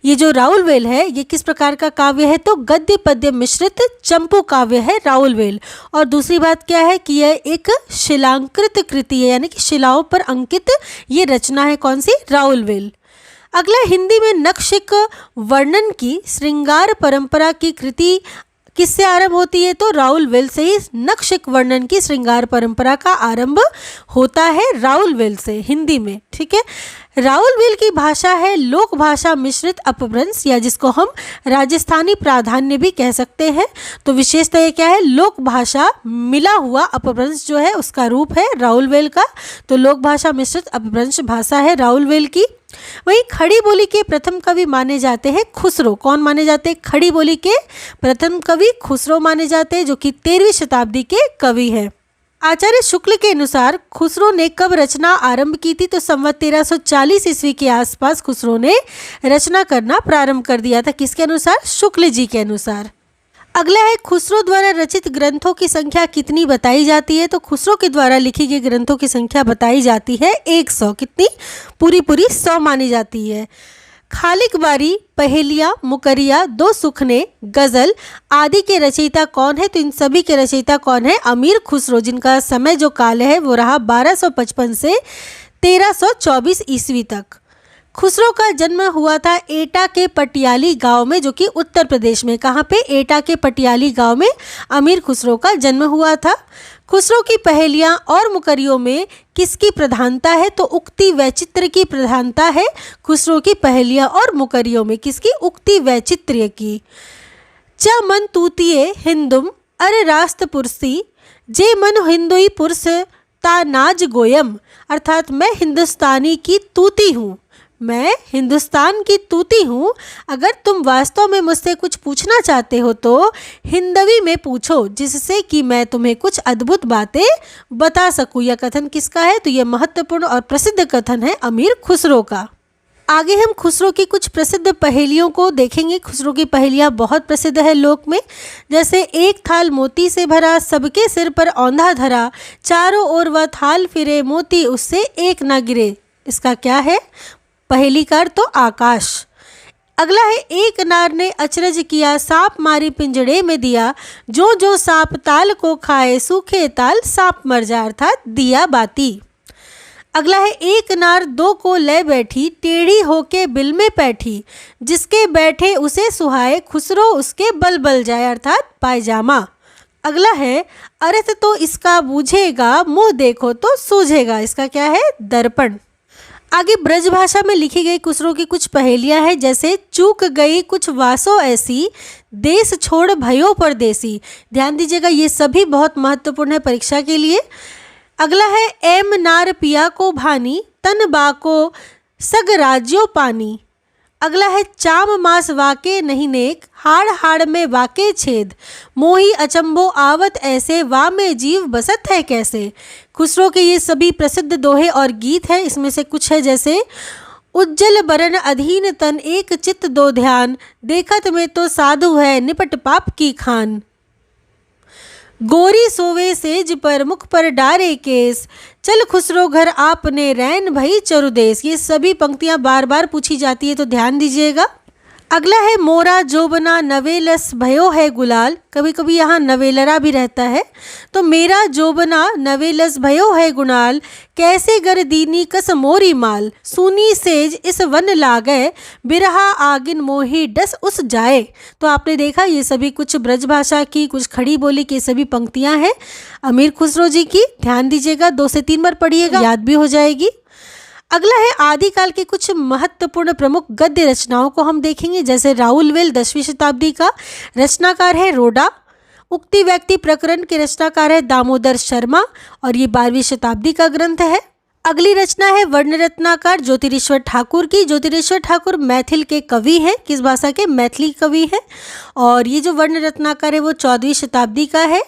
ये जो राउल वेल है ये किस प्रकार का काव्य है? तो गद्य पद्य मिश्रित चंपू काव्य है राउल वेल। और दूसरी बात क्या है कि यह एक शिलांकृत कृति है, यानी कि शिलाओं पर अंकित ये रचना है। कौन सी? राउल वेल। अगला, हिंदी में नखशिख वर्णन की श्रृंगार परंपरा की कृति किससे आरंभ होती है? तो राउल वेल से ही नखशिख वर्णन की श्रृंगार परंपरा का आरंभ होता है राउल वेल से हिंदी में। ठीक है, राउल वेल की भाषा है लोक भाषा मिश्रित अपभ्रंश, या जिसको हम राजस्थानी प्राधान्य भी कह सकते हैं। तो विशेषता ये क्या है? लोक भाषा मिला हुआ अपभ्रंश जो है उसका रूप है राउल वेल का। तो लोक भाषा मिश्रित अपभ्रंश भाषा है राउल वेल की। वहीं खड़ी बोली के प्रथम कवि माने जाते हैं खुसरो। कौन माने जाते हैं? खड़ी बोली के प्रथम कवि खुसरो माने जाते हैं, जो कि 13वीं शताब्दी के कवि हैं। आचार्य शुक्ल के अनुसार खुसरो ने कब रचना आरंभ की थी? तो संवत 1340 ईस्वी के आसपास खुसरो ने रचना करना प्रारंभ कर दिया था। किसके अनुसार? शुक्ल जी के अनुसार। अगला है, खुसरो द्वारा रचित ग्रंथों की संख्या कितनी बताई जाती है? तो खुसरो के द्वारा लिखी गई ग्रंथों की संख्या बताई जाती है 100। कितनी? पूरी 100 मानी जाती है। खालिक बारी, पहेलियाँ, मुकरिया, दो सुखने, गजल आदि के रचयिता कौन है? तो इन सभी के रचयिता कौन है? अमीर खुसरो, जिनका समय जो काल है वो रहा 1255 से 1324 ईस्वी तक। खुसरो का जन्म हुआ था एटा के पटियाली गांव में, जो कि उत्तर प्रदेश में। कहाँ पे? एटा के पटियाली गांव में अमीर खुसरो का जन्म हुआ था। खुसरो की पहेलियाँ और मुकरियों में किसकी प्रधानता है? तो उक्ति वैचित्र्य की प्रधानता है खुसरो की पहेलियाँ और मुकरियों में। किसकी? उक्ति वैचित्र्य की। च मन तूतिये हिंदुम अर रास्त पुरसी, जे मन हिंदुई पुरुष ता नाज गोयम। अर्थात मैं हिंदुस्तानी की तूती हूँ, मैं हिंदुस्तान की तूती हूँ। अगर तुम वास्तव में मुझसे कुछ पूछना चाहते हो तो हिंदवी में पूछो, जिससे कि मैं तुम्हें कुछ अद्भुत बातें बता सकूँ। यह कथन किसका है? तो यह महत्वपूर्ण और प्रसिद्ध कथन है अमीर खुसरो का। आगे हम खुसरो की कुछ प्रसिद्ध पहेलियों को देखेंगे। खुसरो की पहेलियाँ बहुत प्रसिद्ध है लोक में, जैसे एक थाल मोती से भरा, सबके सिर पर औंधा धरा, चारों ओर वह थाल फिरे, मोती उससे एक ना गिरे। इसका क्या है? पहेलीकार तो आकाश। अगला है, एक नार ने अचरज किया, सांप मारी पिंजड़े में दिया, जो जो सांप ताल को खाए, सूखे ताल सांप मर जाए। अर्थात दिया बाती। अगला है, एक नार दो को ले बैठी, टेढ़ी होके बिल में बैठी, जिसके बैठे उसे सुहाए, खुसरो उसके बल बल जाए। अर्थात पायजामा। अगला है, अर्थ तो इसका बूझेगा, मुंह देखो तो सूझेगा। इसका क्या है? दर्पण। आगे ब्रज भाषा में लिखी गई खुसरो की कुछ पहेलियां हैं, जैसे चूक गई कुछ वासो ऐसी, देश छोड़ भयो परदेसी। ध्यान दीजिएगा, ये सभी बहुत महत्वपूर्ण है परीक्षा के लिए। अगला है एम नार पिया को भानी, तन बाको सग राज्यो पानी। अगला है चाम मास वाके नहीं नेक, हाड़ हाड़ में वाके छेद, मोही अचंबो आवत ऐसे, वा में जीव बसत है कैसे। खुसरो के ये सभी प्रसिद्ध दोहे और गीत हैं। इसमें से कुछ है जैसे उज्जल बरन अधीन तन, एक चित्त दो ध्यान, देखत में तो साधु है निपट पाप की खान। गोरी सोवे सेज पर मुख पर डारे केस, चल खुसरो घर आपने रैन भई चरुदेश। ये सभी पंक्तियां बार बार पूछी जाती है, तो ध्यान दीजिएगा। अगला है मोरा जोबना नवेलस भयो है गुलाल। कभी कभी यहाँ नवेलरा भी रहता है, तो मेरा जोबना नवेलस भयो है गुलाल, कैसे गर दीनी कस मोरी माल, सूनी सेज इस वन लागे, बिरहा आगिन मोही डस उस जाए। तो आपने देखा ये सभी कुछ ब्रज भाषा की, कुछ खड़ी बोली की सभी पंक्तियां हैं अमीर खुसरो जी की। ध्यान दीजिएगा, 2 से 3 बार पढ़िएगा, याद भी हो जाएगी। अगला है आदिकाल के कुछ महत्वपूर्ण प्रमुख गद्य रचनाओं को हम देखेंगे, जैसे राउलवेल 10वीं शताब्दी का रचनाकार है रोडा, उक्ति व्यक्ति प्रकरण के रचनाकार है दामोदर शर्मा और ये 12वीं शताब्दी का ग्रंथ है। अगली रचना है वर्ण रत्नाकार ज्योतिरेश्वर ठाकुर की। ज्योतिरेश्वर ठाकुर मैथिल के कवि हैं। किस भाषा के? मैथिली कवि हैं। और ये जो वर्ण रत्नाकार है वो 14वीं शताब्दी का है।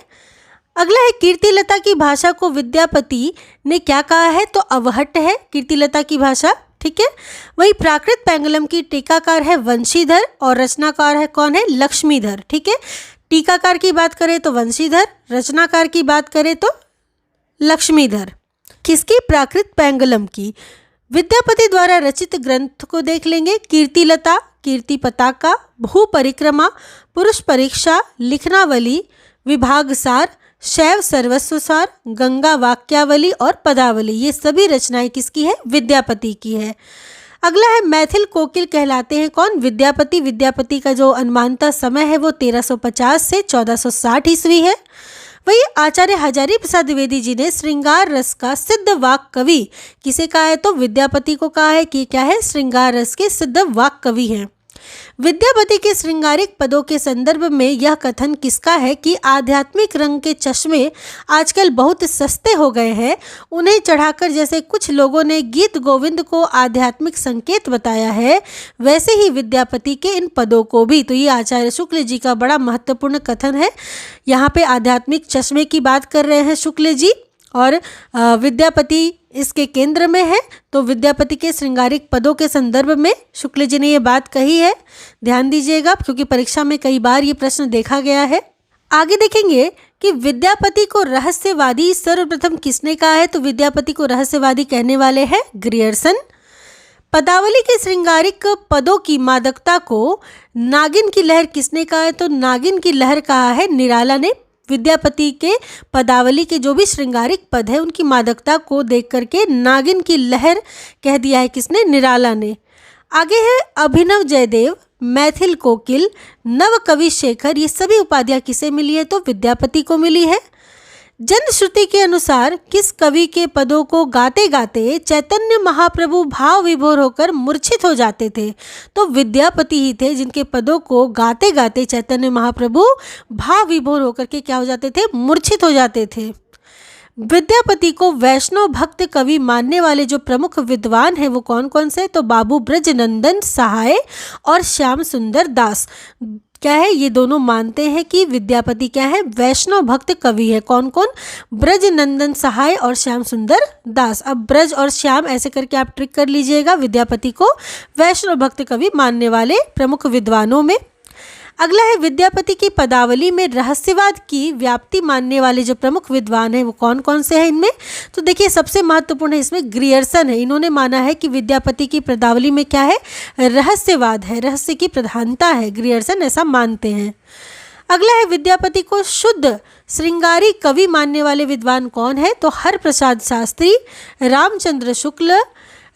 अगला है कीर्तिलता की भाषा को विद्यापति ने क्या कहा है? तो अवहट है कीर्तिलता की भाषा, ठीक है। वही प्राकृत पैंगलम की टीकाकार है वंशीधर और रचनाकार है कौन है? लक्ष्मीधर, ठीक है। टीकाकार की बात करें तो वंशीधर, रचनाकार की बात करें तो लक्ष्मीधर। किसकी? प्राकृत पैंगलम की। विद्यापति द्वारा रचित ग्रंथ को देख लेंगे। कीर्तिलता, कीर्ति पताका, भू परिक्रमा, पुरुष परीक्षा, लिखनावली, विभागसार, शैव सर्वस्वसार, गंगा वाक्यावली और पदावली। ये सभी रचनाएं किसकी है? विद्यापति की है। अगला है मैथिल कोकिल कहलाते हैं कौन? विद्यापति। विद्यापति का जो अनुमानतः समय है वो 1350 से 1460 ईस्वी है। वही आचार्य हजारी प्रसाद द्विवेदी जी ने श्रृंगार रस का सिद्ध वाक कवि किसे कहा है? तो विद्यापति को कहा है कि क्या है? श्रृंगार रस के सिद्ध वाक कवि हैं। विद्यापति के श्रृंगारिक पदों के संदर्भ में यह कथन किसका है कि आध्यात्मिक रंग के चश्मे आजकल बहुत सस्ते हो गए हैं, उन्हें चढ़ाकर जैसे कुछ लोगों ने गीत गोविंद को आध्यात्मिक संकेत बताया है, वैसे ही विद्यापति के इन पदों को भी। तो ये आचार्य शुक्ल जी का बड़ा महत्वपूर्ण कथन है। यहाँ पे आध्यात्मिक चश्मे की बात कर रहे हैं शुक्ल जी और विद्यापति इसके केंद्र में है। तो विद्यापति के श्रृंगारिक पदों के संदर्भ में शुक्ल जी ने ये बात कही है। ध्यान दीजिएगा क्योंकि परीक्षा में कई बार ये प्रश्न देखा गया है। आगे देखेंगे कि विद्यापति को रहस्यवादी सर्वप्रथम किसने कहा है? तो विद्यापति को रहस्यवादी कहने वाले हैं ग्रियर्सन। पदावली के श्रृंगारिक पदों की मादकता को नागिन की लहर किसने कहा है? तो नागिन की लहर कहा है निराला ने। विद्यापति के पदावली के जो भी श्रृंगारिक पद है उनकी मादकता को देख करके नागिन की लहर कह दिया है किसने? निराला ने। आगे है अभिनव जयदेव, मैथिल कोकिल, नव कवि शेखर। ये सभी उपाधियां किसे मिली है? तो विद्यापति को मिली है। जनश्रुति के अनुसार किस कवि के पदों को गाते गाते चैतन्य महाप्रभु भाव विभोर होकर मूर्छित हो जाते थे? तो विद्यापति ही थे जिनके पदों को गाते गाते चैतन्य महाप्रभु भाव विभोर होकर के क्या हो जाते थे? मूर्छित हो जाते थे। विद्यापति को वैष्णव भक्त कवि मानने वाले जो प्रमुख विद्वान हैं वो कौन कौन से? तो बाबू ब्रजनंदन सहाय और श्याम सुंदर दास। क्या है? ये दोनों मानते हैं कि विद्यापति क्या है? वैष्णव भक्त कवि है। कौन कौन? ब्रजनंदन सहाय और श्याम सुंदर दास। अब ब्रज और श्याम ऐसे करके आप ट्रिक कर लीजिएगा विद्यापति को वैष्णव भक्त कवि मानने वाले प्रमुख विद्वानों में। अगला है विद्यापति की पदावली में रहस्यवाद की व्याप्ति मानने वाले जो प्रमुख विद्वान हैं वो कौन कौन से हैं इनमें? तो देखिए सबसे महत्वपूर्ण है इसमें ग्रियर्सन है। इन्होंने माना है कि विद्यापति की पदावली में क्या है? रहस्यवाद है, रहस्य की प्रधानता है। ग्रियर्सन ऐसा मानते हैं। अगला है विद्यापति को शुद्ध श्रृंगारी कवि मानने वाले विद्वान कौन है? तो हरप्रसाद शास्त्री, रामचंद्र शुक्ल,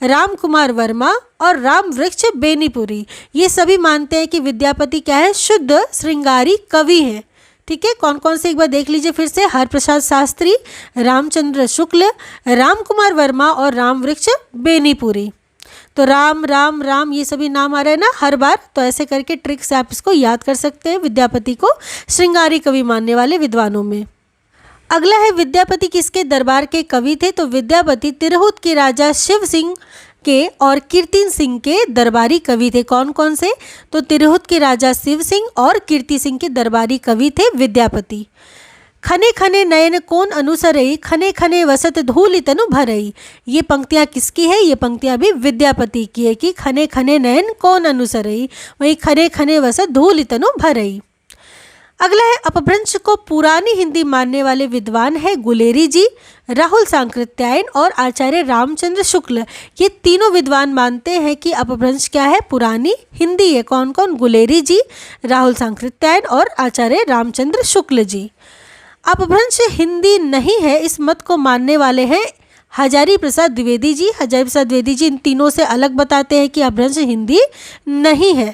राम कुमार वर्मा और राम वृक्ष बेनीपुरी। ये सभी मानते हैं कि विद्यापति क्या है? शुद्ध श्रृंगारी कवि है। ठीक है, कौन कौन से एक बार देख लीजिए फिर से। हरप्रसाद शास्त्री, रामचंद्र शुक्ल, राम कुमार वर्मा और राम वृक्ष बेनीपुरी। तो राम राम राम ये सभी नाम आ रहे हैं ना हर बार, तो ऐसे करके ट्रिक से आप इसको याद कर सकते हैं विद्यापति को श्रृंगारी कवि मानने वाले विद्वानों में। अगला है विद्यापति किसके दरबार के कवि थे? तो विद्यापति तिरहुत के राजा शिव सिंह के और कीर्ति सिंह के दरबारी कवि थे। कौन कौन से? तो तिरहुत के राजा शिव सिंह और कीर्ति सिंह के दरबारी कवि थे विद्यापति। खने खने नयन कौन अनुसरई, खने खने वसत धूलि तनु भरई। ये पंक्तियाँ किसकी है? ये पंक्तियाँ भी विद्यापति की है कि खने खने नयन कौन अनुसरई, वही खने खने वसत धूलि तनु भरई। अगला है अपभ्रंश को पुरानी हिंदी मानने वाले विद्वान है गुलेरी जी, राहुल सांकृत्यायन और आचार्य रामचंद्र शुक्ल। ये तीनों विद्वान मानते हैं कि अपभ्रंश क्या है? पुरानी हिंदी है। कौन कौन? गुलेरी जी, राहुल सांकृत्यायन और आचार्य रामचंद्र शुक्ल जी। अपभ्रंश हिंदी नहीं है इस मत को मानने वाले हैं हजारी प्रसाद द्विवेदी जी। हजारी प्रसाद द्विवेदी जी इन तीनों से अलग बताते हैं कि अपभ्रंश हिंदी नहीं है।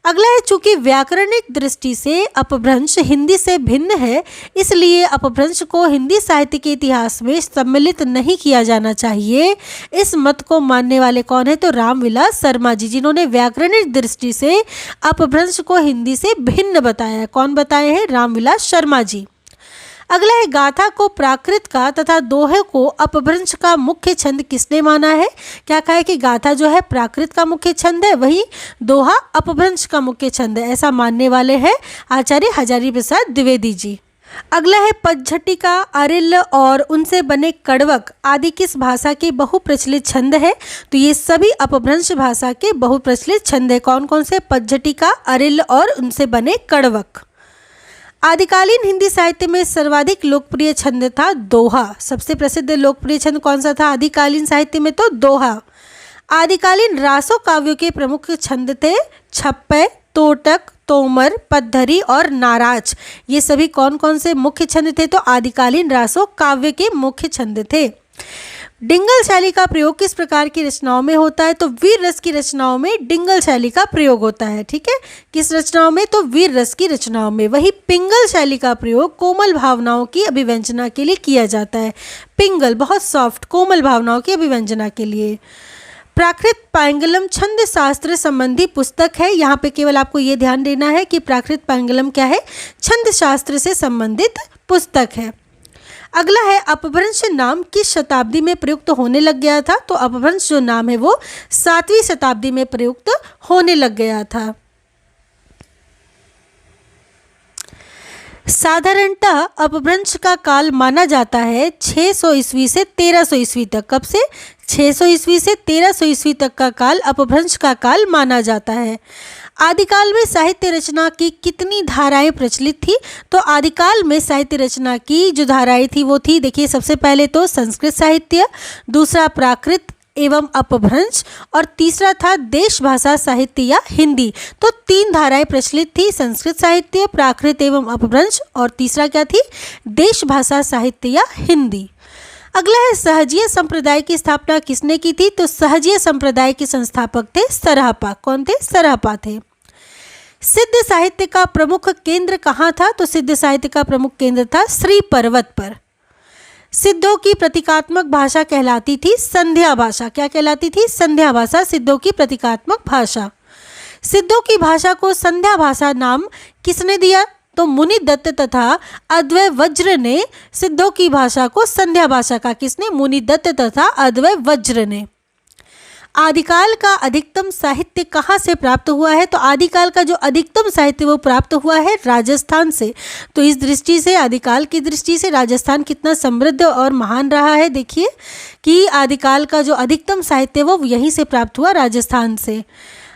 अगला है चूंकि व्याकरणिक दृष्टि से अपभ्रंश हिंदी से भिन्न है, इसलिए अपभ्रंश को हिंदी साहित्य के इतिहास में सम्मिलित नहीं किया जाना चाहिए। इस मत को मानने वाले कौन है? तो रामविलास शर्मा जी, जिन्होंने व्याकरणिक दृष्टि से अपभ्रंश को हिंदी से भिन्न बताया। कौन बताए हैं? रामविलास शर्मा जी। अगला है गाथा को प्राकृत का तथा दोहे को अपभ्रंश का मुख्य छंद किसने माना है? क्या कहा है कि गाथा जो है प्राकृत का मुख्य छंद है, वही दोहा अपभ्रंश का मुख्य छंद है। ऐसा मानने वाले हैं आचार्य हजारी प्रसाद द्विवेदी जी। अगला है पद्झटिका, अरिल और उनसे बने कड़वक आदि किस भाषा के बहुप्रचलित छंद है? तो ये सभी अपभ्रंश भाषा के बहुप्रचलित छंद है। कौन कौन से? पद्झटिका, अरिल और उनसे बने कड़वक। आदिकालीन हिंदी साहित्य में सर्वाधिक लोकप्रिय छंद था दोहा। सबसे प्रसिद्ध लोकप्रिय छंद कौन सा था आदिकालीन साहित्य में? तो दोहा। आदिकालीन रासो काव्यों के प्रमुख छंद थे छप्पय, तोटक, तोमर, पद्धरी और नाराज। ये सभी कौन कौन से मुख्य छंद थे? तो आदिकालीन रासो काव्य के मुख्य छंद थे। डिंगल शैली का प्रयोग किस प्रकार की रचनाओं में होता है? तो वीर रस की रचनाओं में डिंगल शैली का प्रयोग होता है। ठीक है, किस रचनाओं में? तो वीर रस की रचनाओं में। वही पिंगल शैली का प्रयोग कोमल भावनाओं की अभिव्यंजना के लिए किया जाता है। पिंगल बहुत सॉफ्ट कोमल भावनाओं की अभिव्यंजना के लिए। प्राकृत पांगलम छंद शास्त्र संबंधी पुस्तक है। यहाँ पे केवल आपको ये ध्यान देना है कि प्राकृत पांगलम क्या है? छंद शास्त्र से संबंधित पुस्तक है। अगला है अपभ्रंश नाम किस शताब्दी में प्रयुक्त होने लग गया था? तो अपभ्रंश जो नाम है वो 7वीं शताब्दी में प्रयुक्त होने लग गया था। साधारणतः अपभ्रंश का काल माना जाता है 600 ईस्वी से 1300 ईस्वी तक। कब से? 600 ईस्वी से 1300 ईस्वी तक का काल अपभ्रंश का काल माना जाता है। आदिकाल में साहित्य रचना की कितनी धाराएं प्रचलित थी? तो आदिकाल में साहित्य रचना की जो धाराएं थी वो थी, देखिए सबसे पहले तो संस्कृत साहित्य, दूसरा प्राकृत एवं अपभ्रंश और तीसरा था देश भाषा साहित्य या हिंदी। तो 3 धाराएं प्रचलित थी, संस्कृत साहित्य, प्राकृत एवं अपभ्रंश और तीसरा क्या थी? देश भाषा साहित्य या हिंदी। अगला है सहजीय संप्रदाय की स्थापना किसने की थी? तो सहजीय संप्रदाय के संस्थापक थे सरहपा। कौन थे? सरहपा थे। सिद्ध साहित्य का प्रमुख केंद्र कहाँ था? तो सिद्ध साहित्य का प्रमुख केंद्र था श्री पर्वत पर। सिद्धों की प्रतीकात्मक भाषा कहलाती थी संध्या भाषा। क्या कहलाती थी? संध्या भाषा सिद्धों की प्रतीकात्मक भाषा। सिद्धों की भाषा को संध्या भाषा नाम किसने दिया? तो मुनि दत्त तथा अद्वै वज्र ने सिद्धों की भाषा को संध्या भाषा का। किसने? मुनि दत्त तथा अद्वै वज्र ने। आदिकाल का अधिकतम साहित्य कहाँ से प्राप्त हुआ है? तो आदिकाल का जो अधिकतम साहित्य वो प्राप्त हुआ है राजस्थान से। तो इस दृष्टि से आदिकाल की दृष्टि से राजस्थान कितना समृद्ध और महान रहा है। देखिए कि आदिकाल का जो अधिकतम साहित्य वो यहीं से प्राप्त हुआ, राजस्थान से।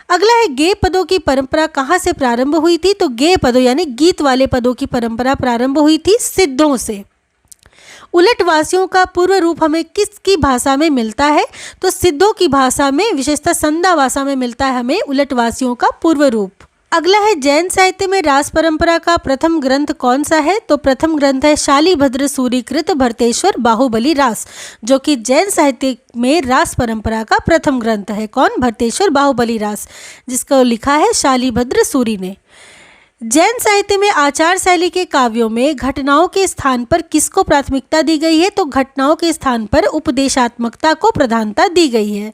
अगला है गेय पदों की परंपरा कहाँ से प्रारंभ हुई थी? तो गेय पदों यानी गीत वाले पदों की परंपरा प्रारंभ हुई थी सिद्धों से। उलटवासियों का पूर्व रूप हमें किसकी भाषा में मिलता है? तो सिद्धों की भाषा में, विशेषतः संध्या भाषा में मिलता है हमें उलटवासियों का पूर्व रूप। अगला है जैन साहित्य में रास परंपरा का प्रथम ग्रंथ कौन सा है? तो प्रथम ग्रंथ है शालिभद्र सूरीकृत भरतेश्वर बाहुबली रास, जो कि जैन साहित्य में रास परंपरा का प्रथम ग्रंथ है। कौन? भरतेश्वर बाहुबली रास, जिसको लिखा है शालिभद्र सूरी ने। जैन साहित्य में आचार शैली के काव्यों में घटनाओं के स्थान पर किसको प्राथमिकता दी गई है? तो घटनाओं के स्थान पर उपदेशात्मकता को प्रधानता दी गई है।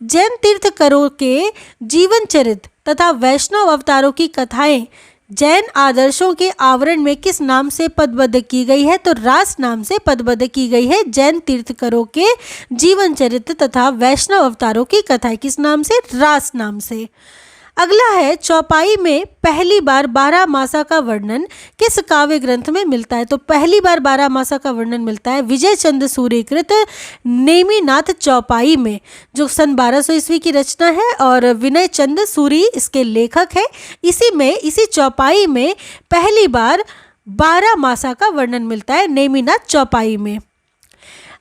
जैन तीर्थंकरों के जीवन चरित्र तथा वैष्णव अवतारों की कथाएं जैन आदर्शों के आवरण में किस नाम से पदबद्ध की गई है? तो रास नाम से पदबद्ध की गई है। जैन तीर्थंकरों के जीवन चरित्र तथा वैष्णव अवतारों की कथाएं किस नाम से? रास नाम से। अगला है, चौपाई में पहली बार 12 मासा का वर्णन किस काव्य ग्रंथ में मिलता है? तो पहली बार 12 मासा का वर्णन मिलता है विजय चंद्र सूरी कृत नेमिनाथ चौपाई में, जो सन 1200 ईस्वी की रचना है और विनय चंद्र सूरी इसके लेखक है। इसी चौपाई में पहली बार 12 मासा का वर्णन मिलता है नेमिनाथ चौपाई में।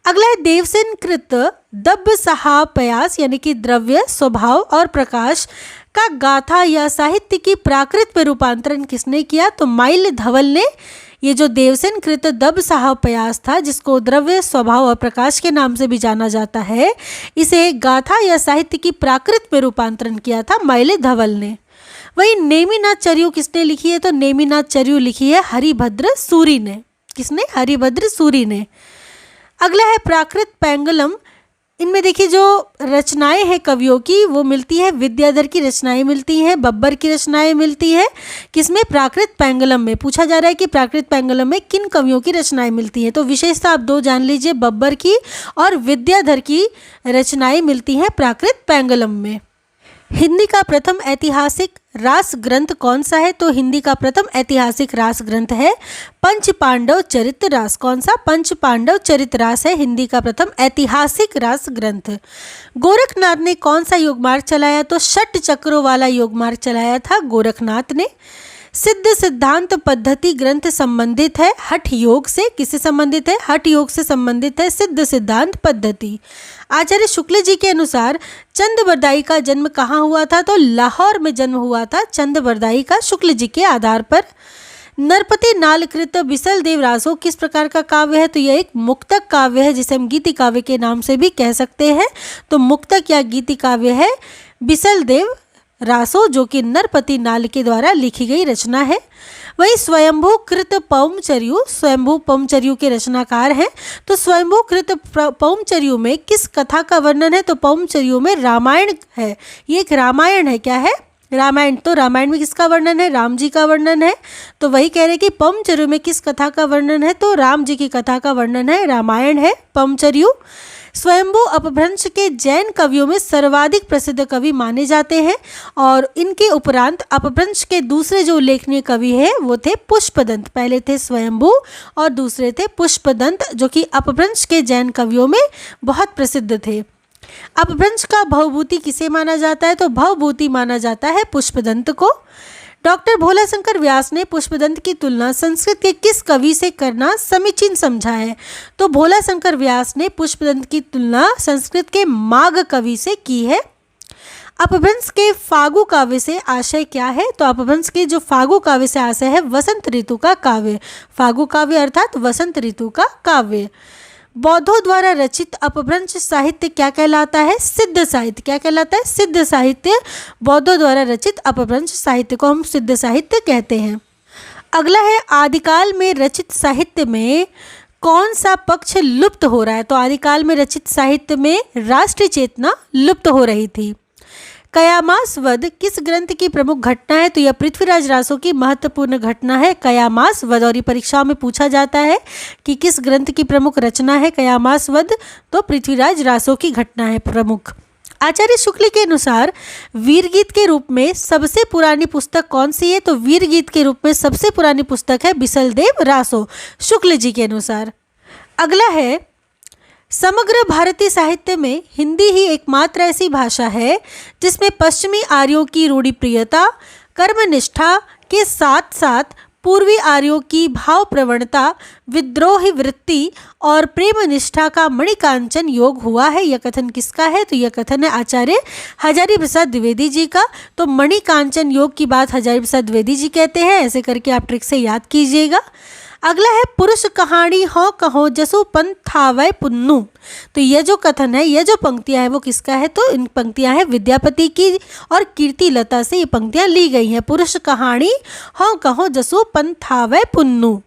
अगला है, देवसेन कृत दब्ब सहापयास यानी कि द्रव्य, स्वभाव और प्रकाश का गाथा या साहित्य की प्राकृत में रूपांतरण किसने किया? तो माइल धवल ने। ये जो देवसेन कृत दब्ब सहापयास था, जिसको द्रव्य, स्वभाव और प्रकाश के नाम से भी जाना जाता है, इसे गाथा या साहित्य की प्राकृत में रूपांतरण किया था माइल धवल ने। वही नेमिनाथ चर्यू किसने लिखी है? तो नेमिनाथ चर्यू लिखी है हरिभद्र सूरी ने। किसने? हरिभद्र सूरी ने। अगला है, प्राकृत पेंगलम। इनमें देखिए जो रचनाएं हैं कवियों की वो मिलती है, विद्याधर की रचनाएं मिलती हैं, बब्बर की रचनाएं मिलती है। किसमें? प्राकृत पेंगलम में। पूछा जा रहा है कि प्राकृत पेंगलम में किन कवियों की रचनाएं मिलती हैं? तो विशेषता आप दो जान लीजिए, बब्बर की और विद्याधर की रचनाएं मिलती हैं प्राकृत पेंगलम में। हिंदी का प्रथम ऐतिहासिक रास ग्रंथ कौन सा है? तो हिंदी का प्रथम ऐतिहासिक रास ग्रंथ है पंच पांडव चरित रास। कौन सा? पंच पांडव चरित रास है हिंदी का प्रथम ऐतिहासिक रास ग्रंथ। गोरखनाथ ने कौन सा योग मार्ग चलाया? तो षट चक्रों वाला योग मार्ग चलाया था गोरखनाथ ने। सिद्ध सिद्धांत पद्धति ग्रंथ संबंधित है हठ योग से। किससे संबंधित है? हठ योग से संबंधित है सिद्ध सिद्धांत पद्धति। आचार्य शुक्ल जी के अनुसार चंद-बरदाई का जन्म कहाँ हुआ था? तो लाहौर में जन्म हुआ था चंद-बरदाई का, शुक्ल जी के आधार पर। नरपति नालकृत बिसल देव रासो किस प्रकार का काव्य है? तो यह एक मुक्तक काव्य है, जिसे हम गीति काव्य के नाम से भी कह सकते हैं। तो मुक्तक या गीति काव्य है बिसल देव रासो, जो कि नरपति नाल के द्वारा लिखी गई रचना है। वही स्वयंभू कृत पौमचर्यू, स्वयंभू पौमचर्यू के रचनाकार हैं। तो स्वयंभू कृत पौमचर्यू में किस कथा का वर्णन है? तो पौमचर्यू में रामायण है। ये एक रामायण है। क्या है? रामायण। तो रामायण में किसका वर्णन है? राम जी का वर्णन है। तो वही कह रहे हैं कि पौमचर्यू में किस कथा का वर्णन है? तो राम जी की कथा का वर्णन है, रामायण है पौमचर्यू। स्वयंभू अपभ्रंश के जैन कवियों में सर्वाधिक प्रसिद्ध कवि माने जाते हैं और इनके उपरांत अपभ्रंश के दूसरे जो उल्लेखनीय कवि हैं वो थे पुष्पदंत। पहले थे स्वयंभू और दूसरे थे पुष्पदंत, जो कि अपभ्रंश के जैन कवियों में बहुत प्रसिद्ध थे। अपभ्रंश का भवभूति किसे माना जाता है? तो भवभूति माना जाता है पुष्पदंत को। डॉक्टर भोलाशंकर व्यास ने पुष्पदंत की तुलना संस्कृत के किस कवि से करना समीचीन समझा है? तो भोलाशंकर व्यास ने पुष्पदंत की तुलना संस्कृत के माघ कवि से की है। अपभ्रंश के फागु काव्य से आशय क्या है? तो अपभ्रंश के जो फागु काव्य से आशय है वसंत ऋतु का काव्य। फागु काव्य अर्थात वसंत ऋतु का काव्य। बौद्धों द्वारा रचित अपभ्रंश साहित्य क्या कहलाता है? सिद्ध साहित्य। क्या कहलाता है? सिद्ध साहित्य। बौद्धों द्वारा रचित अपभ्रंश साहित्य को हम सिद्ध साहित्य कहते हैं। अगला है, आदिकाल में रचित साहित्य में कौन सा पक्ष लुप्त हो रहा है? तो आदिकाल में रचित साहित्य में राष्ट्रीय चेतना लुप्त हो रही थी। कयामास वध किस ग्रंथ की प्रमुख घटना है? तो यह पृथ्वीराज रासो की महत्वपूर्ण घटना है कयामास वध। और ये परीक्षाओं में पूछा जाता है कि किस ग्रंथ की प्रमुख रचना है कयामास वध? तो पृथ्वीराज रासो की घटना है प्रमुख। आचार्य शुक्ल के अनुसार वीरगीत के रूप में सबसे पुरानी पुस्तक कौन सी है? तो वीरगीत के रूप में सबसे पुरानी पुस्तक है बिसलदेव रासो, शुक्ल जी के अनुसार। अगला है, समग्र भारतीय साहित्य में हिंदी ही एकमात्र ऐसी भाषा है जिसमें पश्चिमी आर्यों की रूढ़िप्रियता, कर्मनिष्ठा के साथ साथ पूर्वी आर्यों की भाव प्रवणता, विद्रोही वृत्ति और प्रेम निष्ठा का मणिकांचन योग हुआ है। यह कथन किसका है? तो यह कथन है आचार्य हजारी प्रसाद द्विवेदी जी का। तो मणिकांचन योग की बात हजारी प्रसाद द्विवेदी जी कहते हैं। ऐसे करके आप ट्रिक से याद कीजिएगा। अगला है पुरुष कहानी हो कहो जसु पंथावय पुन्नु। तो यह जो कथन है, यह जो पंक्तियां है वो किसका है? तो इन पंक्तियां हैं विद्यापति की और कीर्ति लता से ये पंक्तियां ली गई हैं। पुरुष कहानी हो कहो जसु पंथावय पुन्नु।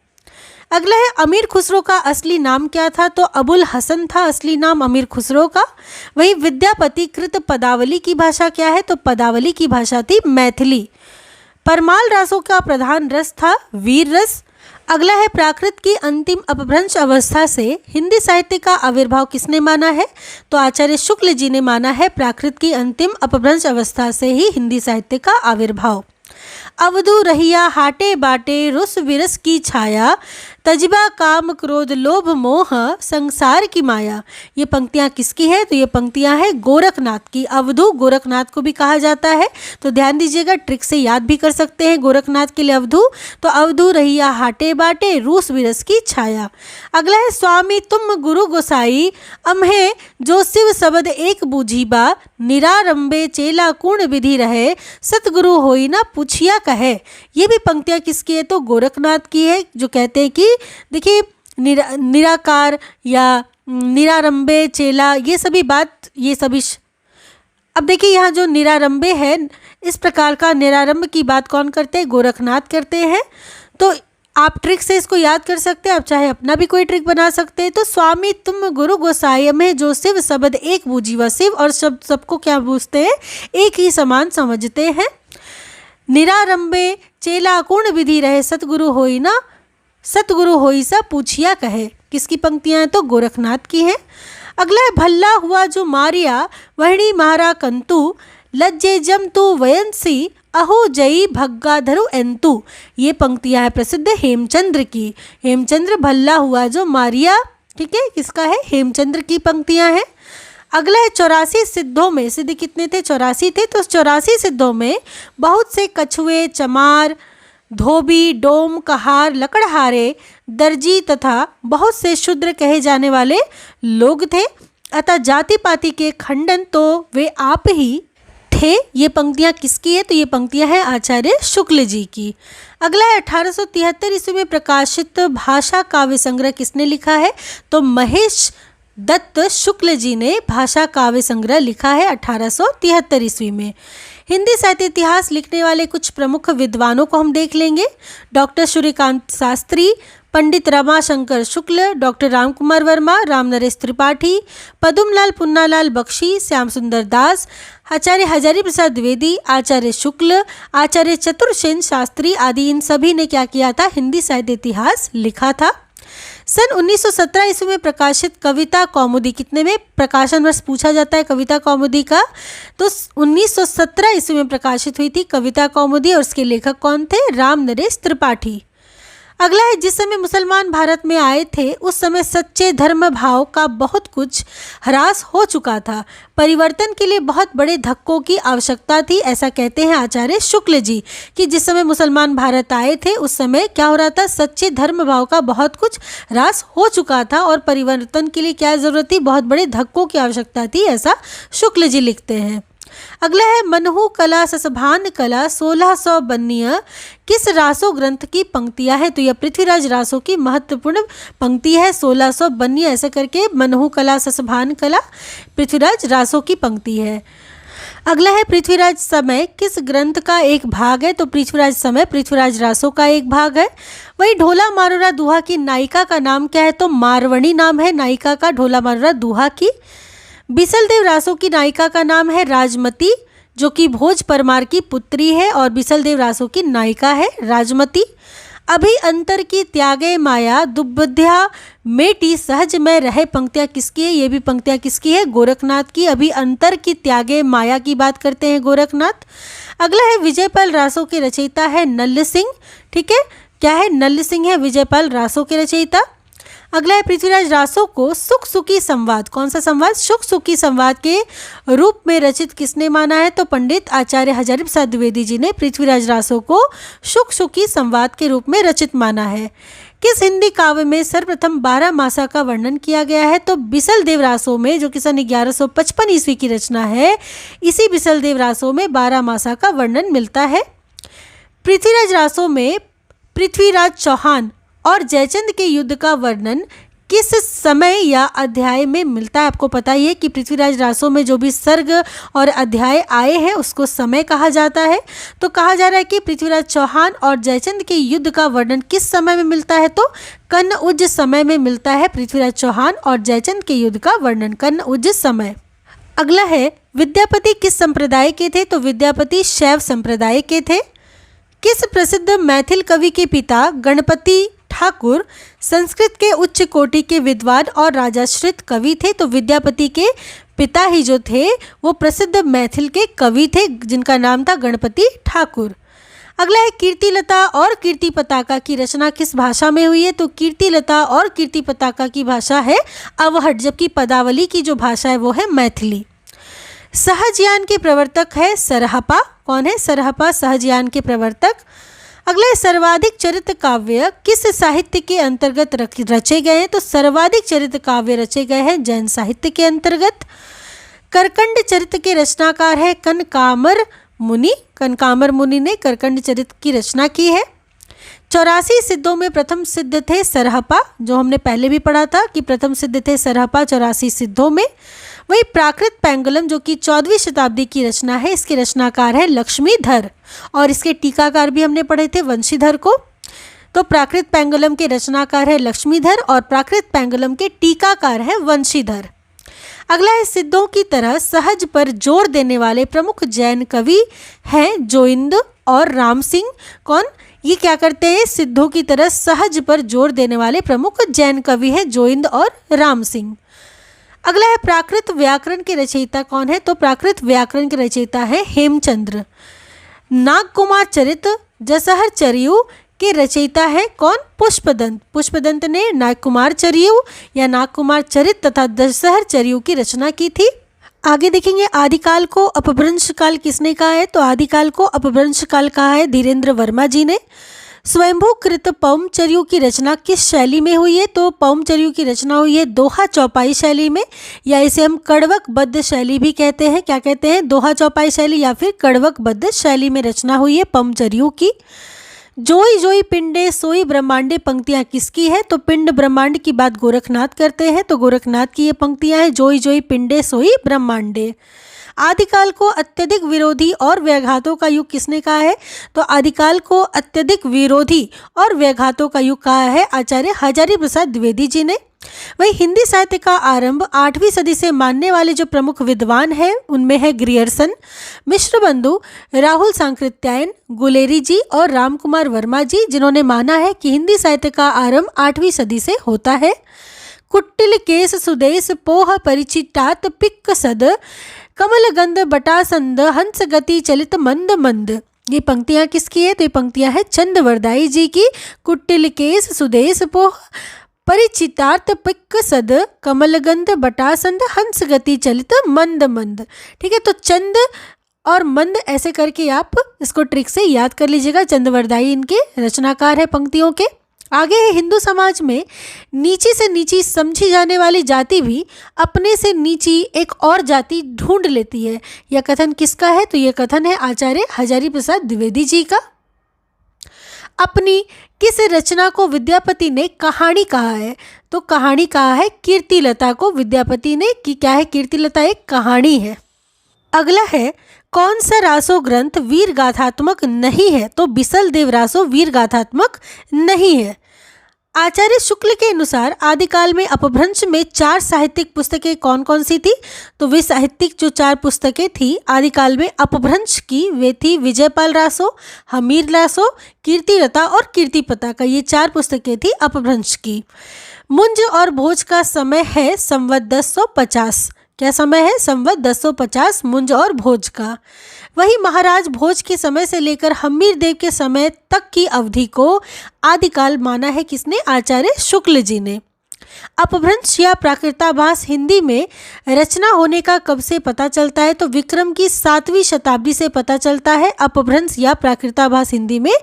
अगला है अमीर खुसरो का असली नाम क्या था? तो अबुल हसन था असली नाम अमीर खुसरो का। वही विद्यापति कृत पदावली की भाषा क्या है? तो पदावली की भाषा थी मैथिली। परमाल रासों का प्रधान रस था वीर रस। अगला है प्राकृत की अंतिम अपभ्रंश अवस्था से हिंदी साहित्य का आविर्भाव किसने माना है? तो आचार्य शुक्ल जी ने माना है प्राकृत की अंतिम अपभ्रंश अवस्था से ही हिंदी साहित्य का आविर्भाव। अवधू रहिया हाटे बाटे रुस विरस की छाया, तजबा काम क्रोध लोभ मोह संसार की माया। ये पंक्तियाँ किसकी है? तो ये पंक्तियाँ हैं गोरखनाथ की। अवधू गोरखनाथ को भी कहा जाता है, तो ध्यान दीजिएगा, ट्रिक से याद भी कर सकते हैं गोरखनाथ के लिए अवधू। तो अवधू रहिया हाटे बाटे रूस विरस की छाया। अगला है स्वामी तुम गुरु गोसाई, अम्हे जो शिव शब्द एक बूझीबा, निरारंबे चेला कूण विधि रहे, सतगुरु होई ना पूछिया कहे। ये भी पंक्तियाँ किसकी है? तो गोरखनाथ की है, जो कहते हैं कि देखिए निराकार या निरारंबे चेला, ये सभी अब देखिए यहाँ जो निरारंबे है, इस प्रकार का निरारंभ की बात कौन करते हैं? गोरखनाथ करते हैं। तो आप ट्रिक से इसको याद कर सकते हैं, आप चाहे अपना भी कोई ट्रिक बना सकते हैं। तो स्वामी तुम गुरु गोसाई में जो शिव शब्द एक बूझीवा, शिव और शब्द सबको क्या बूझते हैं? एक ही समान समझते हैं। निरारंबे चेला कूण विधि रहे, सतगुरु होई ना सतगुरु होई सा पूछिया कहे। किसकी पंक्तियां हैं? तो गोरखनाथ की हैं। अगला है भल्ला हुआ जो मारिया, वहणी मारा कंतु, लज्जे जम तू वयंसी, अहो जई भग्गा धरु एंतु। ये पंक्तियां हैं प्रसिद्ध हेमचंद्र की। हेमचंद्र भल्ला हुआ जो मारिया, ठीक है, किसका है? हेमचंद्र की पंक्तियां हैं। अगला है 84 सिद्धों में, सिद्ध कितने थे? 84 थे। तो 84 सिद्धों में बहुत से कछुए, चमार, धोबी, डोम, कहार, लकड़हारे, दर्जी तथा बहुत से शूद्र कहे जाने वाले लोग थे। अतः जाति पाति के खंडन तो वे आप ही थे। ये पंक्तियाँ किसकी है? तो ये पंक्तियाँ हैं आचार्य शुक्ल जी की। अगला है 1873 ईस्वी में प्रकाशित भाषा काव्य संग्रह किसने लिखा है? तो महेश दत्त शुक्ल जी ने भाषा काव्य संग्रह लिखा है 1873 ईस्वी में। हिंदी साहित्य इतिहास लिखने वाले कुछ प्रमुख विद्वानों को हम देख लेंगे। डॉक्टर सूर्यकांत शास्त्री, पंडित रमाशंकर शुक्ल, डॉक्टर रामकुमार वर्मा, रामनरेश त्रिपाठी, पदुमलाल पुन्नालाल बख्शी, श्याम सुंदर दास, आचार्य हजारी प्रसाद द्विवेदी, आचार्य शुक्ल, आचार्य चतुर्सेन शास्त्री आदि, इन सभी ने क्या किया था? हिंदी साहित्य इतिहास लिखा था। सन 1917 ईस्वी में प्रकाशित कविता कौमुदी, कितने में प्रकाशन वर्ष पूछा जाता है कविता कौमुदी का? तो 1917 ईस्वी में प्रकाशित हुई थी कविता कौमुदी, और उसके लेखक कौन थे? रामनरेश त्रिपाठी। अगला है जिस समय मुसलमान भारत में आए थे उस समय सच्चे धर्म भाव का बहुत कुछ ह्रास हो चुका था। परिवर्तन के लिए बहुत बड़े धक्कों की आवश्यकता थी। ऐसा कहते हैं आचार्य शुक्ल जी कि जिस समय मुसलमान भारत आए थे उस समय क्या हो रहा था? सच्चे धर्म भाव का बहुत कुछ ह्रास हो चुका था और परिवर्तन के लिए क्या जरूरत थी? बहुत बड़े धक्कों की आवश्यकता थी, ऐसा शुक्ल जी लिखते हैं। अगला है मनहु कला ससभान कला 1600 बन्निया, किस रासो ग्रंथ की पंक्तियां है? तो यह पृथ्वीराज रासो की महत्वपूर्ण पंक्ति है। 1600 बन्निया ऐसे करके मनहु कला ससभान कला पृथ्वीराज रासो की पंक्ति है। अगला है पृथ्वीराज समय किस ग्रंथ का एक भाग है? तो पृथ्वीराज समय पृथ्वीराज रासो का एक भाग है। वही ढोला मारोरा दुहा की नायिका का नाम क्या है? तो मारवणी नाम है नायिका का ढोला मारोरा दुहा की। बिसलदेव रासो की नायिका का नाम है राजमती, जो कि भोज परमार की पुत्री है, और बिसलदेव रासो की नायिका है राजमती। अभी अंतर की त्यागे माया दुबुद्ध्या मेटी सहज में रहे, पंक्तियाँ किसकी है? ये भी पंक्तियाँ किसकी है? गोरखनाथ की। अभी अंतर की त्यागे माया की बात करते हैं गोरखनाथ। अगला है विजयपाल रासो के रचयिता है नल्ल सिंह, ठीक है, क्या है? नल्ल सिंह है विजयपाल रासो के रचयिता। अगला है पृथ्वीराज रासो को सुख सुखी संवाद, कौन सा संवाद? सुख सुखी संवाद के रूप में रचित किसने माना है? तो पंडित आचार्य हजारी प्रसाद द्विवेदी जी ने पृथ्वीराज रासो को सुख सुखी संवाद के रूप में रचित माना है। किस हिंदी काव्य में सर्वप्रथम 12 मासा का वर्णन किया गया है? तो बिसलदेव रासो में, जो कि सन 1155 ईस्वी की रचना है, इसी बिसलदेव रासो में 12 मासा का वर्णन मिलता है। पृथ्वीराज रासो में पृथ्वीराज चौहान और जयचंद के युद्ध का वर्णन किस समय या अध्याय में मिलता है? आपको पता ही है कि पृथ्वीराज रासो में जो भी सर्ग और अध्याय आए हैं उसको समय कहा जाता है। तो कहा जा रहा है कि पृथ्वीराज चौहान और जयचंद के युद्ध का वर्णन किस समय में मिलता है? तो कन्न उज्ज समय में मिलता है पृथ्वीराज चौहान और जयचंद के युद्ध का वर्णन, कन्न उज्ज समय। अगला है, विद्यापति किस संप्रदाय के थे? तो विद्यापति शैव संप्रदाय के थे। किस प्रसिद्ध मैथिल कवि के पिता गणपति ठाकुर संस्कृत के उच्च कोटि के विद्वान और राजाश्रित कवि थे? तो विद्यापति के पिता ही जो थे वो प्रसिद्ध मैथिल के कवि थे जिनका नाम था गणपति ठाकुर। अगला है, कीर्तिलता और कीर्ति पताका की रचना किस भाषा में हुई है? तो कीर्तिलता और कीर्ति पताका की भाषा है अवहट, जबकि पदावली की जो भाषा है वो है मैथिली। सहजयान के प्रवर्तक है सरहपा। कौन है सरहपा? सहजयान के प्रवर्तक। अगला है, सर्वाधिक चरित्र काव्य किस साहित्य के अंतर्गत रचे गए हैं? तो सर्वाधिक चरित्र काव्य रचे गए हैं जैन साहित्य के अंतर्गत। करकंड चरित्र के रचनाकार है कनकामर मुनि। कनकामर मुनि ने करकंड चरित्र की रचना की है। 84 सिद्धों में प्रथम सिद्ध थे सरहपा, जो हमने पहले भी पढ़ा था कि प्रथम सिद्ध थे सरहपा 84 सिद्धों में। वही प्राकृत पेंगुलम जो कि 14वीं शताब्दी की रचना है, इसके रचनाकार है लक्ष्मीधर और इसके टीकाकार भी हमने पढ़े थे वंशीधर को। तो प्राकृत पेंगुलम के रचनाकार है लक्ष्मीधर और प्राकृत पेंगुलम के टीकाकार है वंशीधर। अगला है, सिद्धों की तरह सहज पर जोर देने वाले प्रमुख जैन कवि हैं जोइंद और राम सिंह। कौन? ये क्या करते हैं? सिद्धों की तरह सहज पर जोर देने वाले प्रमुख जैन कवि हैं जोइंद और राम सिंह। अगला है, प्राकृत व्याकरण के रचयिता कौन है? तो प्राकृत व्याकरण के रचयिता है हेमचंद्र। नागकुमार चरित जसहर चरियु के रचयिता है कौन? पुष्पदंत। पुष्पदंत ने नागकुमार चरियु या नागकुमार चरित तथा दशहर चरियु की रचना की थी। आगे देखेंगे, आदिकाल को अपभ्रंश काल किसने कहा है? तो आदिकाल को अपभ्रंश काल कहा है धीरेन्द्र वर्मा जी ने। स्वयंभूकृत पौमचर्यु की रचना किस शैली में हुई है? तो पौमचर्यु की रचना हुई है दोहा चौपाई शैली में, या इसे हम कड़वक बद्ध शैली भी कहते हैं। क्या कहते हैं? दोहा चौपाई शैली या फिर कड़वक बद्ध शैली में रचना हुई है पौमचर्यु की। जोई जोई पिंडे सोई ब्रह्मांडे पंक्तियां किसकी है? तो पिंड ब्रह्मांड की बात गोरखनाथ करते हैं, तो गोरखनाथ की ये पंक्तियां हैं, जोई जोई पिंडे सोई ब्रह्मांडे। आदिकाल को अत्यधिक विरोधी और व्याघातों का युग किसने कहा है? तो आदिकाल को अत्यधिक विरोधी और व्याघातों का युग कहा है आचार्य हजारी प्रसाद द्विवेदी जी ने। वही हिंदी साहित्य का आरंभ 8वीं सदी से मानने वाले जो प्रमुख विद्वान हैं उनमें है ग्रियर्सन, मिश्र बंधु, राहुल सांकृत्यायन, गुलेरी जी और रामकुमार वर्मा जी, जिन्होंने माना है कि हिंदी साहित्य का आरंभ 8वीं सदी से होता है। कुट्टिल केस सुदेश पोह परिचितात पिक्क सद कमल गंध बटासंद हंस गति चलित मंद मंद। ये पंक्तियां किसकी है? तो ये पंक्तियां हैं चंदवरदाई जी की। कुट्टिल केस सुदेश पोह परिचितार्थ पिक्क सद कमलगंध बटासंद हंस गति चलित मंद मंद। ठीक है, तो चंद और मंद ऐसे करके आप इसको ट्रिक से याद कर लीजिएगा। चंदवरदाई इनके रचनाकार है पंक्तियों के। आगे है, हिंदू समाज में नीची से नीची समझी जाने वाली जाति भी अपने से नीची एक और जाति ढूंढ लेती है। यह कथन किसका है? तो यह कथन है आचार्य हजारी प्रसाद द्विवेदी जी का। अपनी किस रचना को विद्यापति ने कहानी कहा है? तो कहानी कहा है कीर्तिलता को विद्यापति ने, कि क्या है? कीर्तिलता एक कहानी है। अगला है, कौन सा रासो ग्रंथ वीर गाथात्मक नहीं है? तो बिसल देव रासो वीर गाथात्मक नहीं है। आचार्य शुक्ल के अनुसार आदिकाल में अपभ्रंश में 4 साहित्यिक पुस्तकें कौन कौन सी थी? तो वे साहित्यिक जो 4 पुस्तकें थी आदिकाल में अपभ्रंश की, वे थी विजयपाल रासो, हमीर रासो, कीर्तिलता और कीर्ति पताका। ये 4 पुस्तकें थी अपभ्रंश की। मुंज और भोज का समय है संवत 1050। क्या समय है? संवत 1050 मुंज और भोज का। वही महाराज भोज के समय से लेकर हमीर देव के समय तक की अवधि को आदिकाल माना है किसने? आचार्य शुक्ल जी ने। अपभ्रंश या प्राकृताभास हिंदी में रचना होने का कब से पता चलता है? तो विक्रम की 7वीं शताब्दी से पता चलता है अपभ्रंश या प्राकृताभास हिंदी में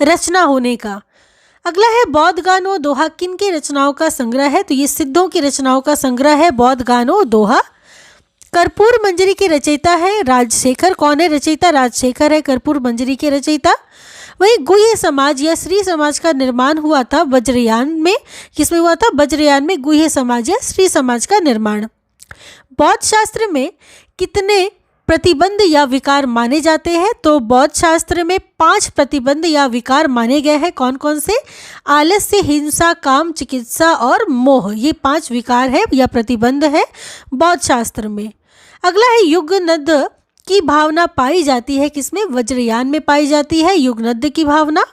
रचना होने का। अगला है, बौद्ध गानो दोहा किन की रचनाओं का संग्रह है? तो ये सिद्धों की रचनाओं का संग्रह है बौद्ध गानो दोहा। कर्पूर मंजरी के रचयिता है राजशेखर। कौन है रचयिता? राजशेखर है कर्पूर मंजरी के रचयिता। वही गुह्य समाज या श्री समाज का निर्माण हुआ था वज्रयान में। किसमें हुआ था? वज्रयान में गुह्य समाज या श्री समाज का निर्माण। बौद्ध शास्त्र में कितने प्रतिबंध या विकार माने जाते हैं? तो बौद्ध शास्त्र में 5 प्रतिबंध या विकार माने गए हैं। कौन कौन से? आलस्य, हिंसा, काम, चिकित्सा और मोह। ये 5 विकार है या प्रतिबंध है बौद्ध शास्त्र में। अगला है युगनद की भावना पाई जाती है किसमें? वज्रयान में पाई जाती है युगनद की भावना।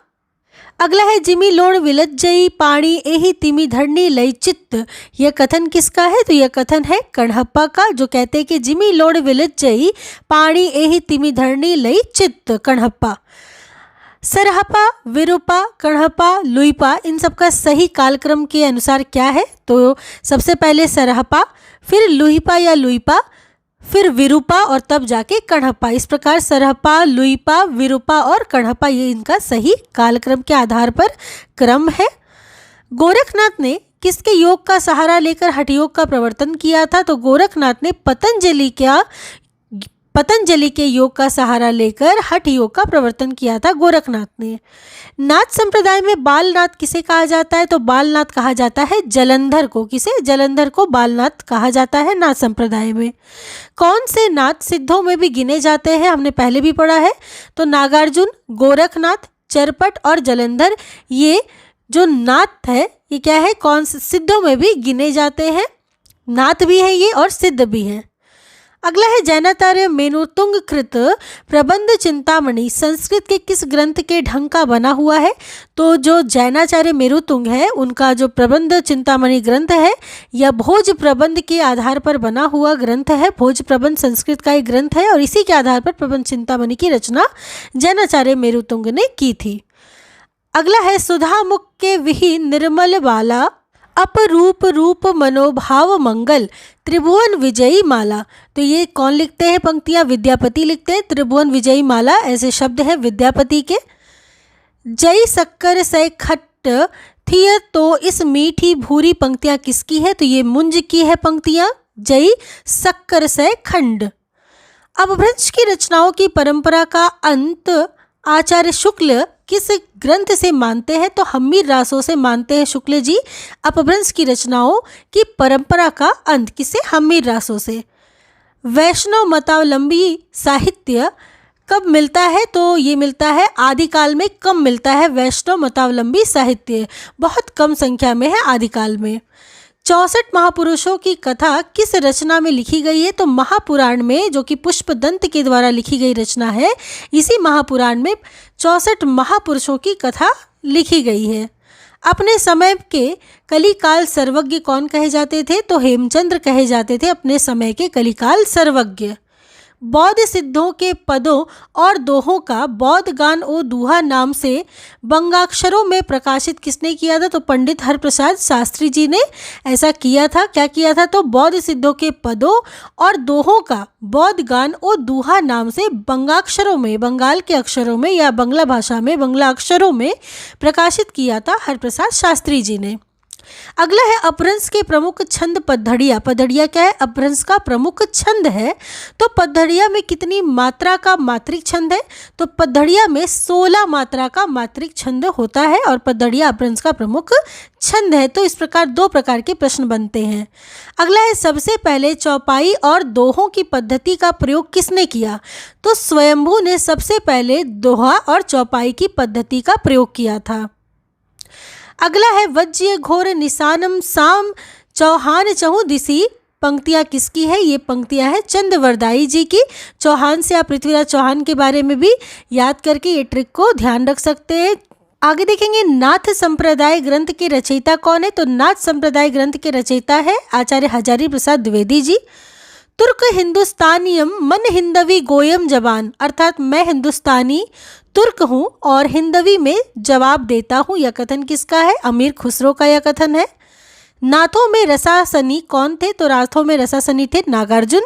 अगला है जिमी लोण विलज्जई पाणी एही तिमी धरनी लई चित्त। यह कथन किसका है? तो यह कथन है कणहप्पा का, जो कहते हैं कि जिमी लोण विलज्जई पाणी एही तिमी धरनी लई चित्त। कणहप्पा, सरहपा, विरूपा, कणहप्पा, लुइपा, इन सब का सही कालक्रम के अनुसार क्या है? तो सबसे पहले सरहपा, फिर लुइपा या लुइपा, फिर विरूपा और तब जाके कणहप्पा। इस प्रकार सरहपा, लुइपा, विरूपा और कणहप्पा ये इनका सही कालक्रम के आधार पर क्रम है। गोरखनाथ ने किसके योग का सहारा लेकर हठ योग का प्रवर्तन किया था? तो गोरखनाथ ने पतंजलि के योग का सहारा लेकर हठ योग का प्रवर्तन किया था गोरखनाथ ने। नाथ संप्रदाय में बालनाथ किसे कहा जाता है? तो बालनाथ कहा जाता है जलंधर को। किसे? जलंधर को बालनाथ कहा जाता है नाथ संप्रदाय में। कौन से नाथ सिद्धों में भी गिने जाते हैं? हमने पहले भी पढ़ा है। तो नागार्जुन, गोरखनाथ, चरपट और जलंधर, ये जो नाथ है ये क्या है? कौन से सिद्धों में भी गिने जाते हैं। नाथ भी है ये और सिद्ध भी हैं। अगला है जैनाचार्य मेरुतुंग कृत प्रबंध चिंतामणि संस्कृत के किस ग्रंथ के ढंग का बना हुआ है? तो जो जैनाचार्य मेरुतुंग है उनका जो प्रबंध चिंतामणि ग्रंथ है यह भोज प्रबंध के आधार पर बना हुआ ग्रंथ है। भोज प्रबंध संस्कृत का एक ग्रंथ है और इसी के आधार पर प्रबंध चिंतामणि की रचना जैनाचार्य मेरुतुंग ने की थी। अगला है सुधामुख के विहीन निर्मल बाला अपरूप रूप मनोभाव मंगल त्रिभुवन विजयी माला। तो ये कौन लिखते हैं पंक्तियां? विद्यापति लिखते हैं। त्रिभुवन विजयी माला ऐसे शब्द हैं विद्यापति के। जय शक्कर से खट्ट थिय तो इस मीठी भूरी पंक्तियां किसकी है? तो ये मुंज की है पंक्तियां। जय शक्कर से खंड। अपभ्रंश की रचनाओं की परंपरा का अंत आचार्य शुक्ल किस ग्रंथ से मानते हैं? तो हम्मीर रासों से मानते हैं शुक्ल जी अपभ्रंश की रचनाओं की परंपरा का अंत। किसे? हम्मीर रासों से। वैष्णव मतावलंबी साहित्य कब मिलता है? तो ये मिलता है आदिकाल में। कब मिलता है वैष्णव मतावलंबी साहित्य? बहुत कम संख्या में है आदिकाल में। 64 महापुरुषों की कथा किस रचना में लिखी गई है? तो महापुराण में, जो कि पुष्पदंत के द्वारा लिखी गई रचना है। इसी महापुराण में 64 महापुरुषों की कथा लिखी गई है। अपने समय के कलिकाल सर्वज्ञ कौन कहे जाते थे? तो हेमचंद्र कहे जाते थे अपने समय के कलिकाल सर्वज्ञ। बौद्ध सिद्धों के पदों और दोहों का बौद्ध गान ओ दूहा नाम से बंगाक्षरों में प्रकाशित किसने किया था? तो पंडित हरप्रसाद शास्त्री जी ने ऐसा किया था। क्या किया था? तो बौद्ध सिद्धों के पदों और दोहों का बौद्ध गान ओ दूहा नाम से बंगाक्षरों में, बंगाल के अक्षरों में या बंगला भाषा में बंगला अक्षरों में प्रकाशित किया था हरप्रसाद शास्त्री जी ने। अगला है अपभ्रंश के प्रमुख छंद पद्धड़िया। पद्धड़िया क्या है? अपभ्रंश का प्रमुख छंद है। तो पद्धड़िया में कितनी मात्रा का मात्रिक छंद है? तो पद्धड़िया में 16 मात्रा का मात्रिक छंद होता है और पद्धड़िया अपभ्रंश का प्रमुख छंद है। तो इस प्रकार 2 प्रकार के प्रश्न बनते हैं। अगला है सबसे पहले चौपाई और दोहों की पद्धति का प्रयोग किसने किया? तो स्वयंभू ने सबसे पहले दोहा और चौपाई की पद्धति का प्रयोग किया था। अगला है वज्य घोर निशानम साम चौहान चहु दिसी। पंक्तियाँ किसकी है? ये पंक्तियाँ हैं चंद्रवरदाई जी की। चौहान से आप पृथ्वीराज चौहान के बारे में भी याद करके ये ट्रिक को ध्यान रख सकते हैं। आगे देखेंगे नाथ संप्रदाय ग्रंथ के रचयिता कौन है? तो नाथ संप्रदाय ग्रंथ के रचयिता है आचार्य हजारी प्रसाद द्विवेदी जी। तुर्क हिंदुस्तानियम मन हिंदवी गोयम जबान, अर्थात मैं हिंदुस्तानी तुर्क हूँ और हिंदवी में जवाब देता हूँ। यह कथन किसका है? अमीर खुसरो का यह कथन है। नाथों में रसासनी कौन थे? तो नाथों में रसासनी थे नागार्जुन।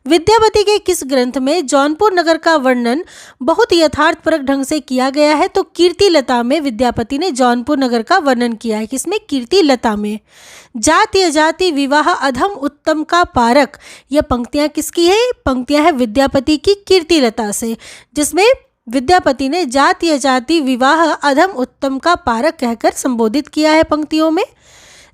विद्यापति के किस ग्रंथ में जौनपुर नगर का वर्णन बहुत यथार्थपरक ढंग से किया गया है? तो कीर्तिलता में विद्यापति ने जौनपुर नगर का वर्णन किया है। किसमें? कीर्तिलता में। जाति अजाति विवाह अधम उत्तम का पारक, यह पंक्तियां किसकी है? पंक्तियां है विद्यापति की कीर्तिलता से, जिसमें विद्यापति ने जाति अजाति विवाह अधम उत्तम का पारक कहकर संबोधित किया है पंक्तियों में।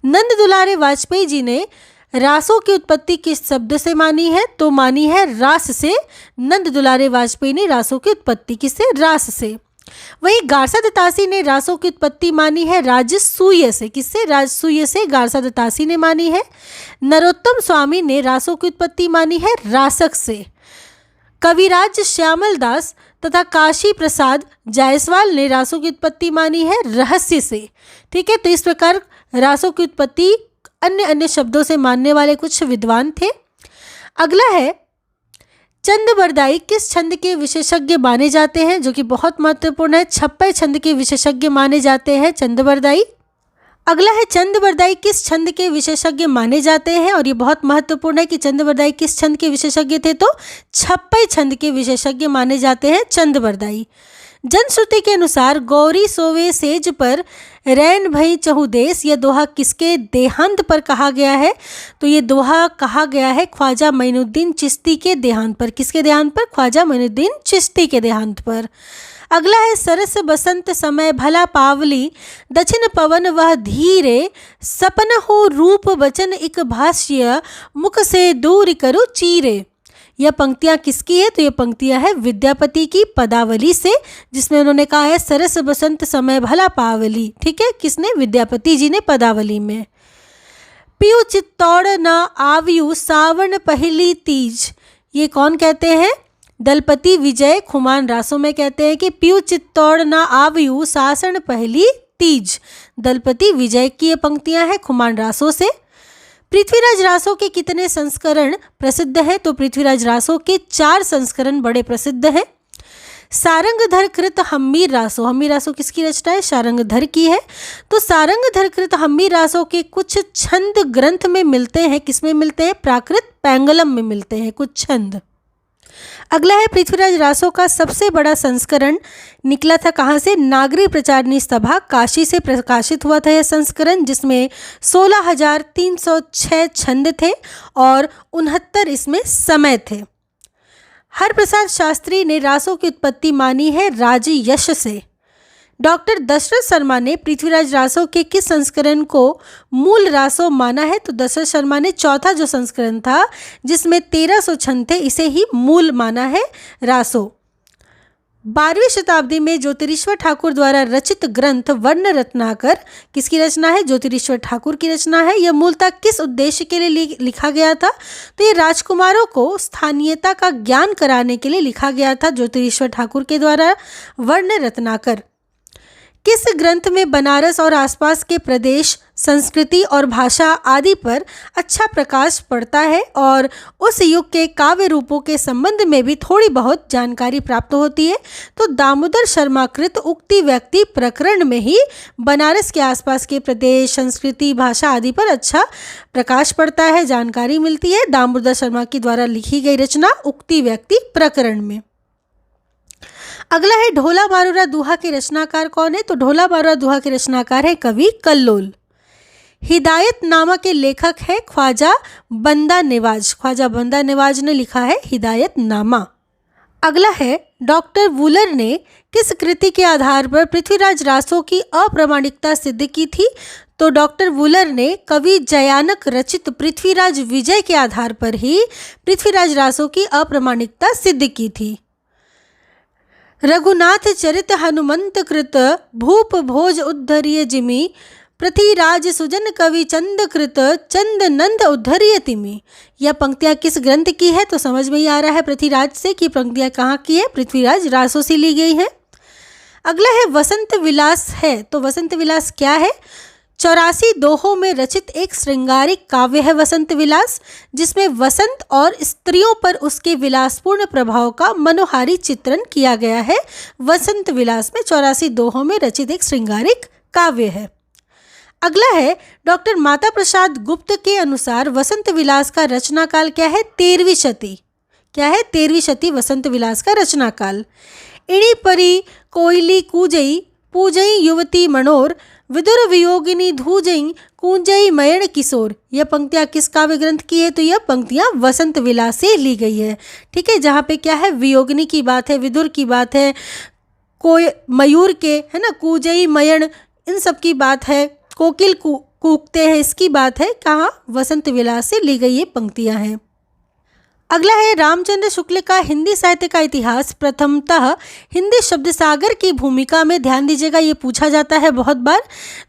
नंद दुलारे वाजपेयी जी ने रासों की उत्पत्ति किस शब्द से मानी है? तो मानी है रास से। नंद दुलारे वाजपेयी ने रासों की उत्पत्ति किससे? रास से। वहीं गारसा दत्तासी ने रासों की उत्पत्ति मानी है राजसूय से। किससे? राजसूय से गारसा दत्तासी ने मानी है। नरोत्तम स्वामी ने रासों की उत्पत्ति मानी है रासक से। कविराज श्यामल दास तथा काशी प्रसाद जायसवाल ने रासों की उत्पत्ति मानी है रहस्य से। ठीक है, तो इस प्रकार रासों की उत्पत्ति अन्य अन्य शब्दों से मानने वाले कुछ विद्वान थे। अगला है चंद-बरदाई किस छंद के विशेषज्ञ माने जाते हैं? जो कि बहुत महत्वपूर्ण है। छप्पय छंद के विशेषज्ञ माने जाते हैं चंद-बरदाई। अगला है चंद-बरदाई किस छंद के विशेषज्ञ माने जाते हैं? और ये बहुत महत्वपूर्ण है कि चंद-बरदाई किस छंद के विशेषज्ञ थे? तो छप्पय छंद के विशेषज्ञ माने जाते हैं चंद-बरदाई। जनश्रुति के अनुसार गौरी सोवे सेज पर रैन भई चहुदेस, यह दोहा किसके देहांत पर कहा गया है? तो ये दोहा कहा गया है ख्वाजा मोइनुद्दीन चिश्ती के देहांत पर। किसके देहांत पर? ख्वाजा मोइनुद्दीन चिश्ती के देहांत पर। अगला है सरस बसंत समय भला पावली, दक्षिण पवन वह धीरे, सपन हो रूप बचन इक भाष्य, मुख से दूर करो चीरे। यह पंक्तियाँ किसकी है? तो ये पंक्तियाँ है विद्यापति की पदावली से, जिसमें उन्होंने कहा है सरस बसंत समय भला पावली। ठीक है, किसने? विद्यापति जी ने पदावली में। पियु चित्तौड़ न आवियु सावन पहली तीज, ये कौन कहते हैं? दलपति विजय खुमान रासों में कहते हैं कि पियु चित्तौड़ न आवियु सासन पहली तीज। दलपति विजय की ये पंक्तियाँ हैं खुमान रासों से। पृथ्वीराज रासों के कितने संस्करण प्रसिद्ध हैं? तो पृथ्वीराज रासों के 4 संस्करण बड़े प्रसिद्ध हैं। सारंगधर कृत हम्मीर रासो, हम्मीर रासो किसकी रचना है? सारंगधर की है। तो सारंगधर कृत हम्मीर रासों के कुछ छंद ग्रंथ में मिलते हैं। किसमें मिलते हैं? प्राकृत पैंगलम में मिलते हैं कुछ छंद। अगला है पृथ्वीराज रासों का सबसे बड़ा संस्करण निकला था कहाँ से? नागरी प्रचारणी सभा काशी से प्रकाशित हुआ था यह संस्करण, जिसमें 16,306 छंद थे और 69 इसमें समय थे। हरप्रसाद शास्त्री ने रासों की उत्पत्ति मानी है राजयश से। डॉक्टर दशरथ शर्मा ने पृथ्वीराज रासों के किस संस्करण को मूल रासों माना है? तो दशरथ शर्मा ने चौथा जो संस्करण था जिसमें 1300 छंद थे, इसे ही मूल माना है रासों। 12वीं शताब्दी में ज्योतिरीश्वर ठाकुर द्वारा रचित ग्रंथ वर्ण रत्नाकर किसकी रचना है? ज्योतिरीश्वर ठाकुर की रचना है। यह मूलतः किस उद्देश्य के लिए लिखा गया था? तो ये राजकुमारों को स्थानीयता का ज्ञान कराने के लिए लिखा गया था ज्योतिरीश्वर ठाकुर के द्वारा वर्ण रत्नाकर। किस ग्रंथ में बनारस और आसपास के प्रदेश, संस्कृति और भाषा आदि पर अच्छा प्रकाश पड़ता है और उस युग के काव्य रूपों के संबंध में भी थोड़ी बहुत जानकारी प्राप्त होती है? तो दामोदर शर्मा कृत उक्ति व्यक्ति प्रकरण में ही बनारस के आसपास के प्रदेश, संस्कृति, भाषा आदि पर अच्छा प्रकाश पड़ता है, जानकारी मिलती है दामोदर शर्मा के द्वारा लिखी गई रचना उक्ति व्यक्ति प्रकरण में। अगला है ढोला बारूरा दोहा के रचनाकार कौन है? तो ढोला बारूरा दोहा के रचनाकार है कवि कल्लोल। हिदायतनामा के लेखक है ख्वाजा बंदा नेवाज। ख्वाजा बंदा नेवाज ने लिखा है हिदायतनामा। अगला है डॉक्टर वूलर ने किस कृति के आधार पर पृथ्वीराज रासों की अप्रामाणिकता सिद्ध की थी? तो डॉक्टर वूलर ने कवि जयानक रचित पृथ्वीराज विजय के आधार पर ही पृथ्वीराज रासों की अप्रामाणिकता सिद्ध की थी। रघुनाथ चरित हनुमंत कृत भूप भोज उद्धरिय जिमि, पृथ्वीराज सुजन कवि चंद कृत चंद नंद उद्धरिय तिमि। यह पंक्तियाँ किस ग्रंथ की है? तो समझ में ही आ रहा है पृथ्वीराज से कि पंक्तियाँ कहाँ की है? पृथ्वीराज रासों से ली गई हैं। अगला है वसंत विलास है। तो वसंत विलास क्या है? 84 दोहों में रचित एक श्रृंगारिक काव्य है वसंत विलास, जिसमें वसंत और स्त्रियों पर उसके विलासपूर्ण प्रभाव का मनोहारी चित्रण किया गया है। वसंत विलास में 84 दोहों में रचित एक श्रृंगारिक काव्य है। अगला है डॉक्टर माता प्रसाद गुप्त के अनुसार वसंत विलास का रचनाकाल क्या है? 13वीं शती। क्या है? 13वीं शती वसंत विलास का रचनाकाल। इणी परी कोयली कूजई पूजई युवती मनोर, विदुर वियोगिनी धूजई कूंजई मयण किशोर। यह पंक्तियां किस काव्य ग्रंथ की है? तो यह पंक्तियां वसंत विलास से ली गई है। ठीक है, जहाँ पे क्या है, वियोगिनी की बात है, विदुर की बात है, कोई मयूर के, है ना, कूजई मयण, इन सब की बात है, कोकिल कूकते हैं, इसकी बात है। कहाँ? वसंत विलास से ली गई ये पंक्तियां हैं। अगला है रामचंद्र शुक्ल का हिंदी साहित्य का इतिहास। प्रथमतः हिंदी शब्द सागर की भूमिका में, ध्यान दीजिएगा, ये पूछा जाता है बहुत बार।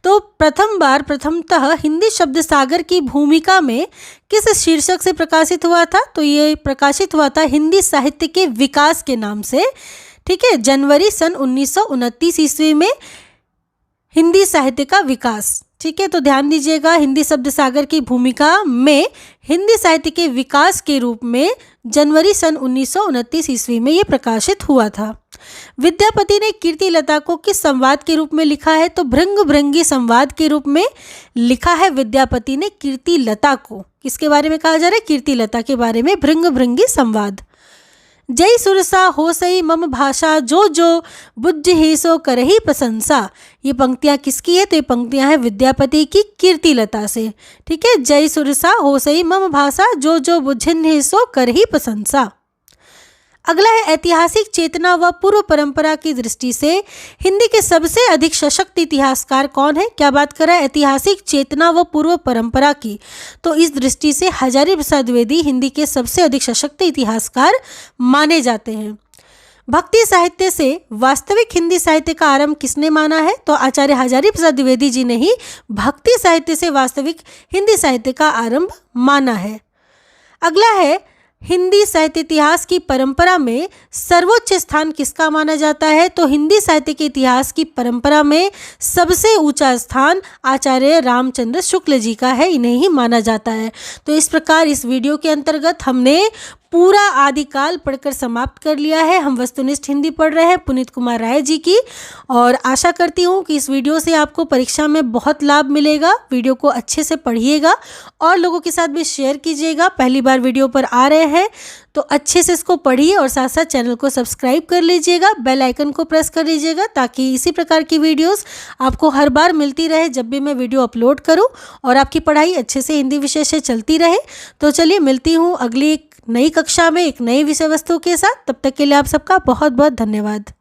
तो प्रथमतः हिंदी शब्द सागर की भूमिका में किस शीर्षक से प्रकाशित हुआ था? तो ये प्रकाशित हुआ था हिंदी साहित्य के विकास के नाम से। ठीक है, जनवरी सन 1929 ईस्वी में हिंदी साहित्य का विकास। ठीक है, तो ध्यान दीजिएगा, हिंदी शब्द सागर की भूमिका में हिंदी साहित्य के विकास के रूप में जनवरी सन 1929 ईस्वी में ये प्रकाशित हुआ था। विद्यापति ने कीर्ति लता को किस संवाद के रूप में लिखा है? तो भृंग भृंगी संवाद के रूप में लिखा है विद्यापति ने कीर्ति लता को। किसके बारे में कहा जा रहा है? कीर्ति लता के बारे में, भृंग भृंगी संवाद। जय सुरसा हो सई मम भाषा, जो जो बुझ ही सो करही प्रशंसा। ये पंक्तियां किसकी है? तो ये पंक्तियां हैं विद्यापति की कीर्ति लता से। ठीक है, जय सुरसा हो सई मम भाषा, जो जो बुझिन ही सो करही प्रशंसा। अगला है ऐतिहासिक चेतना व पूर्व परंपरा की दृष्टि से हिंदी के सबसे अधिक सशक्त इतिहासकार कौन है? क्या बात कर रहा है? ऐतिहासिक चेतना व पूर्व परंपरा की। तो इस दृष्टि से हजारी प्रसाद द्विवेदी हिंदी के सबसे अधिक सशक्त इतिहासकार माने जाते हैं। भक्ति साहित्य से वास्तविक हिंदी साहित्य का आरंभ किसने माना है? तो आचार्य हजारी प्रसाद द्विवेदी जी ने ही भक्ति साहित्य से वास्तविक हिंदी साहित्य का आरंभ माना है। अगला है हिंदी साहित्य इतिहास की परंपरा में सर्वोच्च स्थान किसका माना जाता है? तो हिंदी साहित्य के इतिहास की परंपरा में सबसे ऊंचा स्थान आचार्य रामचंद्र शुक्ल जी का है, इन्हें ही माना जाता है। तो इस प्रकार इस वीडियो के अंतर्गत हमने पूरा आदिकाल पढ़कर समाप्त कर लिया है। हम वस्तुनिष्ठ हिंदी पढ़ रहे हैं पुनीत कुमार राय जी की, और आशा करती हूँ कि इस वीडियो से आपको परीक्षा में बहुत लाभ मिलेगा। वीडियो को अच्छे से पढ़िएगा और लोगों के साथ भी शेयर कीजिएगा। पहली बार वीडियो पर आ रहे हैं तो अच्छे से इसको पढ़िए और साथ साथ चैनल को सब्सक्राइब कर लीजिएगा, बेल आइकन को प्रेस कर लीजिएगा, ताकि इसी प्रकार की वीडियोस आपको हर बार मिलती रहे जब भी मैं वीडियो अपलोड करूं, और आपकी पढ़ाई अच्छे से हिंदी विषय से चलती रहे। तो चलिए, मिलती हूं अगली एक नई कक्षा में एक नई विषय वस्तु के साथ। तब तक के लिए आप सबका बहुत बहुत धन्यवाद।